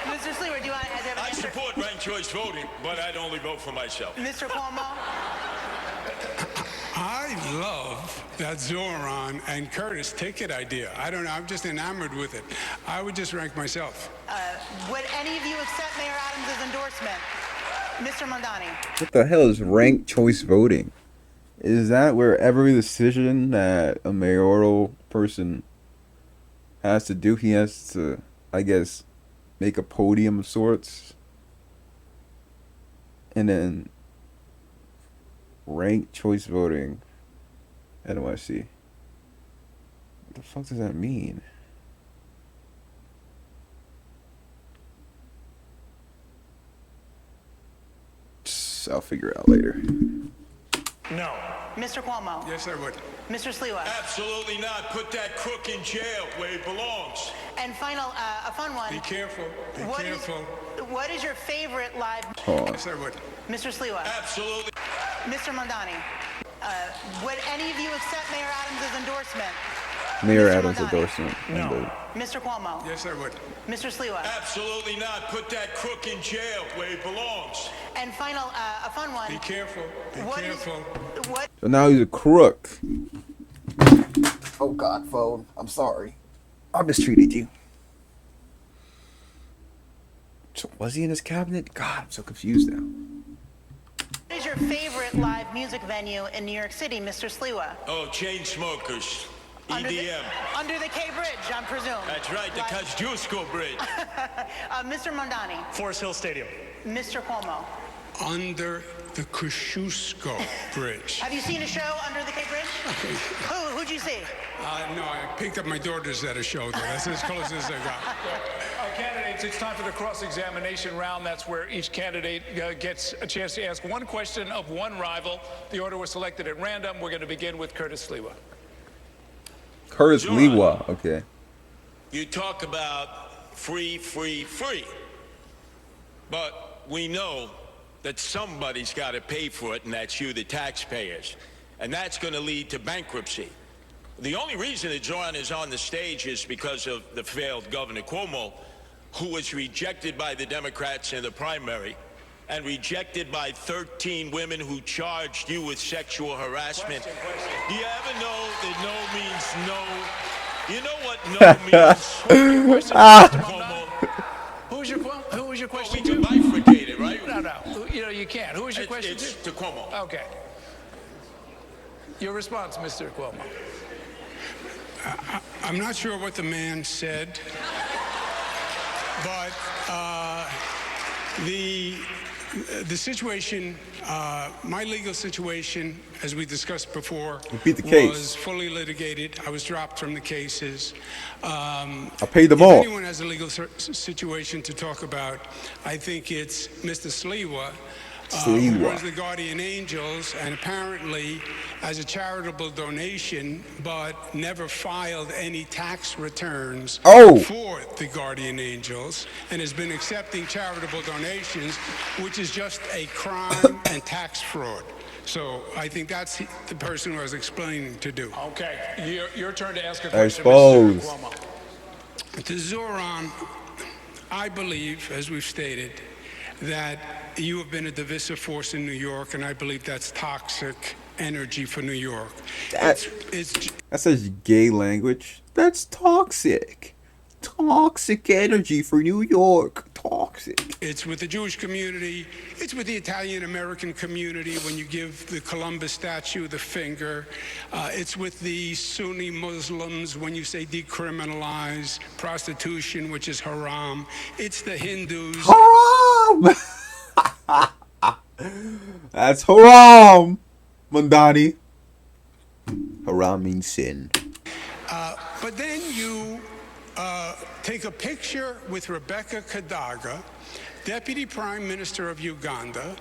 Mr. Sliwa, do you want to have I an answer? support ranked choice voting, but I'd only vote for myself. Mr. Cuomo. I love that Zoran and Curtis ticket idea. I don't know. I'm just enamored with it. I would just rank myself. Would any of you accept Mayor Adams' endorsement? Mr. Mamdani. What the hell is ranked choice voting? Is that where every decision that a mayoral person has to do, he has to, I guess, make a podium of sorts? And then ranked choice voting, NYC. What the fuck does that mean? I'll figure it out later. No. Mr. Cuomo. Yes, I would. Mr. Sliwa. Absolutely not. Put that crook in jail where he belongs. And final, a fun one. Be careful. Be What is- careful. What is your favorite live? Yes, I would. Mr. Sliwa. Absolutely. Mr. Mamdani. Would any of you accept Mayor Adams' endorsement? Mayor Mr. Adams' Mondani. endorsement. No. Mr. Cuomo. Yes, I would. Mr. Sliwa. Absolutely not. Put that crook in jail where he belongs. And final, a fun one. Be careful. Be What is- careful. what So now he's a crook. Oh God, phone. I'm sorry. I mistreated you. So was he in his cabinet? God, I'm so confused now. is your favorite live music venue in New York City, Mr. Sliwa? Oh, chain smokers. Under the, EDM. under the K Bridge, I'm presume. That's right, the Live- Kosciuszko Bridge. Mr. Mondani. Forest Hill Stadium. Mr. Cuomo. Under the Kosciuszko Bridge. Have you seen a show under the K Bridge? Who'd you see? No, I picked up my daughters at a show there. That's as close as I got. Candidates, it's time for the cross-examination round. That's where each candidate gets a chance to ask one question of one rival. The order was selected at random. We're going to begin with Curtis Sliwa. Curtis Sure. Lewa. Okay. You talk about free, free, free. But we know that somebody's got to pay for it, and that's you, the taxpayers. And that's going to lead to bankruptcy. The only reason that Zoran is on the stage is because of the failed Governor Cuomo, who was rejected by the Democrats in the primary and rejected by 13 women who charged you with sexual harassment. Do you ever know that no means no? You know what no means? Cuomo. Who was your Well, question we to? can bifurcate it, right? No. You know, you can't. Who was your question It's to? to Cuomo. Okay. Your response, Mr. Cuomo. I'm not sure what the man said, but the situation, my legal situation, as we discussed before, beat the case. was fully litigated. I was dropped from the cases. I paid them if all. anyone has a legal situation to talk about, I think it's Mr. Sliwa. Who runs the Guardian Angels, and apparently as a charitable donation, but never filed any tax returns for the Guardian Angels, and has been accepting charitable donations, which is just a crime and tax fraud. So I think that's the person who I was explaining to do. Okay. Your turn to ask a I question, suppose. Mr. Cuomo. To Zoran, I believe, as we've stated, that you have been a divisive force in New York, and I believe that's toxic energy for New York. That's such gay language. That's toxic. Toxic energy for New York. Toxic. It's with the Jewish community. It's with the Italian-American community when you give the Columbus statue the finger. It's with the Sunni Muslims when you say decriminalize prostitution, which is haram. It's the Hindus. Haram! That's haram, Mondani. Haram means sin. But then you take a picture with Rebecca Kadaga, Deputy Prime Minister of Uganda.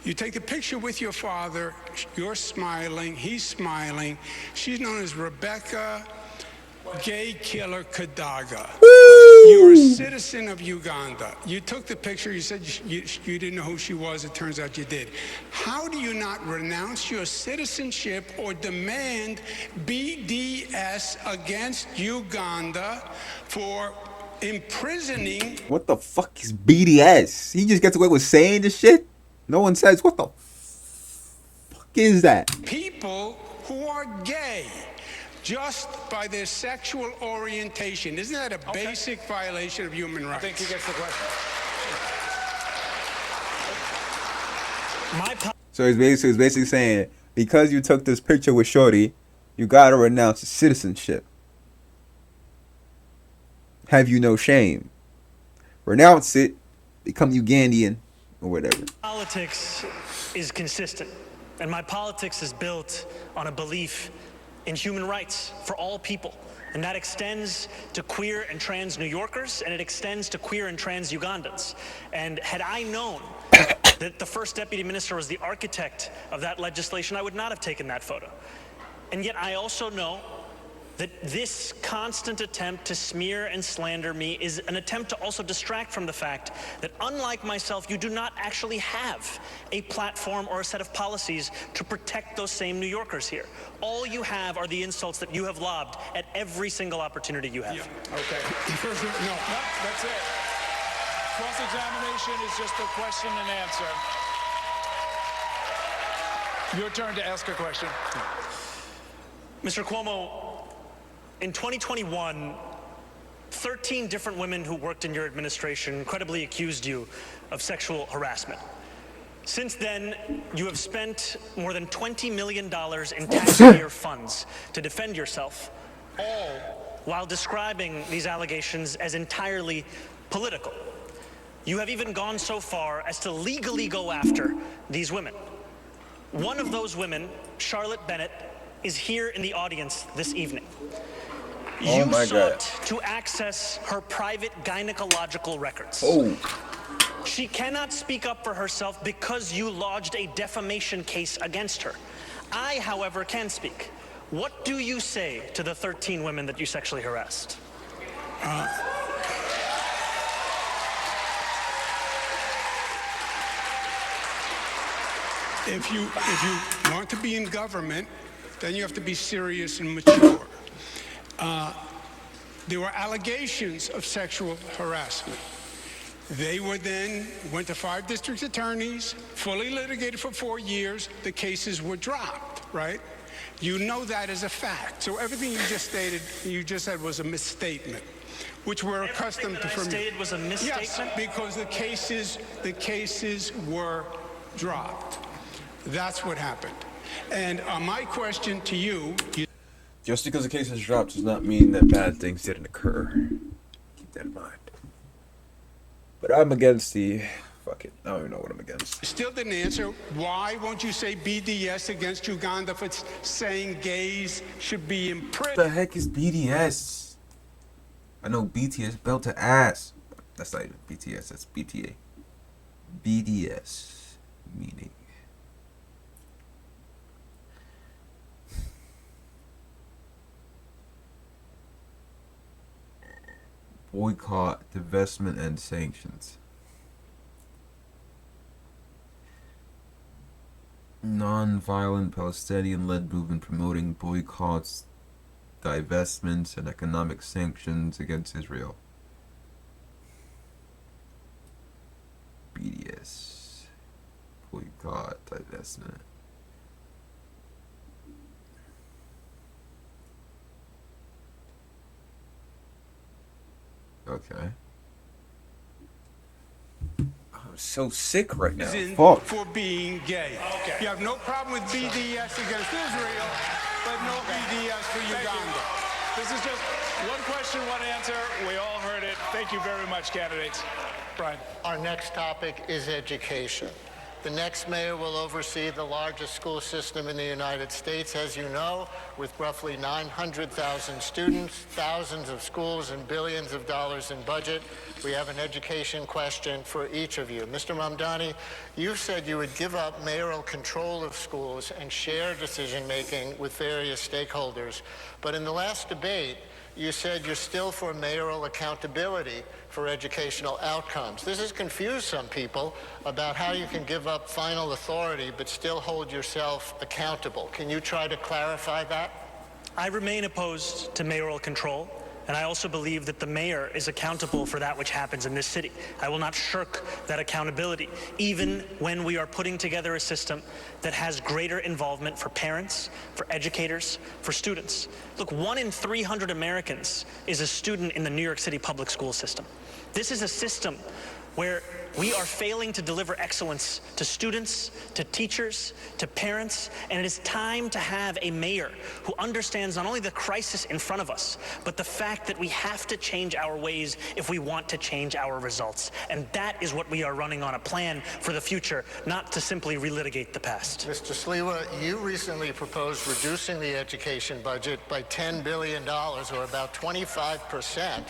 You take a picture with your father. You're smiling. He's smiling. She's known as Rebecca Gay Killer Kadaga. You're a citizen of Uganda. You took the picture. You said you didn't know who she was. It turns out you did. How do you not renounce your citizenship or demand BDS against Uganda for imprisoning? What the fuck is BDS? He just gets away with saying this shit? No one says, what the fuck is that? People who are gay just by their sexual orientation. Isn't that a basic violation of human rights? I think he gets the question. So he's basically saying, because you took this picture with Shorty, you gotta renounce your citizenship. Have you no shame? Renounce it, become Ugandan, or whatever. Politics is consistent, and my politics is built on a belief in human rights for all people. And that extends to queer and trans New Yorkers, and it extends to queer and trans Ugandans. And had I known that the first deputy minister was the architect of that legislation, I would not have taken that photo. And yet I also know that this constant attempt to smear and slander me is an attempt to also distract from the fact that, unlike myself, you do not actually have a platform or a set of policies to protect those same New Yorkers here. All you have are the insults that you have lobbed at every single opportunity you have. Yeah. Okay. No, that's it. Cross-examination is just a question and answer. Your turn to ask a question. Mr. Cuomo, in 2021, 13 different women who worked in your administration credibly accused you of sexual harassment. Since then, you have spent more than $20 million in taxpayer funds to defend yourself, all while describing these allegations as entirely political. You have even gone so far as to legally go after these women. One of those women, Charlotte Bennett, is here in the audience this evening. You sought to access her private gynecological records. She cannot speak up for herself because you lodged a defamation case against her. I, however, can speak. What do you say to the 13 women that you sexually harassed? If you want to be in government, then you have to be serious and mature. There were allegations of sexual harassment. They were then went to 5 district attorneys, fully litigated for 4 years. The cases were dropped, right? You know that as a fact. So everything you just stated, you just said was a misstatement, which we're accustomed to from you. Everything that I stated was a misstatement? Yes, because the cases were dropped. That's what happened. And my question to you. Just because the case is dropped does not mean that bad things didn't occur. Keep that in mind. But I'm against the... Fuck it. I don't even know what I'm against. Still didn't answer. Why won't you say BDS against Uganda for saying gays should be in prison? What the heck is BDS? I know BTS, belt to ass. That's not even BTS, that's BTA. BDS, meaning... boycott, divestment, and sanctions. Non-violent Palestinian-led movement promoting boycotts, divestments, and economic sanctions against Israel. BDS. Boycott, divestment. Okay. I'm so sick right now. Fuck. For being gay. Okay. You have no problem with BDS against Israel, but no BDS for Uganda. This is just one question, one answer. We all heard it. Thank you very much, candidates. Brian. Our next topic is education. The next mayor will oversee the largest school system in the United States, as you know, with roughly 900,000 students, thousands of schools, and billions of dollars in budget. We have an education question for each of you. Mr. Mamdani, you said you would give up mayoral control of schools and share decision-making with various stakeholders. But in the last debate, you said you're still for mayoral accountability for educational outcomes. This has confused some people about how you can give up final authority but still hold yourself accountable. Can you try to clarify that? I remain opposed to mayoral control, and I also believe that the mayor is accountable for that which happens in this city. I will not shirk that accountability, even when we are putting together a system that has greater involvement for parents, for educators, for students. Look, 1 in 300 Americans is a student in the New York City public school system. This is a system where we are failing to deliver excellence to students, to teachers, to parents, and it is time to have a mayor who understands not only the crisis in front of us, but the fact that we have to change our ways if we want to change our results. And that is what we are running on, a plan for the future, not to simply relitigate the past. Mr. Sliwa, you recently proposed reducing the education budget by $10 billion, or about 25%,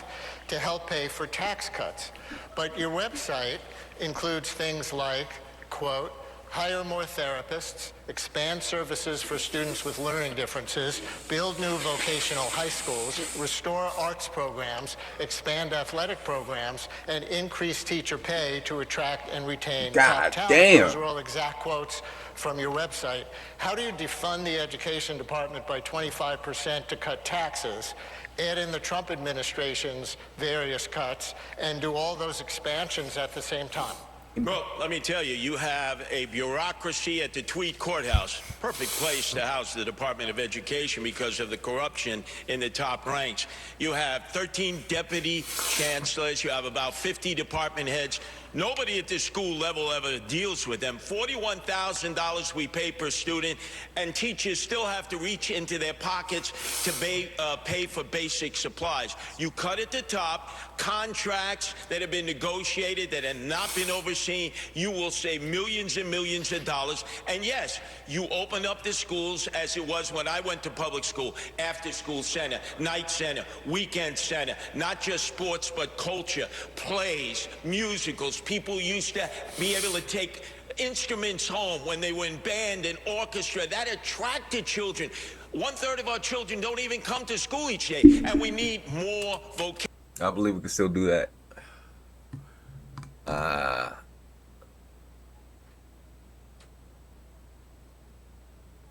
to help pay for tax cuts. But your website includes things like, quote, hire more therapists, expand services for students with learning differences, build new vocational high schools, restore arts programs, expand athletic programs, and increase teacher pay to attract and retain top God talent. damn. Those are all exact quotes from your website. How do you defund the education department by 25% to cut taxes, add in the Trump administration's various cuts, and do all those expansions at the same time? Well, let me tell you, you have a bureaucracy at the Tweed Courthouse. Perfect place to house the Department of Education because of the corruption in the top ranks. You have 13 deputy chancellors. You have about 50 department heads. Nobody at the school level ever deals with them. $41,000 we pay per student, and teachers still have to reach into their pockets to pay for basic supplies. You cut at the top, contracts that have been negotiated that have not been overseen. You will save millions and millions of dollars. And yes, you open up the schools as it was when I went to public school, after school center, night center, weekend center, not just sports, but culture, plays, musicals. People used to be able to take instruments home when they were in band and orchestra. That attracted children. 1/3 of our children don't even come to school each day, and we need more vocational. I believe we can still do that.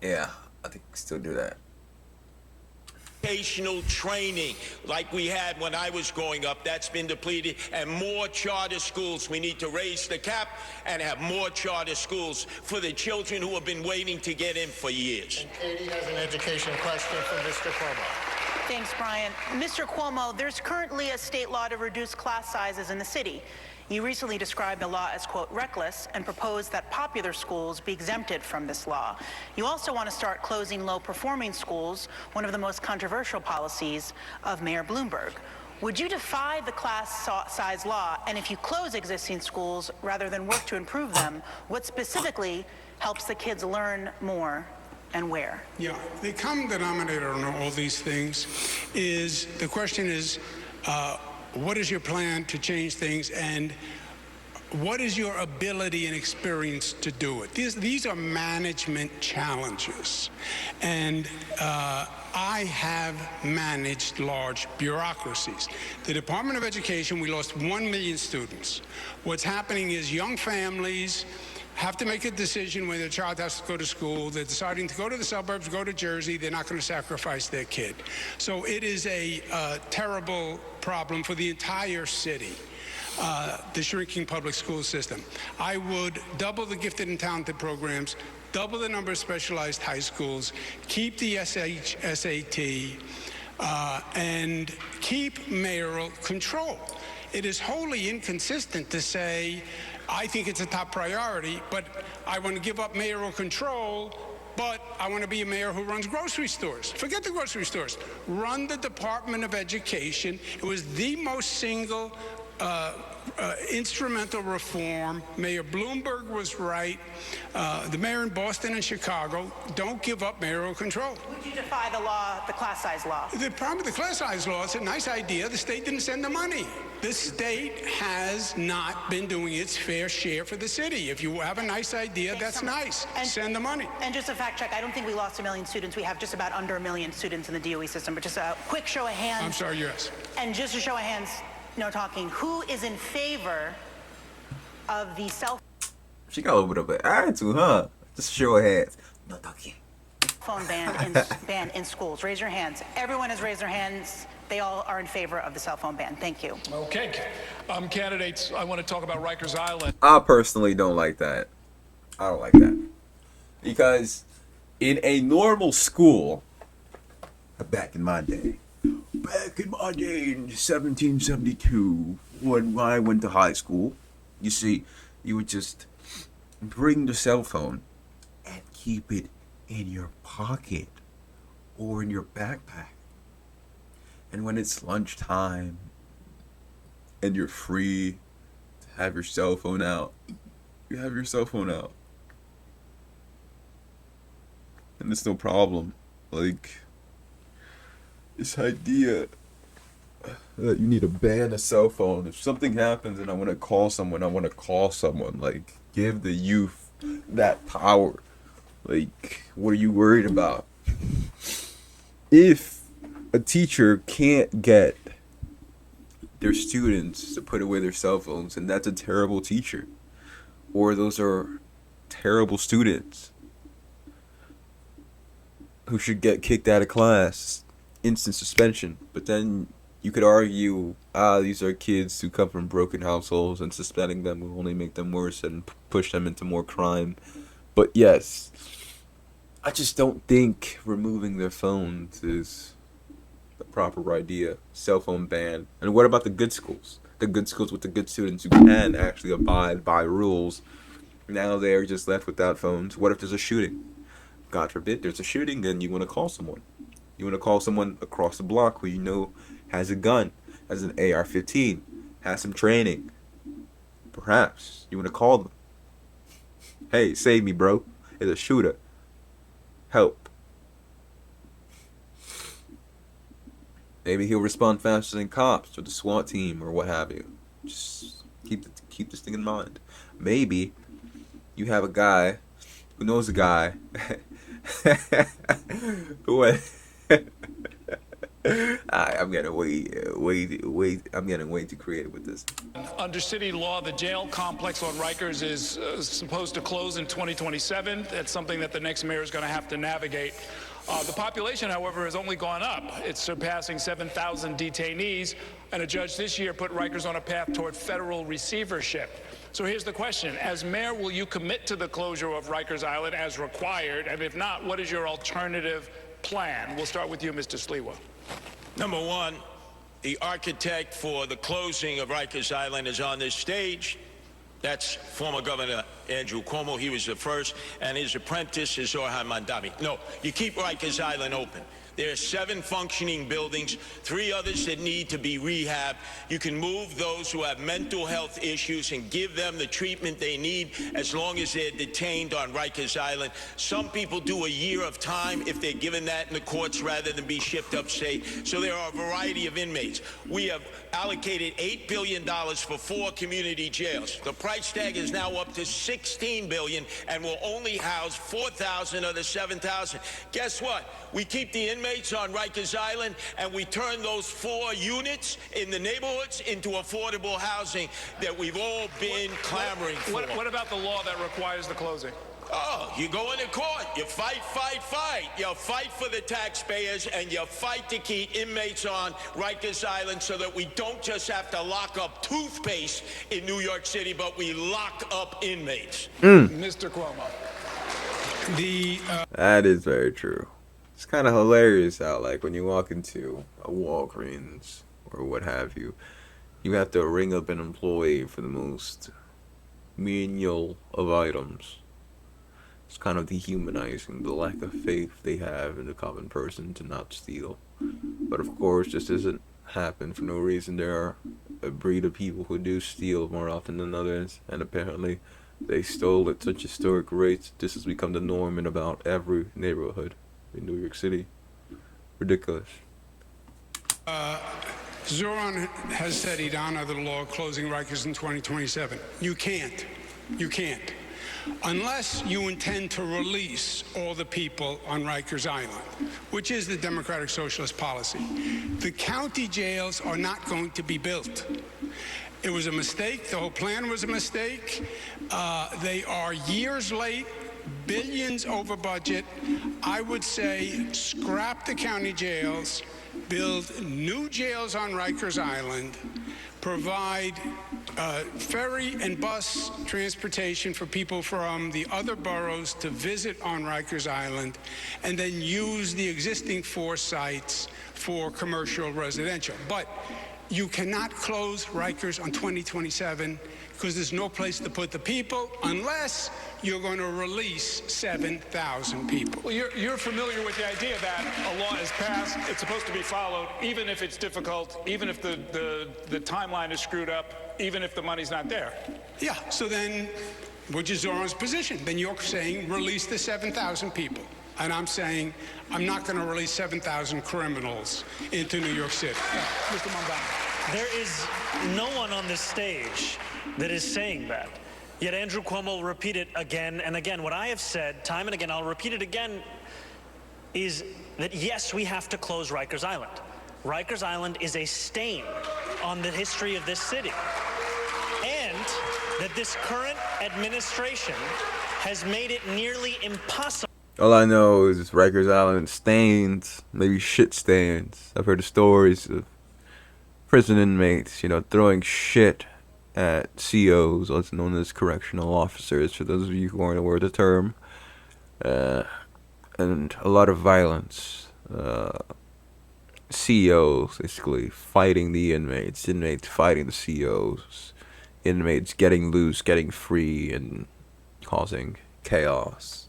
Yeah, I think we can still do that. Vocational training like we had when I was growing up, that's been depleted, and more charter schools. We need to raise the cap and have more charter schools for the children who have been waiting to get in for years. And Katie has an education question for Mr. Cuomo. Thanks, Brian. Mr. Cuomo, there's currently a state law to reduce class sizes in the city. You recently described the law as, quote, reckless, and proposed that popular schools be exempted from this law. You also want to start closing low-performing schools, one of the most controversial policies of Mayor Bloomberg. Would you defy the class size law, and if you close existing schools rather than work to improve them, what specifically helps the kids learn more and where? Yeah, the common denominator on all these things is, the question is, what is your plan to change things, and what is your ability and experience to do it? These are management challenges. And I have managed large bureaucracies. The Department of Education, we lost 1 million students. What's happening is young families have to make a decision when their child has to go to school. They're deciding to go to the suburbs, go to Jersey. They're not going to sacrifice their kid. So it is a terrible problem for the entire city, the shrinking public school system. I would double the gifted and talented programs, double the number of specialized high schools, keep the SAT, and keep mayoral control. It is wholly inconsistent to say, I think it's a top priority, but I want to give up mayoral control, but I want to be a mayor who runs grocery stores. Forget the grocery stores. Run the Department of Education. It was the most single instrumental reform. Mayor Bloomberg was right. The mayor in Boston and Chicago, don't give up mayoral control. Would you defy the law, the class size law? The problem with the class size law, it's a nice idea. The state didn't send the money. The state has not been doing its fair share for the city. If you have a nice idea, that's nice. Send the money. And just a fact check, I don't think we lost 1 million students. We have just about under 1 million students in the DOE system, but just a quick show of hands. I'm sorry, yes. And just a show of hands, no talking. Who is in favor of the cell She got a little bit of an attitude, huh? Just show her hands. No talking. phone ban in schools? Raise your hands. Everyone has raised their hands. They all are in favor of the cell phone ban. Thank you. Okay. Candidates, I want to talk about Rikers Island. I personally don't like that. I don't like that. Because in a normal school, back in my day, in 1772, when I went to high school, you see, you would just bring the cell phone and keep it in your pocket or in your backpack. And when it's lunchtime and you're free to have your cell phone out, you have your cell phone out. And it's no problem. Like, this idea that you need to ban a cell phone. If something happens and I want to call someone, I want to call someone. Like, give the youth that power. Like, what are you worried about? If a teacher can't get their students to put away their cell phones, and that's a terrible teacher, or those are terrible students who should get kicked out of class, instant suspension. But then you could argue, these are kids who come from broken households, and suspending them will only make them worse and push them into more crime. But yes, I just don't think removing their phones is the proper idea. Cell phone ban. And what about the good schools? The good schools with the good students who can actually abide by rules. Now they're just left without phones. What if there's a shooting? God forbid there's a shooting, then you want to call someone. You want to call someone across the block who you know has a gun, has an AR-15, has some training. Perhaps you want to call them. Hey, save me, bro. There's a shooter. Help. Maybe he'll respond faster than cops or the SWAT team or what have you. Just keep this thing in mind. Maybe you have a guy who knows a guy who I'm getting way too creative with this. Under city law, the jail complex on Rikers is supposed to close in 2027. That's something that the next mayor is going to have to navigate. The population, however, has only gone up. It's surpassing 7,000 detainees, and a judge this year put Rikers on a path toward federal receivership. So here's the question. As mayor, will you commit to the closure of Rikers Island as required? And if not, what is your alternative plan? We'll start with you, Mr. Sliwa. Number one, the architect for the closing of Rikers Island is on this stage. That's former Governor Andrew Cuomo. He was the first, and his apprentice is Orhan Mandami. No, you keep Rikers Island open. There are 7 functioning buildings, 3 others that need to be rehabbed. You can move those who have mental health issues and give them the treatment they need as long as they're detained on Rikers Island. Some people do a year of time if they're given that in the courts rather than be shipped upstate. So there are a variety of inmates. We have allocated $8 billion for 4 community jails. The price tag is now up to $16 billion and will only house 4,000 of the 7,000. Guess what? We keep the inmates on Rikers Island and we turn those 4 units in the neighborhoods into affordable housing that we've all been clamoring for. What about the law that requires the closing? Oh, you go into court, you fight. You fight for the taxpayers and you fight to keep inmates on Rikers Island so that we don't just have to lock up toothpaste in New York City, but we lock up inmates. Mr. Cuomo. That is very true. It's kind of hilarious how, like, when you walk into a Walgreens or what have you, you have to ring up an employee for the most menial of items. It's kind of dehumanizing the lack of faith they have in the common person to not steal. But of course, this doesn't happen for no reason. There are a breed of people who do steal more often than others, and apparently they stole at such historic rates. This has become the norm in about every neighborhood in New York City. Ridiculous. Zoran has said he'd honor the law closing Rikers in 2027. You can't. Unless you intend to release all the people on Rikers Island, which is the Democratic Socialist policy. The county jails are not going to be built. It was a mistake. The whole plan was a mistake. They are years late, billions over budget. I would say scrap the county jails, build new jails on Rikers Island, provide ferry and bus transportation for people from the other boroughs to visit on Rikers Island, and then use the existing 4 sites for commercial residential. But you cannot close Rikers on 2027 because there's no place to put the people unless you're going to release 7,000 people. Well, you're familiar with the idea that a law is passed, it's supposed to be followed, even if it's difficult, even if the timeline is screwed up, even if the money's not there. Yeah, so then, which is Zoran's position, then you're saying release the 7,000 people. And I'm saying I'm not going to release 7,000 criminals into New York City. Mr. Mondani. There is no one on this stage that is saying that. Yet Andrew Cuomo will repeat it again and again. What I have said time and again, I'll repeat it again, is that yes, we have to close Rikers Island. Rikers Island is a stain on the history of this city. And that this current administration has made it nearly impossible. All I know is Rikers Island stains, maybe shit stains. I've heard of stories of prison inmates, throwing shit at COs, also known as correctional officers, for those of you who aren't aware of the term. And a lot of violence. COs basically fighting the inmates fighting the COs, inmates getting loose, getting free, and causing chaos.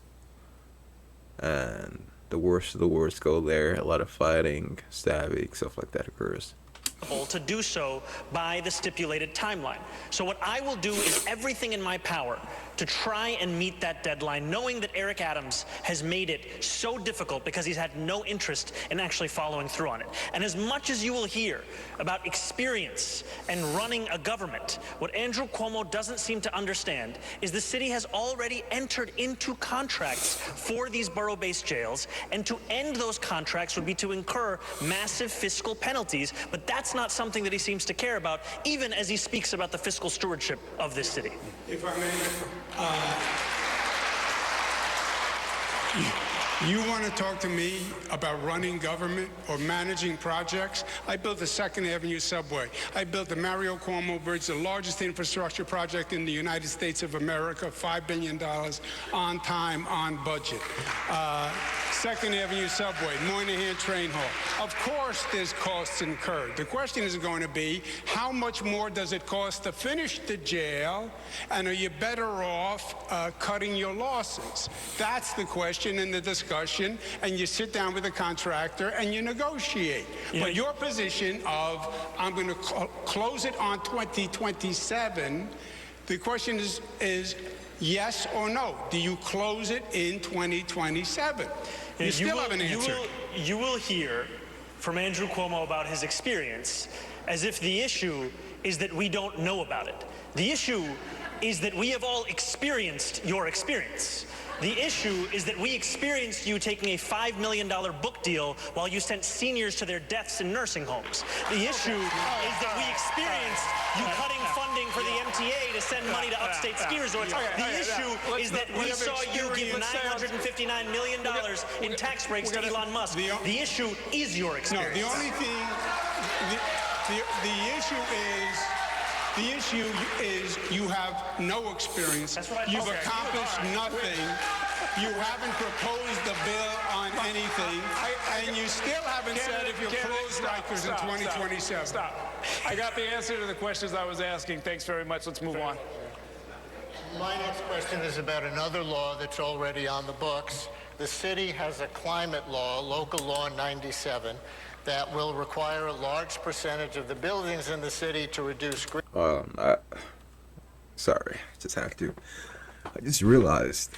And the worst of the worst go there. A lot of fighting, stabbing, stuff like that occurs. To do so by the stipulated timeline. So what I will do is everything in my power to try and meet that deadline, knowing that Eric Adams has made it so difficult because he's had no interest in actually following through on it. And as much as you will hear about experience and running a government, what Andrew Cuomo doesn't seem to understand is the city has already entered into contracts for these borough-based jails, and to end those contracts would be to incur massive fiscal penalties, but that's not something that he seems to care about, even as he speaks about the fiscal stewardship of this city. If I may, you want to talk to me about running government or managing projects? I built the 2nd Avenue subway. I built the Mayoral Cuomo Bridge, the largest infrastructure project in the United States of America, $5 billion, on time, on budget. 2nd Avenue subway, Moynihan train hall. Of course there's costs incurred. The question is going to be, how much more does it cost to finish the jail, and are you better off cutting your losses? That's the question in the discussion, and you sit down with the contractor and you negotiate. But your position of, I'm going to close it on 2027, the question is yes or no? Do you close it in 2027? You still haven't answered. You will hear from Andrew Cuomo about his experience as if the issue is that we don't know about it. The issue is that we have all experienced your experience. The issue is that we experienced you taking a $5 million book deal while you sent seniors to their deaths in nursing homes. The issue is that we experienced you cutting funding for the MTA to send money to upstate ski resorts. The issue is that we saw you give $959 million in tax breaks to Elon Musk. The issue is your experience. No, the only thing, the issue is you have no experience. You've accomplished nothing. You haven't proposed a bill on anything, and you still haven't said if you'll close Rikers in 2027. Stop. I got the answer to the questions I was asking. Thanks very much. Let's move on. My next question is about another law that's already on the books. The city has a climate law, Local Law 97, that will require a large percentage of the buildings in the city to reduce green. Sorry, just have to. I just realized.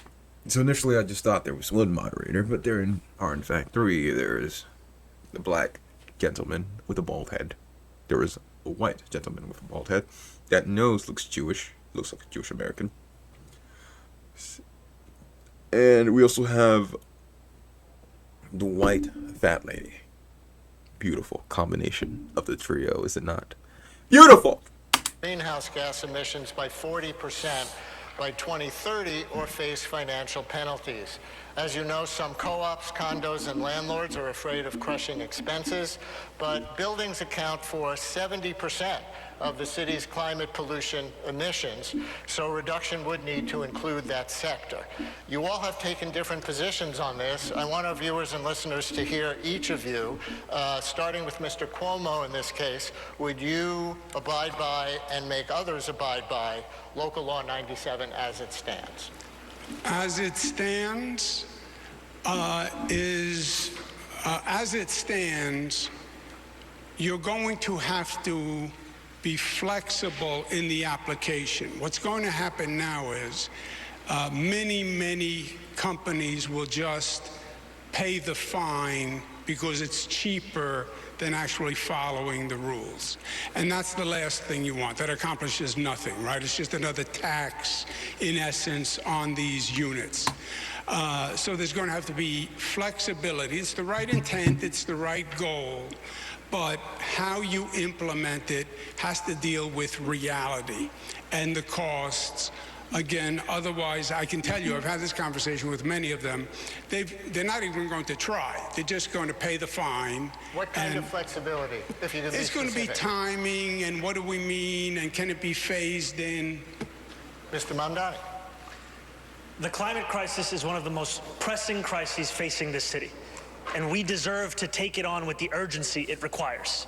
So initially I just thought there was one moderator, but there are in fact three. There is the black gentleman with a bald head. There is a white gentleman with a bald head. That nose looks Jewish. Looks like a Jewish American. And we also have the white fat lady. Beautiful combination of the trio, is it not? Beautiful! Greenhouse gas emissions by 40% by 2030 or face financial penalties. As you know, some co-ops, condos, and landlords are afraid of crushing expenses, but buildings account for 70% of the city's climate pollution emissions, so reduction would need to include that sector. You all have taken different positions on this. I want our viewers and listeners to hear each of you, starting with Mr. Cuomo in this case. Would you abide by and make others abide by Local Law 97 as it stands? As it stands, you're going to have to be flexible in the application. What's going to happen now is many companies will just pay the fine because it's cheaper than actually following the rules. And that's the last thing you want. That accomplishes nothing, right? It's just another tax, in essence, on these units. So there's going to have to be flexibility. It's the right intent, it's the right goal, but how you implement it has to deal with reality and the costs. Again, otherwise, I can tell you, I've had this conversation with many of them. They're not even going to try. They're just going to pay the fine. What kind of flexibility, if you could be It's going to be specific? timing, and what do we mean, and can it be phased in? Mr. Mamdani. The climate crisis is one of the most pressing crises facing this city, and we deserve to take it on with the urgency it requires.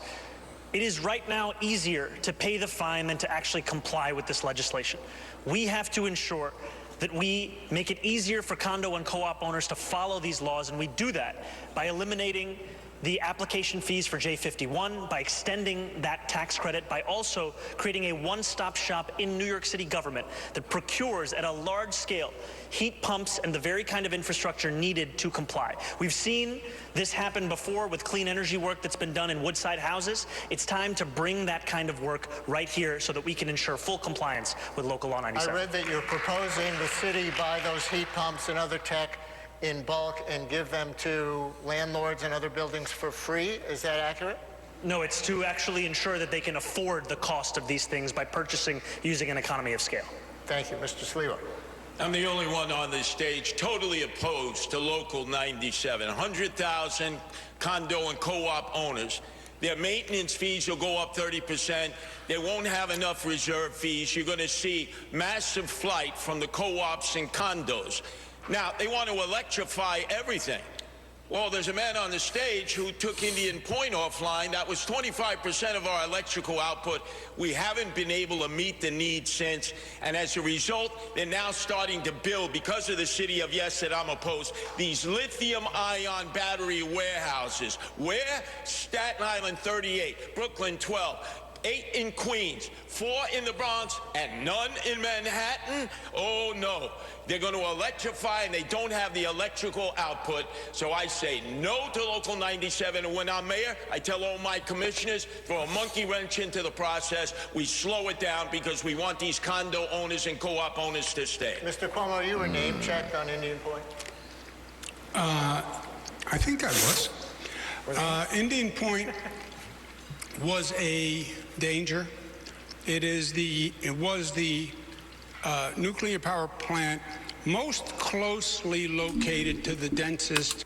It is right now easier to pay the fine than to actually comply with this legislation. We have to ensure that we make it easier for condo and co-op owners to follow these laws, and we do that by eliminating the application fees for J51, by extending that tax credit, by also creating a one-stop shop in New York City government that procures at a large scale heat pumps and the very kind of infrastructure needed to comply. We've seen this happen before with clean energy work that's been done in Woodside houses. It's time to bring that kind of work right here so that we can ensure full compliance with Local Law 97. I read that you're proposing the city buy those heat pumps and other tech in bulk and give them to landlords and other buildings for free. Is that accurate? No, it's to actually ensure that they can afford the cost of these things by purchasing using an economy of scale. Thank you. Mr. Sliwa. I'm the only one on this stage totally opposed to Local 97. 100,000 condo and co-op owners. Their maintenance fees will go up 30%. They won't have enough reserve fees. You're going to see massive flight from the co-ops and condos. Now, they want to electrify everything. Well, there's a man on the stage who took Indian Point offline. That was 25% of our electrical output. We haven't been able to meet the need since. And as a result, they're now starting to build, because of the city of yes that I'm opposed, these lithium-ion battery warehouses. Where? Staten Island 38, Brooklyn 12. 8 in Queens, 4 in the Bronx, and none in Manhattan? Oh, no. They're going to electrify, and they don't have the electrical output. So I say no to Local 97. And when I'm mayor, I tell all my commissioners, throw a monkey wrench into the process. We slow it down because we want these condo owners and co-op owners to stay. Mr. Cuomo, you were name checked on Indian Point? I think I was. Indian Point was a danger. It was the nuclear power plant most closely located to the densest.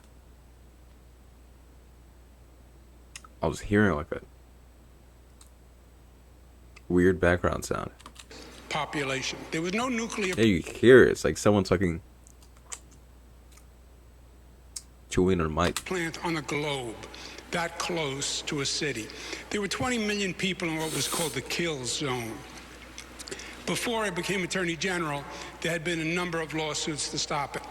I was hearing like a weird background sound. Population. There was no nuclear. Yeah, you hear it. It's like someone talking, chewing on a mic. Plant on the globe that close to a city. There were 20 million people in what was called the kill zone. Before I became Attorney General, there had been a number of lawsuits to stop it.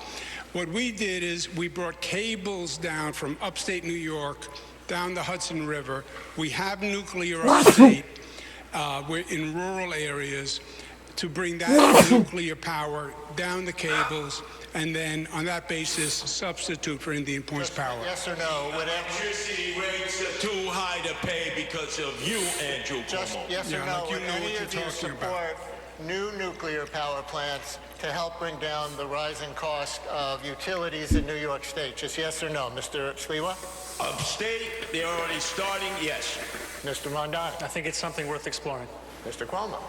What we did is we brought cables down from upstate New York down the Hudson River. We have nuclear upstate. We're in rural areas to bring that nuclear power down the cables, and then on that basis substitute for Indian Point's power. Yes or no? Electricity rates are too high to pay because of you, Andrew Just Cuomo. yes or Yeah, no? like you Would know any what you're of you talking about. support new nuclear power plants to help bring down the rising cost of utilities in New York State? Just yes or no, Mr. Sliwa? Upstate, they're already starting, yes. Mr. Mondani? I think it's something worth exploring. Mr. Cuomo?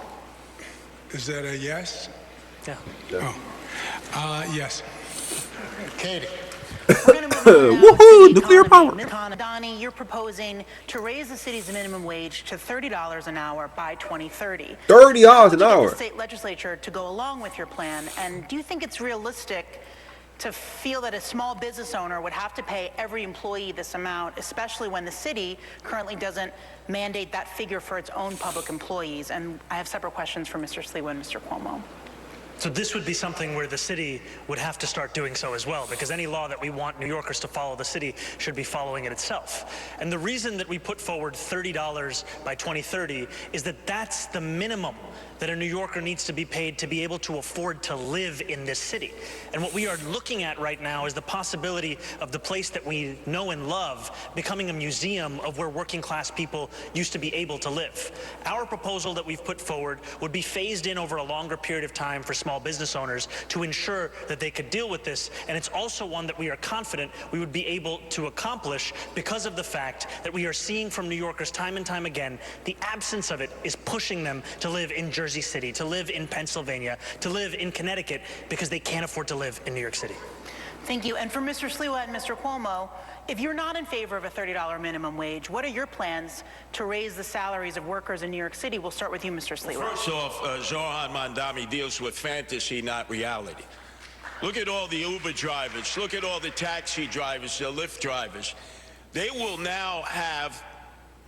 Is that a yes? Yeah. Yes. Katie? We're going to move on now Woohoo, to the nuclear economy. power. Donnie, you're proposing to raise the city's minimum wage to $30 an hour by 2030. $30 How an did you get hour. the state legislature to go along with your plan, and do you think it's realistic to feel that a small business owner would have to pay every employee this amount, especially when the city currently doesn't mandate that figure for its own public employees? And I have separate questions for Mr. Sliwa and Mr. Cuomo. So this would be something where the city would have to start doing so as well, because any law that we want New Yorkers to follow, the city should be following it itself. And the reason that we put forward $30 by 2030 is that that's the minimum that a New Yorker needs to be paid to be able to afford to live in this city. And what we are looking at right now is the possibility of the place that we know and love becoming a museum of where working class people used to be able to live. Our proposal that we've put forward would be phased in over a longer period of time for small business owners to ensure that they could deal with this. And it's also one that we are confident we would be able to accomplish because of the fact that we are seeing from New Yorkers time and time again, the absence of it is pushing them to live in Jersey City, to live in Pennsylvania, to live in Connecticut, because they can't afford to live in New York City. Thank you. And for Mr. Sliwa and Mr. Cuomo, if you're not in favor of a $30 minimum wage, what are your plans to raise the salaries of workers in New York City? We'll start with you, Mr. Sliwa. First off, Zoran Mandami deals with fantasy, not reality. Look at all the Uber drivers. Look at all the taxi drivers, the Lyft drivers. They will now have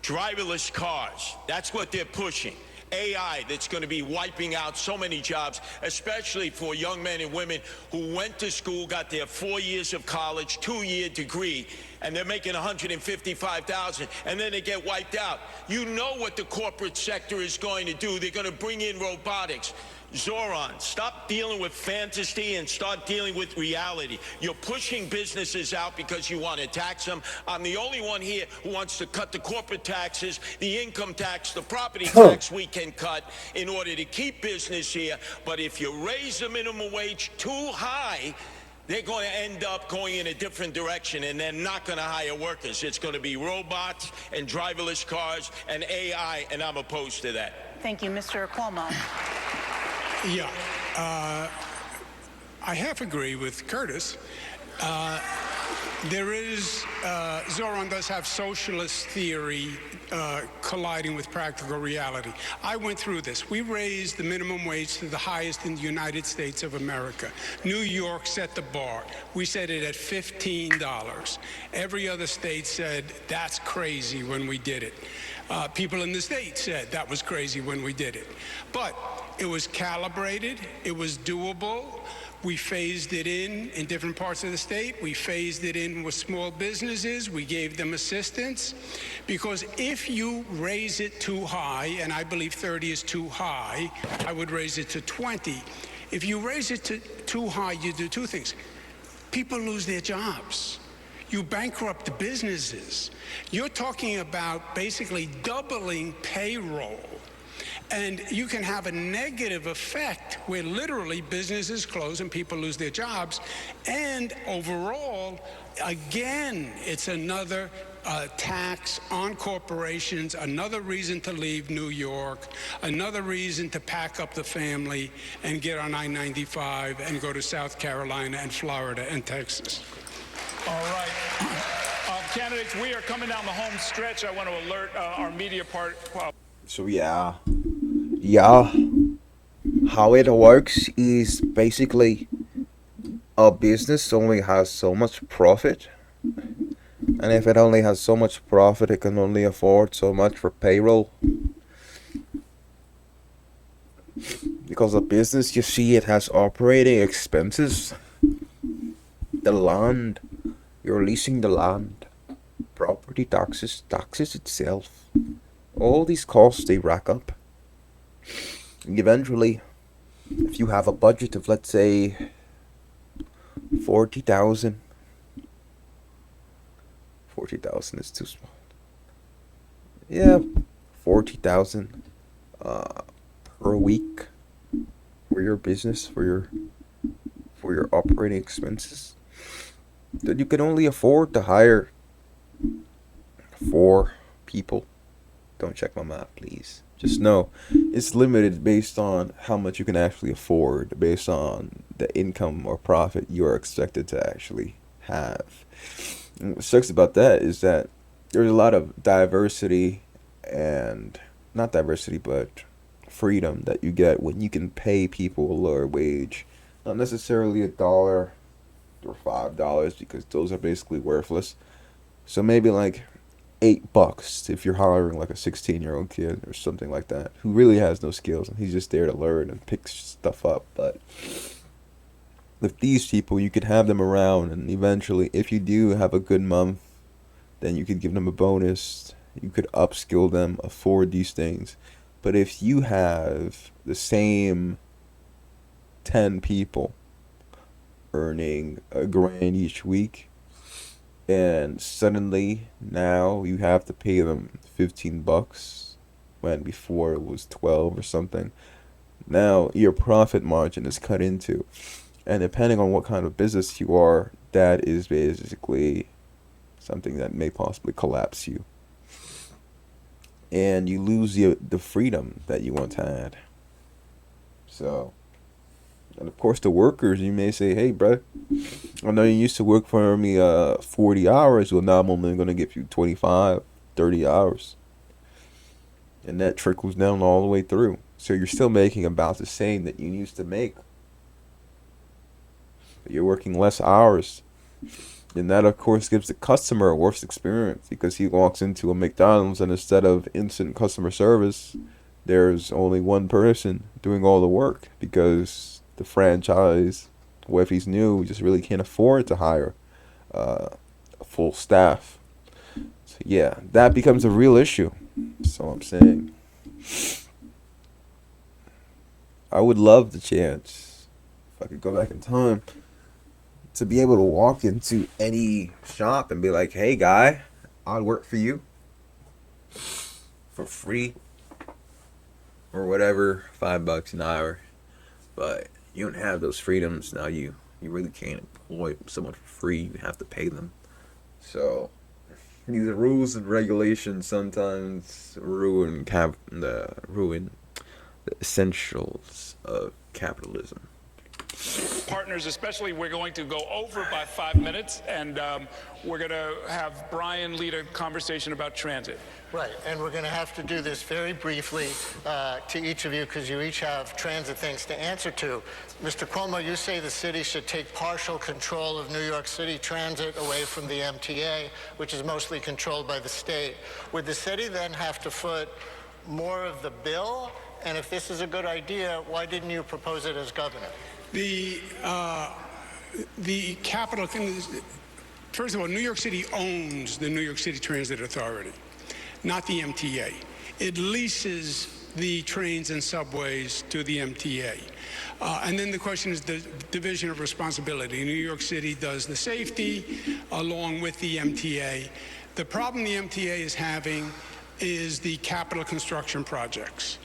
driverless cars. That's what they're pushing. AI that's going to be wiping out so many jobs, especially for young men and women who went to school, got their 4 years of college, 2-year degree, and they're making $155,000, and then they get wiped out. You know what the corporate sector is going to do. They're going to bring in robotics. Zoran, stop dealing with fantasy and start dealing with reality. You're pushing businesses out because you want to tax them. I'm the only one here who wants to cut the corporate taxes, the income tax, the property tax we can cut in order to keep business here. But if you raise the minimum wage too high, they're going to end up going in a different direction, and they're not going to hire workers. It's going to be robots and driverless cars and AI, and I'm opposed to that. Thank you, Mr. Cuomo. Yeah, I half agree with Curtis. Zoran does have socialist theory colliding with practical reality. I went through this. We raised the minimum wage to the highest in the United States of America. New York set the bar. We set it at $15. Every other state said, that's crazy when we did it. People in the state said that was crazy when we did it. But it was calibrated, it was doable. We phased it in different parts of the state. We phased it in with small businesses. We gave them assistance. Because if you raise it too high, and I believe 30 is too high, I would raise it to 20. If you raise it to too high, you do two things. People lose their jobs. You bankrupt the businesses. You're talking about basically doubling payroll. And you can have a negative effect where literally businesses close and people lose their jobs. And overall, again, it's another tax on corporations, another reason to leave New York, another reason to pack up the family and get on I-95 and go to South Carolina and Florida and Texas. All right. Candidates, we are coming down the home stretch. I want to alert our media part. So yeah, how it works is basically a business only has so much profit, and if it only has so much profit, it can only afford so much for payroll. Because a business, you see, it has operating expenses, the land, you're leasing the land, property taxes itself. All these costs, they rack up. Eventually, if you have a budget of, let's say, 40,000. 40,000 is too small. Yeah, 40,000 per week for your business, for your operating expenses. Then you can only afford to hire 4 people. Don't check my math, please. Just know it's limited based on how much you can actually afford, based on the income or profit you are expected to actually have. And what sucks about that is that there's a lot of diversity, and not diversity, but freedom that you get when you can pay people a lower wage. Not necessarily $1 or $5, because those are basically worthless. So maybe like $8 if you're hiring like a 16-year-old kid or something like that who really has no skills and he's just there to learn and pick stuff up. But with these people, you could have them around, and eventually, if you do have a good month, then you could give them a bonus. You could upskill them, afford these things. But if you have the same 10 people earning $1,000 each week, and suddenly now you have to pay them $15 when before it was 12 or something, now your profit margin is cut into. And depending on what kind of business you are, that is basically something that may possibly collapse you. And you lose the freedom that you once had. So, and of course the workers, you may say, hey, bro, I know you used to work for me 40 hours. Well, now I'm only going to give you 25, 30 hours. And that trickles down all the way through. So you're still making about the same that you used to make. But you're working less hours. And that, of course, gives the customer a worse experience because he walks into a McDonald's and instead of instant customer service, there's only one person doing all the work because the franchise, or if he's new, just really can't afford to hire a full staff. So, yeah, that becomes a real issue. That's all I'm saying. I would love the chance, if I could go back in time, to be able to walk into any shop and be like, hey, guy, I'll work for you for free or whatever, $5 an hour. But you don't have those freedoms now. You really can't employ someone for free. You have to pay them. So these rules and regulations sometimes ruin the essentials of capitalism. Partners especially, we're going to go over by 5 minutes, and we're going to have Brian lead a conversation about transit. Right, and we're going to have to do this very briefly to each of you because you each have transit things to answer to. Mr. Cuomo, you say the city should take partial control of New York City transit away from the MTA, which is mostly controlled by the state. Would the city then have to foot more of the bill? And if this is a good idea, why didn't you propose it as governor? The capital, first of all, New York City owns the New York City Transit Authority, not the MTA. It leases the trains and subways to the MTA. And then the question is the division of responsibility. New York City does the safety along with the MTA. The problem the MTA is having is the capital construction projects.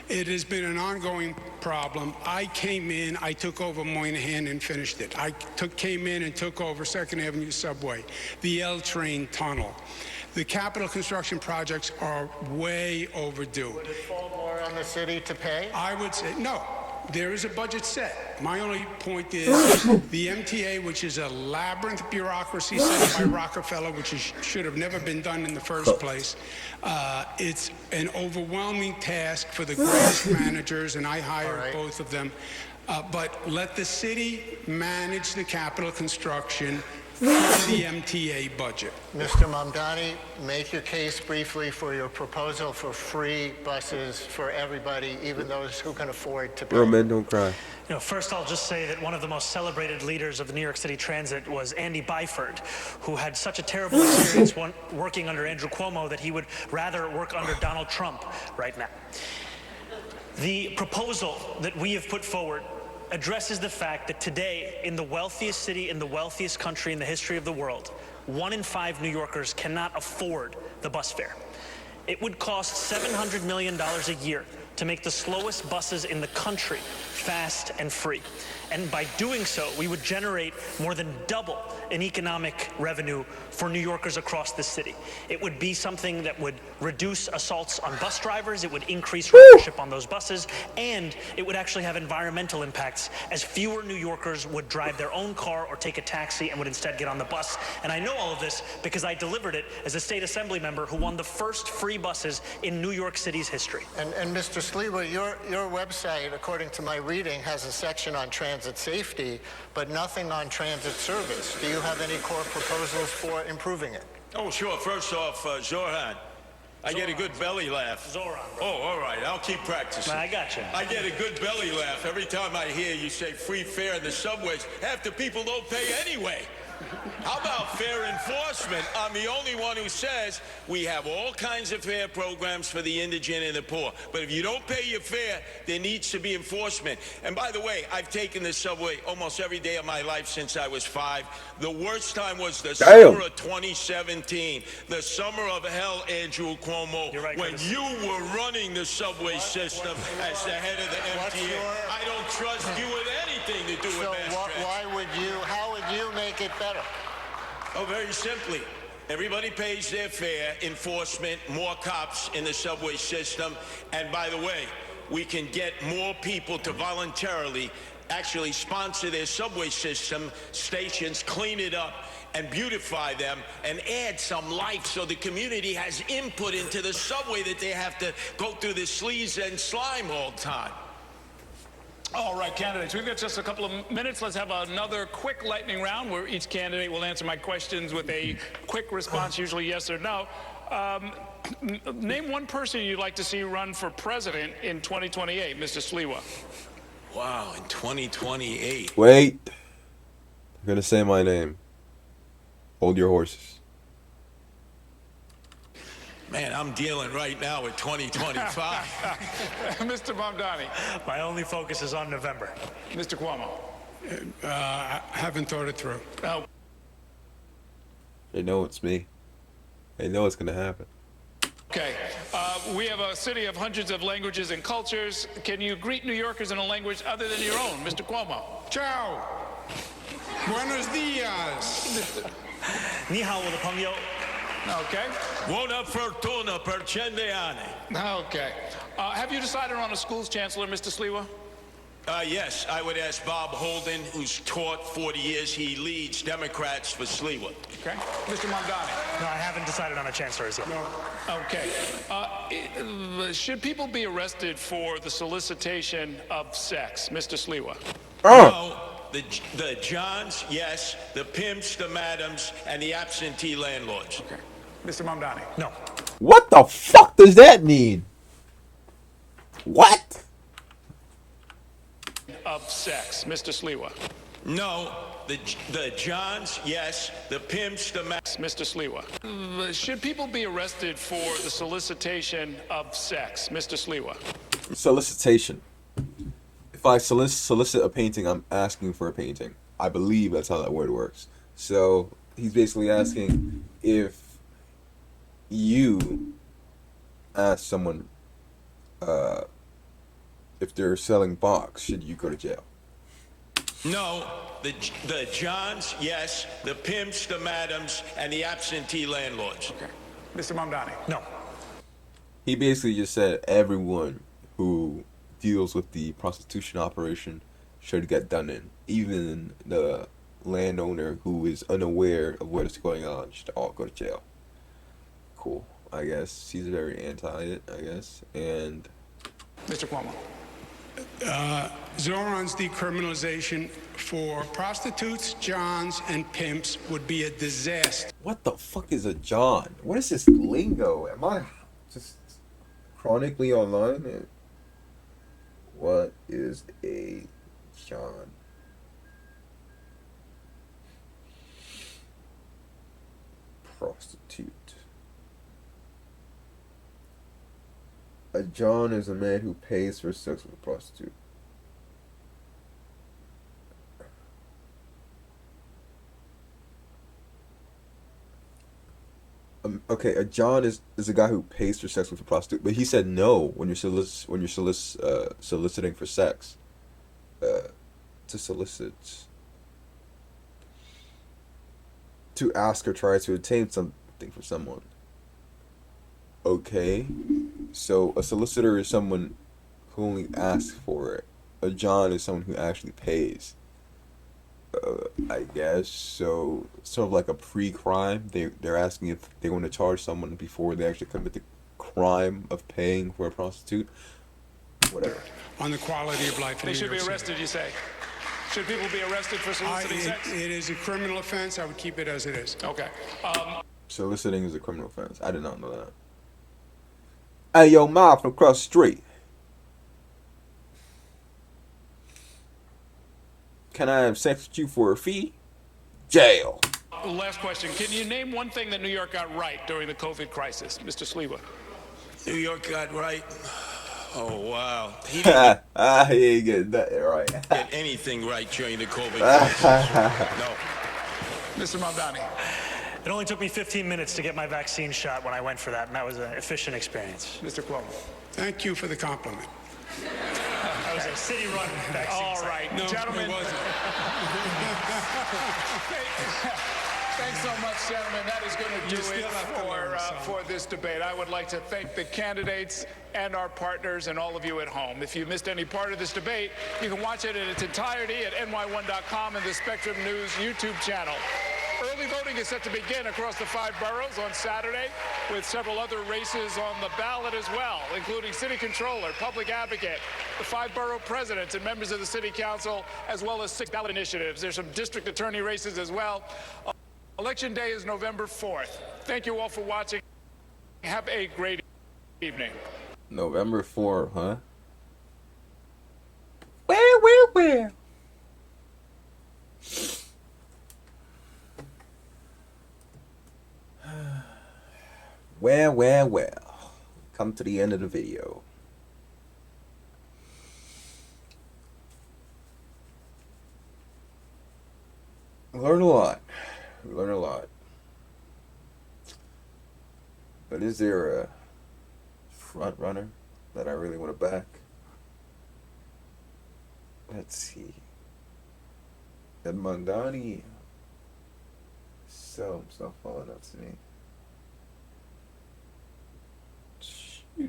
It has been an ongoing problem. I came in, I took over Moynihan and finished it. I came in and took over Second Avenue Subway, the L train tunnel. The capital construction projects are way overdue. Would it fall more on the city to pay? I would say no. There is a budget set. My only point is the MTA, which is a labyrinth bureaucracy set by Rockefeller, which should have never been done in the first place. It's an overwhelming task for the greatest managers, and I hired both of them. But let the city manage the capital construction from the MTA budget. Mr. Mamdani, make your case briefly for your proposal for free buses for everybody, even those who can afford to pay. Real men don't cry. You know, first I'll just say that one of the most celebrated leaders of the New York City Transit was Andy Byford, who had such a terrible experience working under Andrew Cuomo that he would rather work under Donald Trump right now. The proposal that we have put forward addresses the fact that today, in the wealthiest city in the wealthiest country in the history of the world, 1 in 5 New Yorkers cannot afford the bus fare. It would cost $700 million a year to make the slowest buses in the country fast and free. And by doing so, we would generate more than double in economic revenue for New Yorkers across the city. It would be something that would reduce assaults on bus drivers, it would increase ridership on those buses, and it would actually have environmental impacts as fewer New Yorkers would drive their own car or take a taxi and would instead get on the bus. And I know all of this because I delivered it as a state assembly member who won the first free buses in New York City's history. And Mr. Sliwa, your website, according to my reading has a section on transit safety, but nothing on transit service. Do you have any core proposals for improving it? Oh, sure. First off, Zoran, I get a good belly laugh. Zoran, bro. Oh, all right. I'll keep practicing. I got you. I get a good belly laugh every time I hear you say free fare in the subways. Half the people don't pay anyway. How about fair enforcement? I'm the only one who says we have all kinds of fare programs for the indigent and the poor. But if you don't pay your fare, there needs to be enforcement. And by the way, I've taken the subway almost every day of my life since I was 5. The worst time was the summer of 2017. The summer of hell, Andrew Cuomo, You're right, when Curtis. you were running the subway system as the head of the MTA. I don't trust you with anything to do So with mass transit. how would you make it better? Oh, very simply. Everybody pays their fare, enforcement, more cops in the subway system. And by the way, we can get more people to voluntarily actually sponsor their subway system stations, clean it up, and beautify them, and add some life so the community has input into the subway that they have to go through the sleaze and slime all the time. All right, candidates, we've got just a couple of minutes. Let's have another quick lightning round where each candidate will answer my questions with a quick response, usually yes or no. Name one person you'd like to see run for president in 2028, Mr. Sliwa. Wow, in 2028. Wait. I'm gonna say my name. Hold your horses. Man, I'm dealing right now with 2025. Mr. Mamdani. My only focus is on November. Mr. Cuomo. I haven't thought it through. Oh, They know it's me. They know it's gonna happen. okay. We have a city of hundreds of languages and cultures. Can you greet New Yorkers in a language other than your own, Mr. Cuomo? Ciao. Buenos dias. Ni hao, 我的朋友. Okay. Buona fortuna per 100 anni. Okay. Have you decided on a school's chancellor, Mr. Sliwa? Yes, I would ask Bob Holden, who's taught 40 years. He leads Democrats for Sleewood. Okay. Mr. Mamdani. No, I haven't decided on a chancellor as yet. Okay. Should people be arrested for the solicitation of sex, Mr. Sliwa? No, the Johns, yes. The pimps, the madams, and the absentee landlords. Okay. Mr. Mamdani. No. What the fuck does that mean? What? Of sex, Mr. Sliwa. No, the Johns, yes. The pimps, the madams. Mr. Sliwa. Should people be arrested for the solicitation of sex, Mr. Sliwa? Solicitation. If I solicit a painting, I'm asking for a painting. I believe that's how that word works. So he's basically asking if you ask someone if they're selling box, should you go to jail? No, the Johns, yes. The pimps, the madams, and the absentee landlords. Okay. Mr. Mamdani. No. He basically just said everyone who deals with the prostitution operation should get done in. Even the landowner who is unaware of what is going on should all go to jail. Cool, I guess. He's very anti it, I guess. And Mr. Cuomo. Zoran's decriminalization for prostitutes, johns, and pimps would be a disaster. what the fuck is a John? What is this lingo? Am I just chronically online? What is a John? Prostitute. A John is a man who pays for sex with a prostitute. Okay, a John is a guy who pays for sex with a prostitute, but he said no when you're soliciting for sex. To solicit, to ask or try to obtain something from someone. Okay, so a solicitor is someone who only asks for it. A John is someone who actually pays. I guess so. Sort of like a pre-crime. They're asking if they want to charge someone before they actually commit the crime of paying for a prostitute. whatever. on the quality of life in They New should be York City. arrested, you say? Should people be arrested for soliciting sex? It is a criminal offense. I would keep it as it is. Okay. Soliciting is a criminal offense. I did not know that. Hey, yo, Ma from across the street. Can I have sex with you for a fee? Jail. Last question. Can you name one thing that New York got right during the COVID crisis, Mr. Sliwa? New York got right. Oh, wow. He didn't He ain't getting that right. get anything right during the COVID crisis. No. Mr. Mamdani. It only took me 15 minutes to get my vaccine shot when I went for that, and that was an efficient experience. Mr. Cuomo. Thank you for the compliment. That was a city-run vaccine All site. right, No, gentlemen. it wasn't. Thanks so much, gentlemen. That is going to do You still it have to learn some. for this debate. I would like to thank the candidates and our partners and all of you at home. If you missed any part of this debate, you can watch it in its entirety at ny1.com and the Spectrum News YouTube channel. Early voting is set to begin across the 5 boroughs on Saturday, with several other races on the ballot as well, including city controller, public advocate, the 5 borough presidents and members of the city council, as well as 6 ballot initiatives. There's some district attorney races as well. Election day is November 4th. Thank you all for watching. Have a great evening. November 4th, huh? Where? Well. Come to the end of the video. Learn a lot. But is there a front runner that I really want to back? Let's see. Ed Mondani. So, stuff falling up to me. Shoot.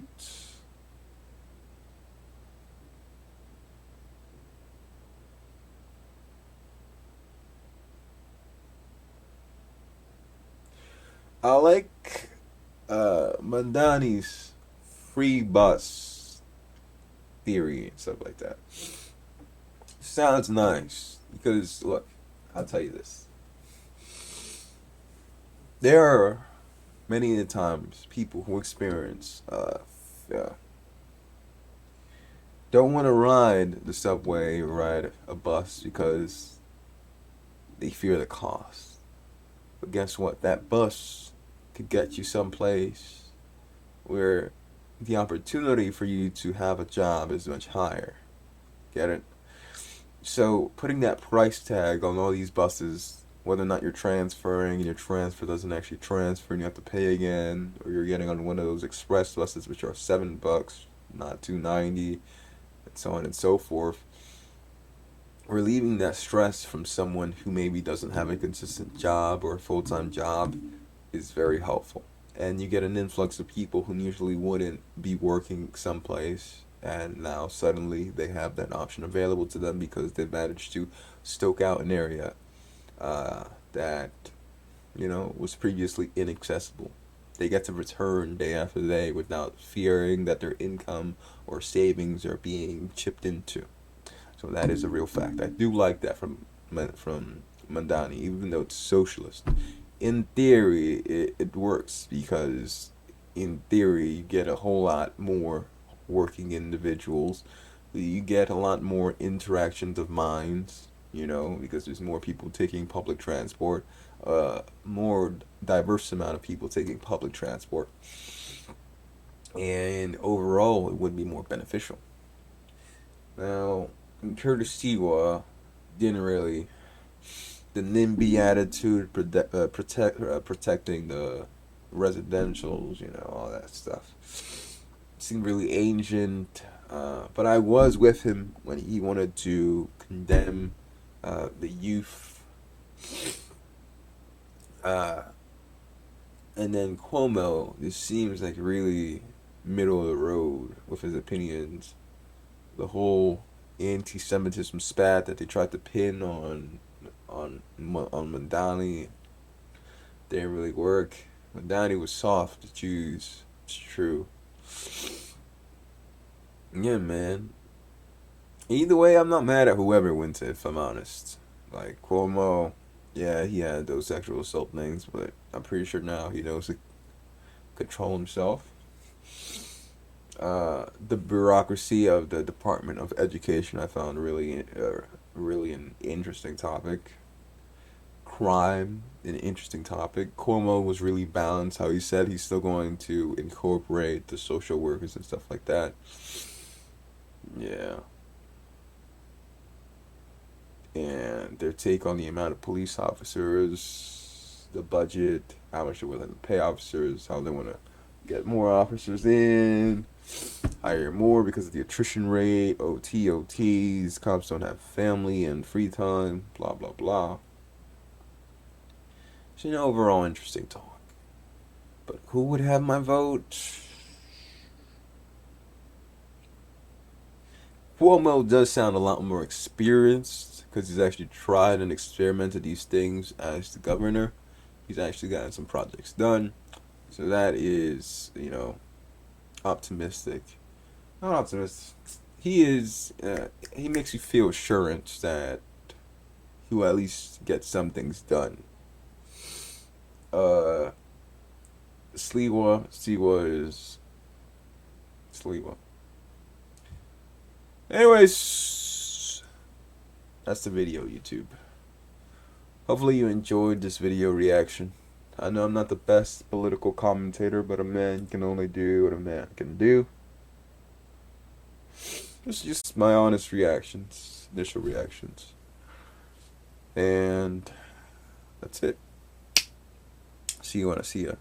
I like Mandani's free bus theory and stuff like that. Sounds nice because look, I'll tell you this. There are many times people who experience don't want to ride the subway or ride a bus because they fear the cost. But guess what? That bus could get you someplace where the opportunity for you to have a job is much higher. Get it? So putting that price tag on all these buses, whether or not you're transferring and your transfer doesn't actually transfer and you have to pay again, or you're getting on one of those express buses which are $7, not $2.90, and so on and so forth. Relieving that stress from someone who maybe doesn't have a consistent job or a full-time job is very helpful. And you get an influx of people who usually wouldn't be working someplace, and now suddenly they have that option available to them because they've managed to stoke out an area that, was previously inaccessible. They get to return day after day without fearing that their income or savings are being chipped into. So that is a real fact. I do like that from Mandani, even though it's socialist. In theory, it works because in theory you get a whole lot more working individuals. You get a lot more interactions of minds, because there's more people taking public transport, more diverse amount of people taking public transport. And overall, it would be more beneficial. Now, Curtis Siwa didn't really, the NIMBY attitude, protecting the residentials, all that stuff. Seemed really ancient, but I was with him when he wanted to condemn the youth. And then Cuomo, this seems like really middle of the road with his opinions. The whole anti-Semitism spat that they tried to pin on Mandani didn't really work. Mandani was soft to Jews. It's true. Yeah, man. Either way, I'm not mad at whoever wins it, if I'm honest. Like, Cuomo, yeah, he had those sexual assault things, but I'm pretty sure now he knows to control himself. The bureaucracy of the Department of Education I found really an interesting topic. Crime, an interesting topic. Cuomo was really balanced how he said he's still going to incorporate the social workers and stuff like that. Yeah. And their take on the amount of police officers, the budget, how much they're willing to pay officers, how they want to get more officers in, hire more because of the attrition rate, OTs, cops don't have family and free time, blah, blah, blah. So, overall interesting talk. But who would have my vote? Cuomo does sound a lot more experienced because he's actually tried and experimented these things as the governor. He's actually gotten some projects done. So that is, optimistic. Not optimistic. He is, he makes you feel assurance that he will at least get some things done. Sliwa is Sliwa. Anyways, that's the video, YouTube. Hopefully you enjoyed this video reaction. I know I'm not the best political commentator, but a man can only do what a man can do. Just my honest reactions, initial reactions. And that's it. See you when I see ya.